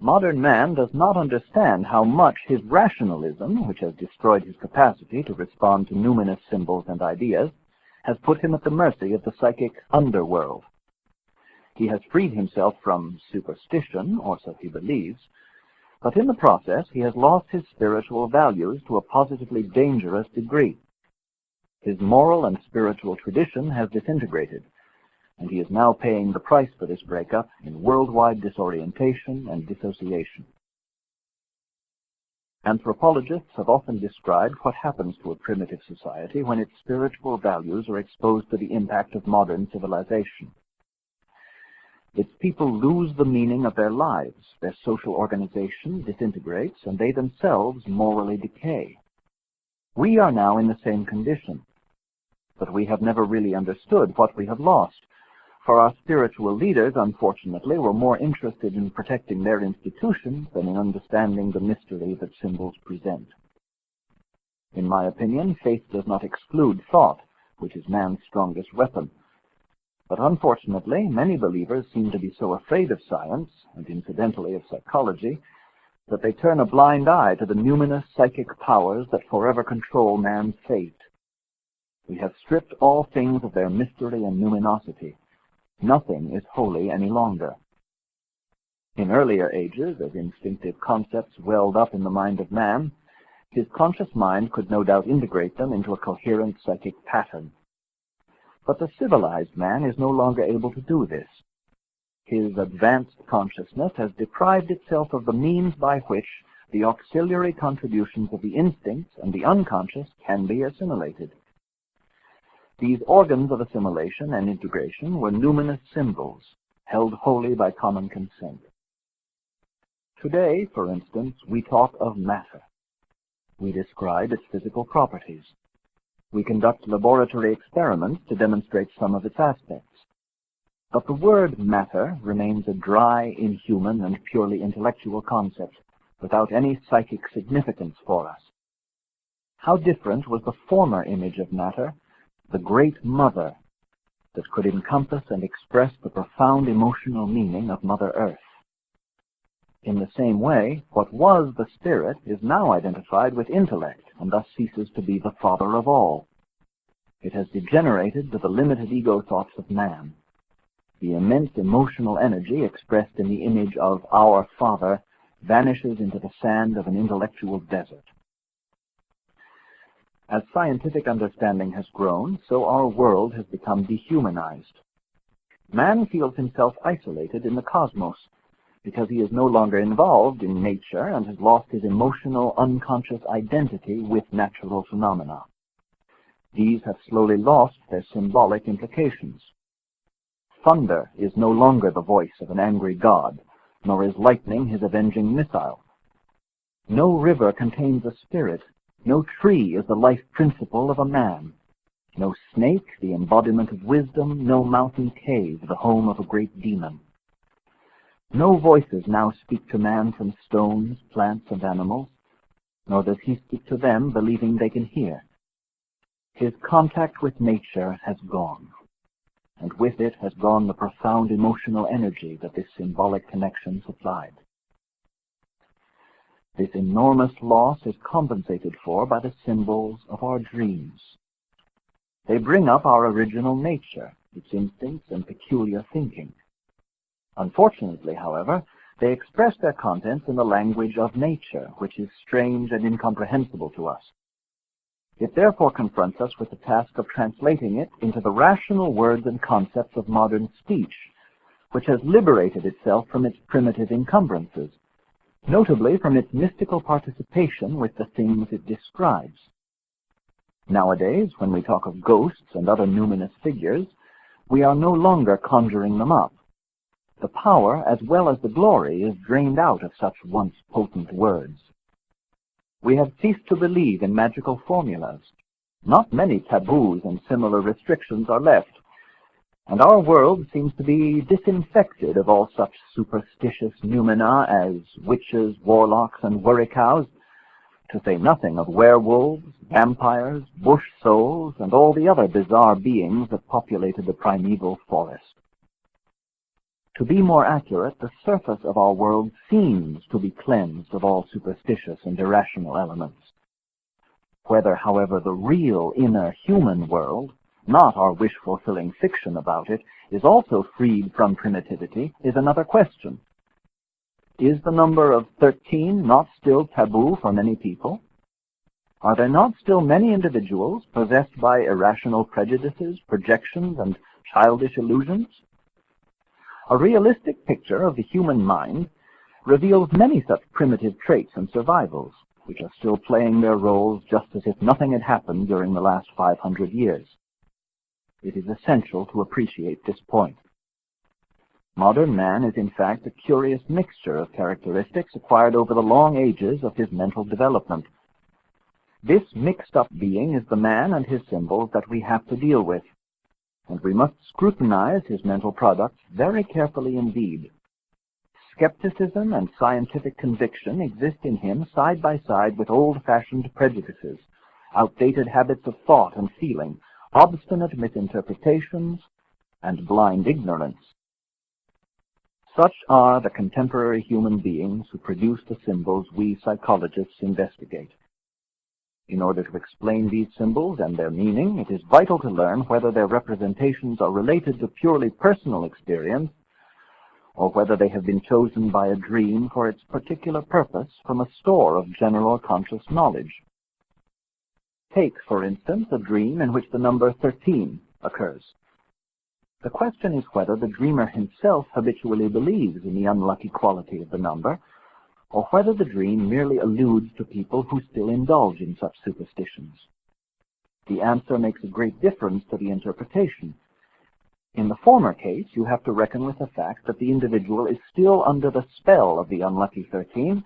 Modern man does not understand how much his rationalism, which has destroyed his capacity to respond to numinous symbols and ideas, has put him at the mercy of the psychic underworld. He has freed himself from superstition, or so he believes, but in the process he has lost his spiritual values to a positively dangerous degree. His moral and spiritual tradition has disintegrated, and he is now paying the price for this breakup in worldwide disorientation and dissociation. Anthropologists have often described what happens to a primitive society when its spiritual values are exposed to the impact of modern civilization. Its people lose the meaning of their lives, their social organization disintegrates, and they themselves morally decay. We are now in the same condition, but we have never really understood what we have lost, for our spiritual leaders, unfortunately, were more interested in protecting their institutions than in understanding the mystery that symbols present. In my opinion, faith does not exclude thought, which is man's strongest weapon. But unfortunately, many believers seem to be so afraid of science, and incidentally of psychology, that they turn a blind eye to the numinous psychic powers that forever control man's fate. We have stripped all things of their mystery and numinosity. Nothing is holy any longer. In earlier ages, as instinctive concepts welled up in the mind of man, his conscious mind could no doubt integrate them into a coherent psychic pattern. But the civilized man is no longer able to do this. His advanced consciousness has deprived itself of the means by which the auxiliary contributions of the instincts and the unconscious can be assimilated. These organs of assimilation and integration were numinous symbols, held holy by common consent. Today, for instance, we talk of matter. We describe its physical properties. We conduct laboratory experiments to demonstrate some of its aspects. But the word matter remains a dry, inhuman, and purely intellectual concept, without any psychic significance for us. How different was the former image of matter, the Great Mother, that could encompass and express the profound emotional meaning of Mother Earth. In the same way, what was the spirit is now identified with intellect, and thus ceases to be the father of all. It has degenerated to the limited ego thoughts of man. The immense emotional energy expressed in the image of our Father vanishes into the sand of an intellectual desert. As scientific understanding has grown, so our world has become dehumanized. Man feels himself isolated in the cosmos because he is no longer involved in nature and has lost his emotional, unconscious identity with natural phenomena. These have slowly lost their symbolic implications. Thunder is no longer the voice of an angry god, nor is lightning his avenging missile. No river contains a spirit. No tree is the life principle of a man. No snake, the embodiment of wisdom. No mountain cave, the home of a great demon. No voices now speak to man from stones, plants, and animals, nor does he speak to them believing they can hear. His contact with nature has gone, and with it has gone the profound emotional energy that this symbolic connection supplied. This enormous loss is compensated for by the symbols of our dreams. They bring up our original nature, its instincts and peculiar thinking. Unfortunately, however, they express their contents in the language of nature, which is strange and incomprehensible to us. It therefore confronts us with the task of translating it into the rational words and concepts of modern speech, which has liberated itself from its primitive encumbrances, notably from its mystical participation with the things it describes. Nowadays, when we talk of ghosts and other numinous figures, we are no longer conjuring them up. The power as well as the glory is drained out of such once potent words. We have ceased to believe in magical formulas. Not many taboos and similar restrictions are left, and our world seems to be disinfected of all such superstitious noumena as witches, warlocks, and worry cows, to say nothing of werewolves, vampires, bush souls, and all the other bizarre beings that populated the primeval forest. To be more accurate, the surface of our world seems to be cleansed of all superstitious and irrational elements. Whether, however, the real inner human world, not our wish-fulfilling fiction about it, is also freed from primitivity is another question. Is the number of 13 not still taboo for many people? Are there not still many individuals possessed by irrational prejudices, projections, and childish illusions? A realistic picture of the human mind reveals many such primitive traits and survivals, which are still playing their roles just as if nothing had happened during the last 500 years. It is essential to appreciate this point. Modern man is in fact a curious mixture of characteristics acquired over the long ages of his mental development. This mixed-up being is the man and his symbols that we have to deal with, and we must scrutinize his mental products very carefully indeed. Skepticism and scientific conviction exist in him side by side with old-fashioned prejudices, outdated habits of thought and feeling, obstinate misinterpretations, and blind ignorance. Such are the contemporary human beings who produce the symbols we psychologists investigate. In order to explain these symbols and their meaning, it is vital to learn whether their representations are related to purely personal experience, or whether they have been chosen by a dream for its particular purpose from a store of general conscious knowledge. Take, for instance, a dream in which the number 13 occurs. The question is whether the dreamer himself habitually believes in the unlucky quality of the number, or whether the dream merely alludes to people who still indulge in such superstitions. The answer makes a great difference to the interpretation. In the former case, you have to reckon with the fact that the individual is still under the spell of the unlucky 13,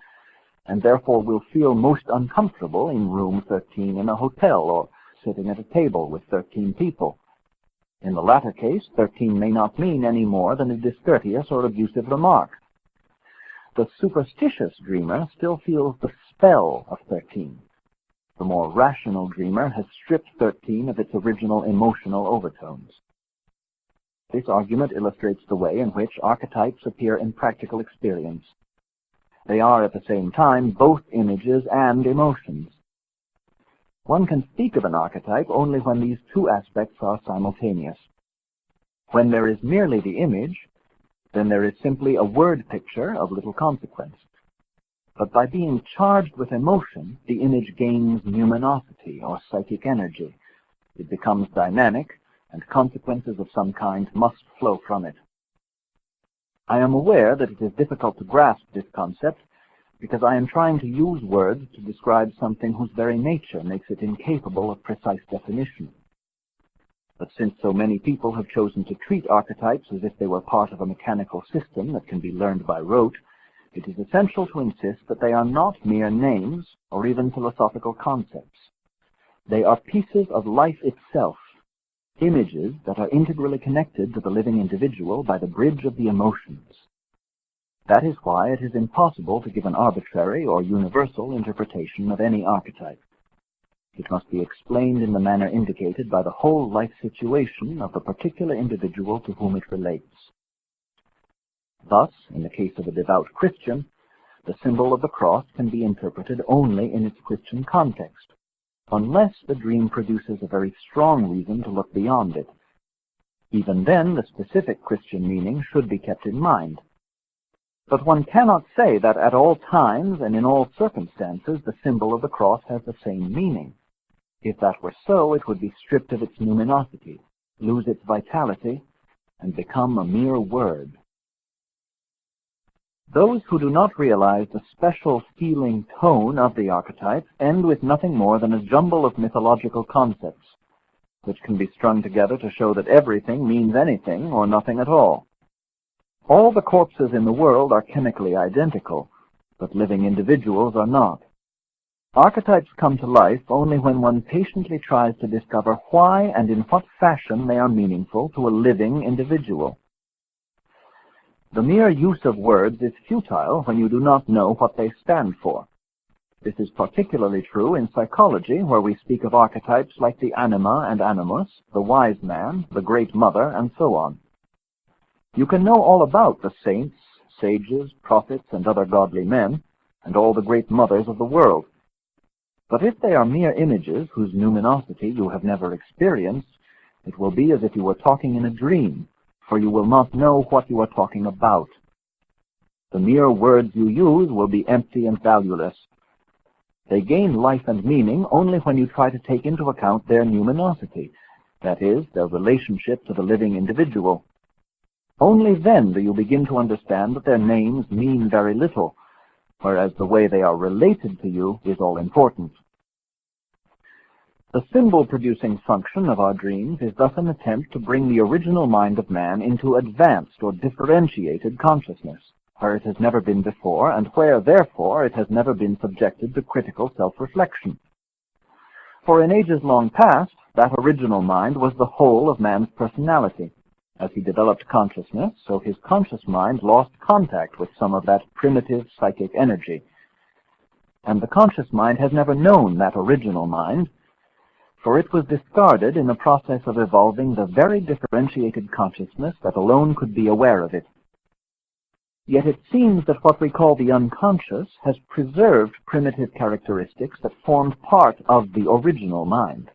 and therefore will feel most uncomfortable in room 13 in a hotel or sitting at a table with 13 people. In the latter case, 13 may not mean any more than a discourteous or abusive remark. The superstitious dreamer still feels the spell of 13. The more rational dreamer has stripped 13 of its original emotional overtones. This argument illustrates the way in which archetypes appear in practical experience. They are at the same time both images and emotions. One can speak of an archetype only when these two aspects are simultaneous. When there is merely the image, then there is simply a word picture of little consequence. But by being charged with emotion, the image gains numinosity or psychic energy. It becomes dynamic, and consequences of some kind must flow from it. I am aware that it is difficult to grasp this concept because I am trying to use words to describe something whose very nature makes it incapable of precise definition. But since so many people have chosen to treat archetypes as if they were part of a mechanical system that can be learned by rote, it is essential to insist that they are not mere names or even philosophical concepts. They are pieces of life itself, images that are integrally connected to the living individual by the bridge of the emotions. That is why it is impossible to give an arbitrary or universal interpretation of any archetype. It must be explained in the manner indicated by the whole life situation of the particular individual to whom it relates. Thus, in the case of a devout Christian, the symbol of the cross can be interpreted only in its Christian context, unless the dream produces a very strong reason to look beyond it. Even then, the specific Christian meaning should be kept in mind. But one cannot say that at all times and in all circumstances the symbol of the cross has the same meaning. If that were so, it would be stripped of its numinosity, lose its vitality, and become a mere word. Those who do not realize the special feeling tone of the archetype end with nothing more than a jumble of mythological concepts, which can be strung together to show that everything means anything or nothing at all. All the corpses in the world are chemically identical, but living individuals are not. Archetypes come to life only when one patiently tries to discover why and in what fashion they are meaningful to a living individual. The mere use of words is futile when you do not know what they stand for. This is particularly true in psychology, where we speak of archetypes like the anima and animus, the wise man, the great mother, and so on. You can know all about the saints, sages, prophets, and other godly men, and all the great mothers of the world. But if they are mere images whose numinosity you have never experienced, it will be as if you were talking in a dream, for you will not know what you are talking about. The mere words you use will be empty and valueless. They gain life and meaning only when you try to take into account their numinosity, that is, their relationship to the living individual. Only then do you begin to understand that their names mean very little, whereas the way they are related to you is all important. The symbol-producing function of our dreams is thus an attempt to bring the original mind of man into advanced or differentiated consciousness, where it has never been before, and where, therefore, it has never been subjected to critical self-reflection. For in ages long past, that original mind was the whole of man's personality. As he developed consciousness, so his conscious mind lost contact with some of that primitive psychic energy. And the conscious mind has never known that original mind, for it was discarded in the process of evolving the very differentiated consciousness that alone could be aware of it. Yet it seems that what we call the unconscious has preserved primitive characteristics that formed part of the original mind.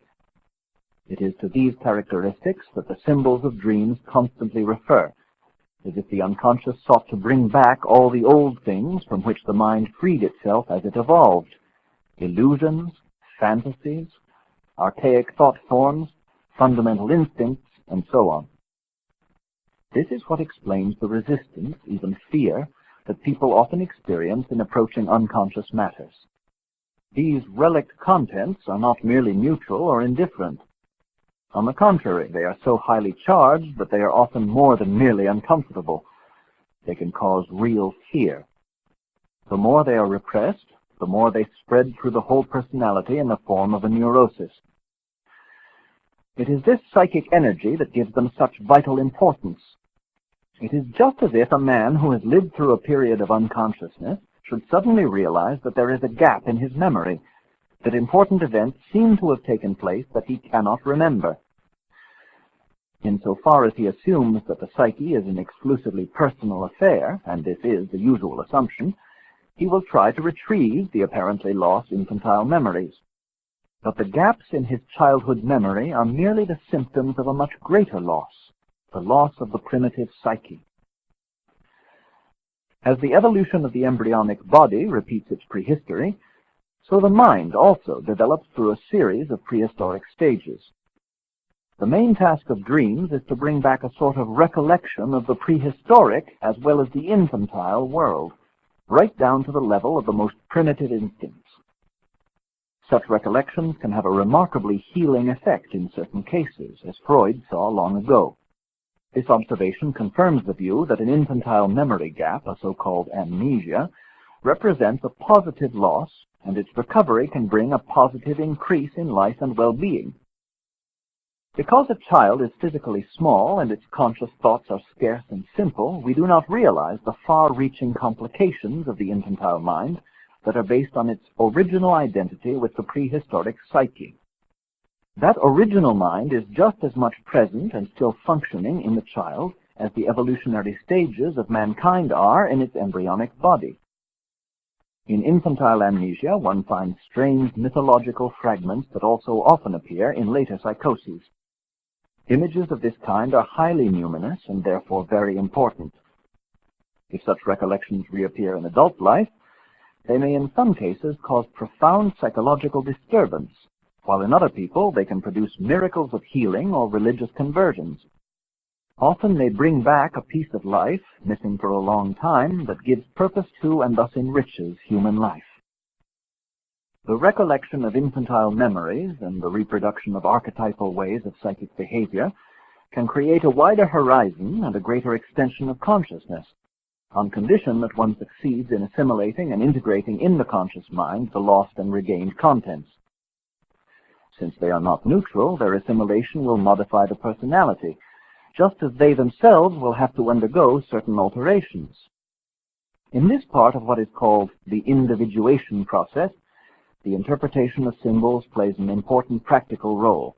It is to these characteristics that the symbols of dreams constantly refer, as if the unconscious sought to bring back all the old things from which the mind freed itself as it evolved: illusions, fantasies, archaic thought forms, fundamental instincts, and so on. This is what explains the resistance, even fear, that people often experience in approaching unconscious matters. These relict contents are not merely neutral or indifferent. On the contrary, they are so highly charged that they are often more than merely uncomfortable. They can cause real fear. The more they are repressed, the more they spread through the whole personality in the form of a neurosis. It is this psychic energy that gives them such vital importance. It is just as if a man who has lived through a period of unconsciousness should suddenly realize that there is a gap in his memory, that important events seem to have taken place that he cannot remember. Insofar as he assumes that the psyche is an exclusively personal affair, and this is the usual assumption, he will try to retrieve the apparently lost infantile memories. But the gaps in his childhood memory are merely the symptoms of a much greater loss, the loss of the primitive psyche. As the evolution of the embryonic body repeats its prehistory, so the mind also develops through a series of prehistoric stages. The main task of dreams is to bring back a sort of recollection of the prehistoric as well as the infantile world, right down to the level of the most primitive instincts. Such recollections can have a remarkably healing effect in certain cases, as Freud saw long ago. This observation confirms the view that an infantile memory gap, a so-called amnesia, represents a positive loss, and its recovery can bring a positive increase in life and well-being. Because a child is physically small and its conscious thoughts are scarce and simple, we do not realize the far-reaching complications of the infantile mind that are based on its original identity with the prehistoric psyche. That original mind is just as much present and still functioning in the child as the evolutionary stages of mankind are in its embryonic body. In infantile amnesia, one finds strange mythological fragments that also often appear in later psychoses. Images of this kind are highly numinous and therefore very important. If such recollections reappear in adult life, they may in some cases cause profound psychological disturbance, while in other people they can produce miracles of healing or religious conversions. Often they bring back a piece of life, missing for a long time, that gives purpose to and thus enriches human life. The recollection of infantile memories and the reproduction of archetypal ways of psychic behavior can create a wider horizon and a greater extension of consciousness, on condition that one succeeds in assimilating and integrating in the conscious mind the lost and regained contents. Since they are not neutral, their assimilation will modify the personality, just as they themselves will have to undergo certain alterations. In this part of what is called the individuation process, the interpretation of symbols plays an important practical role,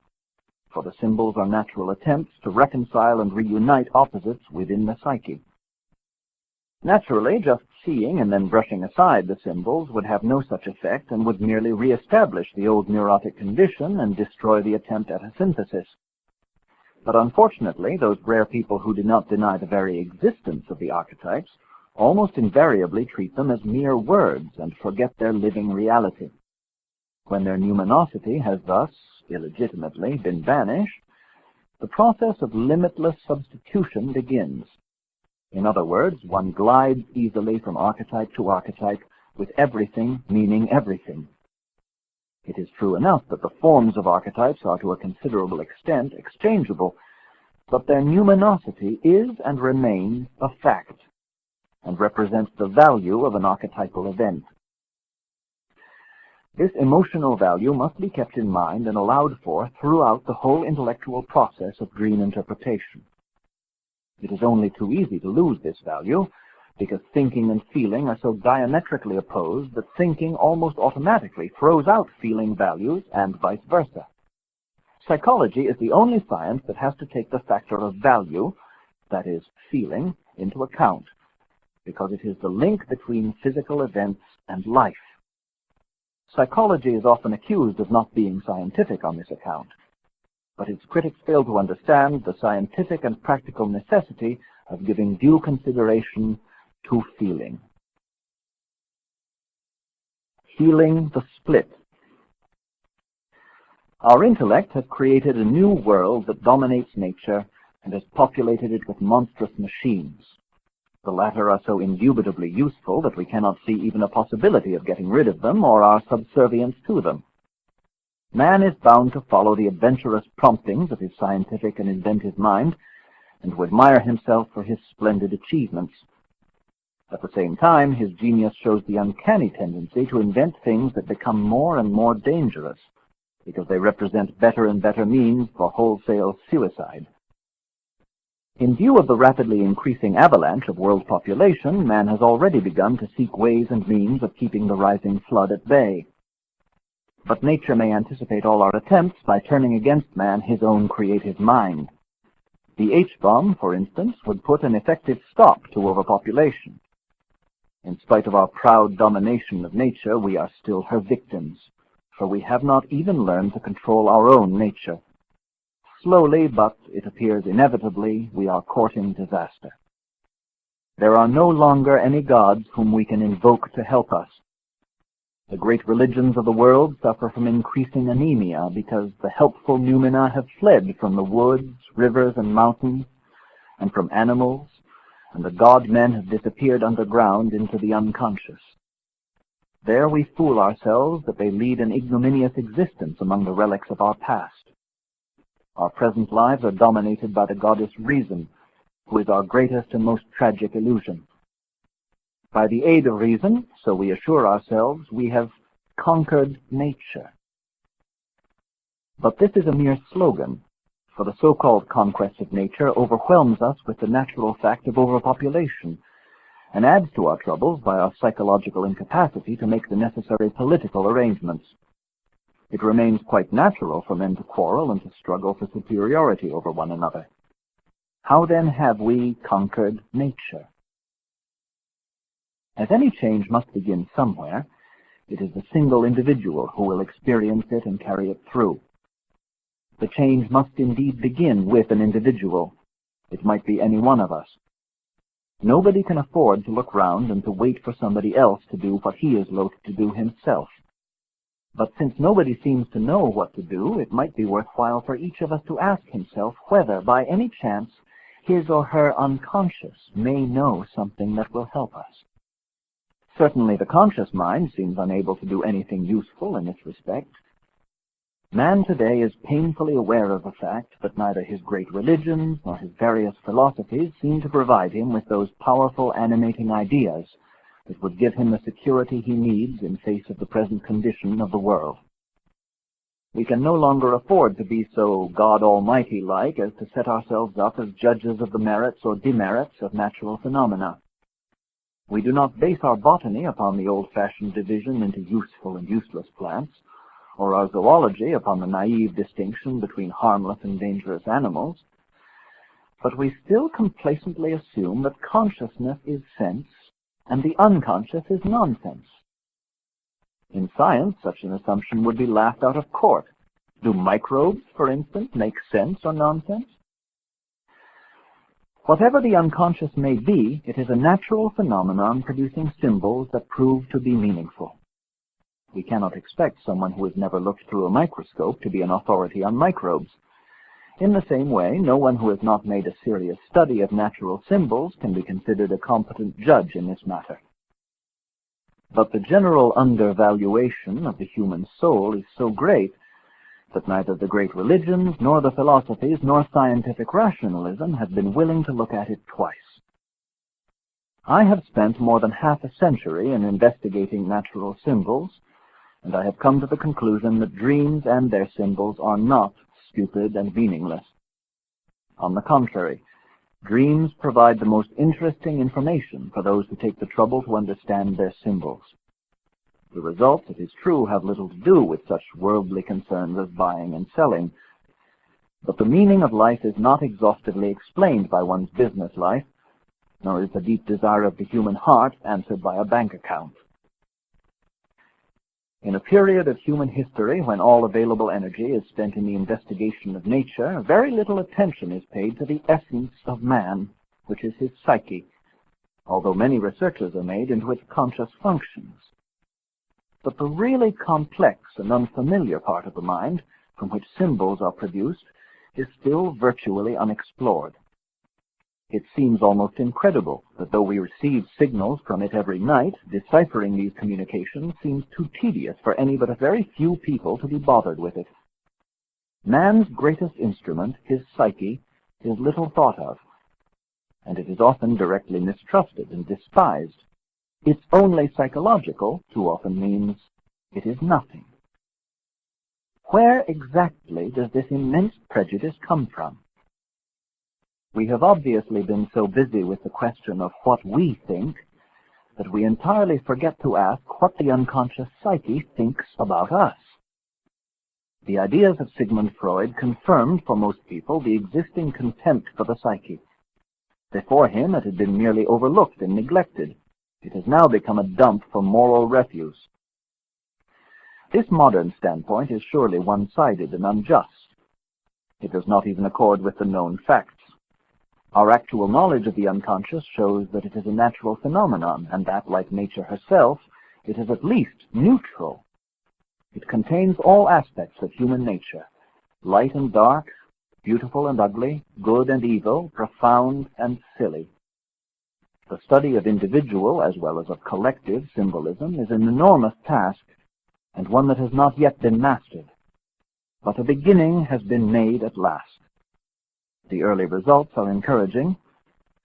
for the symbols are natural attempts to reconcile and reunite opposites within the psyche. Naturally, just seeing and then brushing aside the symbols would have no such effect and would merely reestablish the old neurotic condition and destroy the attempt at a synthesis. But unfortunately, those rare people who do not deny the very existence of the archetypes almost invariably treat them as mere words and forget their living reality. When their numinosity has thus, illegitimately, been banished, the process of limitless substitution begins. In other words, one glides easily from archetype to archetype, with everything meaning everything. It is true enough that the forms of archetypes are to a considerable extent exchangeable, but their numinosity is and remains a fact, and represents the value of an archetypal event. This emotional value must be kept in mind and allowed for throughout the whole intellectual process of dream interpretation. It is only too easy to lose this value, because thinking and feeling are so diametrically opposed that thinking almost automatically throws out feeling values and vice versa. Psychology is the only science that has to take the factor of value, that is, feeling, into account, because it is the link between physical events and life. Psychology is often accused of not being scientific on this account, but its critics fail to understand the scientific and practical necessity of giving due consideration to feeling. Healing the split. Our intellect has created a new world that dominates nature and has populated it with monstrous machines. The latter are so indubitably useful that we cannot see even a possibility of getting rid of them or our subservience to them. Man is bound to follow the adventurous promptings of his scientific and inventive mind and to admire himself for his splendid achievements. At the same time, his genius shows the uncanny tendency to invent things that become more and more dangerous because they represent better and better means for wholesale suicide. In view of the rapidly increasing avalanche of world population, man has already begun to seek ways and means of keeping the rising flood at bay. But nature may anticipate all our attempts by turning against man his own creative mind. The H-bomb, for instance, would put an effective stop to overpopulation. In spite of our proud domination of nature, we are still her victims, for we have not even learned to control our own nature. Slowly, but it appears inevitably, we are courting disaster. There are no longer any gods whom we can invoke to help us. The great religions of the world suffer from increasing anemia because the helpful noumena have fled from the woods, rivers, and mountains, and from animals, and the god-men have disappeared underground into the unconscious. There we fool ourselves that they lead an ignominious existence among the relics of our past. Our present lives are dominated by the goddess Reason, who is our greatest and most tragic illusion. By the aid of reason, so we assure ourselves, we have conquered nature. But this is a mere slogan, for the so-called conquest of nature overwhelms us with the natural fact of overpopulation and adds to our troubles by our psychological incapacity to make the necessary political arrangements. It remains quite natural for men to quarrel and to struggle for superiority over one another. How then have we conquered nature? As any change must begin somewhere, it is the single individual who will experience it and carry it through. The change must indeed begin with an individual. It might be any one of us. Nobody can afford to look round and to wait for somebody else to do what he is loath to do himself. But since nobody seems to know what to do, it might be worthwhile for each of us to ask himself whether, by any chance, his or her unconscious may know something that will help us. Certainly the conscious mind seems unable to do anything useful in this respect. Man today is painfully aware of the fact that neither his great religions nor his various philosophies seem to provide him with those powerful animating ideas that would give him the security he needs in face of the present condition of the world. We can no longer afford to be so God Almighty-like as to set ourselves up as judges of the merits or demerits of natural phenomena. We do not base our botany upon the old-fashioned division into useful and useless plants, or our zoology upon the naive distinction between harmless and dangerous animals, but we still complacently assume that consciousness is sense and the unconscious is nonsense. In science, such an assumption would be laughed out of court. Do microbes, for instance, make sense or nonsense? Whatever the unconscious may be, it is a natural phenomenon producing symbols that prove to be meaningful. We cannot expect someone who has never looked through a microscope to be an authority on microbes. In the same way, no one who has not made a serious study of natural symbols can be considered a competent judge in this matter. But the general undervaluation of the human soul is so great that neither the great religions, nor the philosophies, nor scientific rationalism have been willing to look at it twice. I have spent more than half a century in investigating natural symbols, and I have come to the conclusion that dreams and their symbols are not stupid and meaningless. On the contrary, dreams provide the most interesting information for those who take the trouble to understand their symbols. The results, it is true, have little to do with such worldly concerns as buying and selling, but the meaning of life is not exhaustively explained by one's business life, nor is the deep desire of the human heart answered by a bank account. In a period of human history when all available energy is spent in the investigation of nature, very little attention is paid to the essence of man, which is his psyche, although many researches are made into its conscious functions. But the really complex and unfamiliar part of the mind, from which symbols are produced, is still virtually unexplored. It seems almost incredible that though we receive signals from it every night, deciphering these communications seems too tedious for any but a very few people to be bothered with it. Man's greatest instrument, his psyche, is little thought of, and it is often directly mistrusted and despised. It's only psychological too often means it is nothing. Where exactly does this immense prejudice come from? We have obviously been so busy with the question of what we think that we entirely forget to ask what the unconscious psyche thinks about us. The ideas of Sigmund Freud confirmed for most people the existing contempt for the psyche. Before him it had been merely overlooked and neglected. It has now become a dump for moral refuse. This modern standpoint is surely one-sided and unjust. It does not even accord with the known facts. Our actual knowledge of the unconscious shows that it is a natural phenomenon, and that, like nature herself, it is at least neutral. It contains all aspects of human nature, light and dark, beautiful and ugly, good and evil, profound and silly. The study of individual as well as of collective symbolism is an enormous task, and one that has not yet been mastered. But a beginning has been made at last. The early results are encouraging,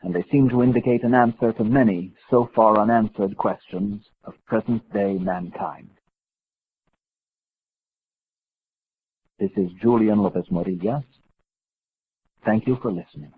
and they seem to indicate an answer to many so far unanswered questions of present-day mankind. This is Julian Lopez Morillas. Thank you for listening.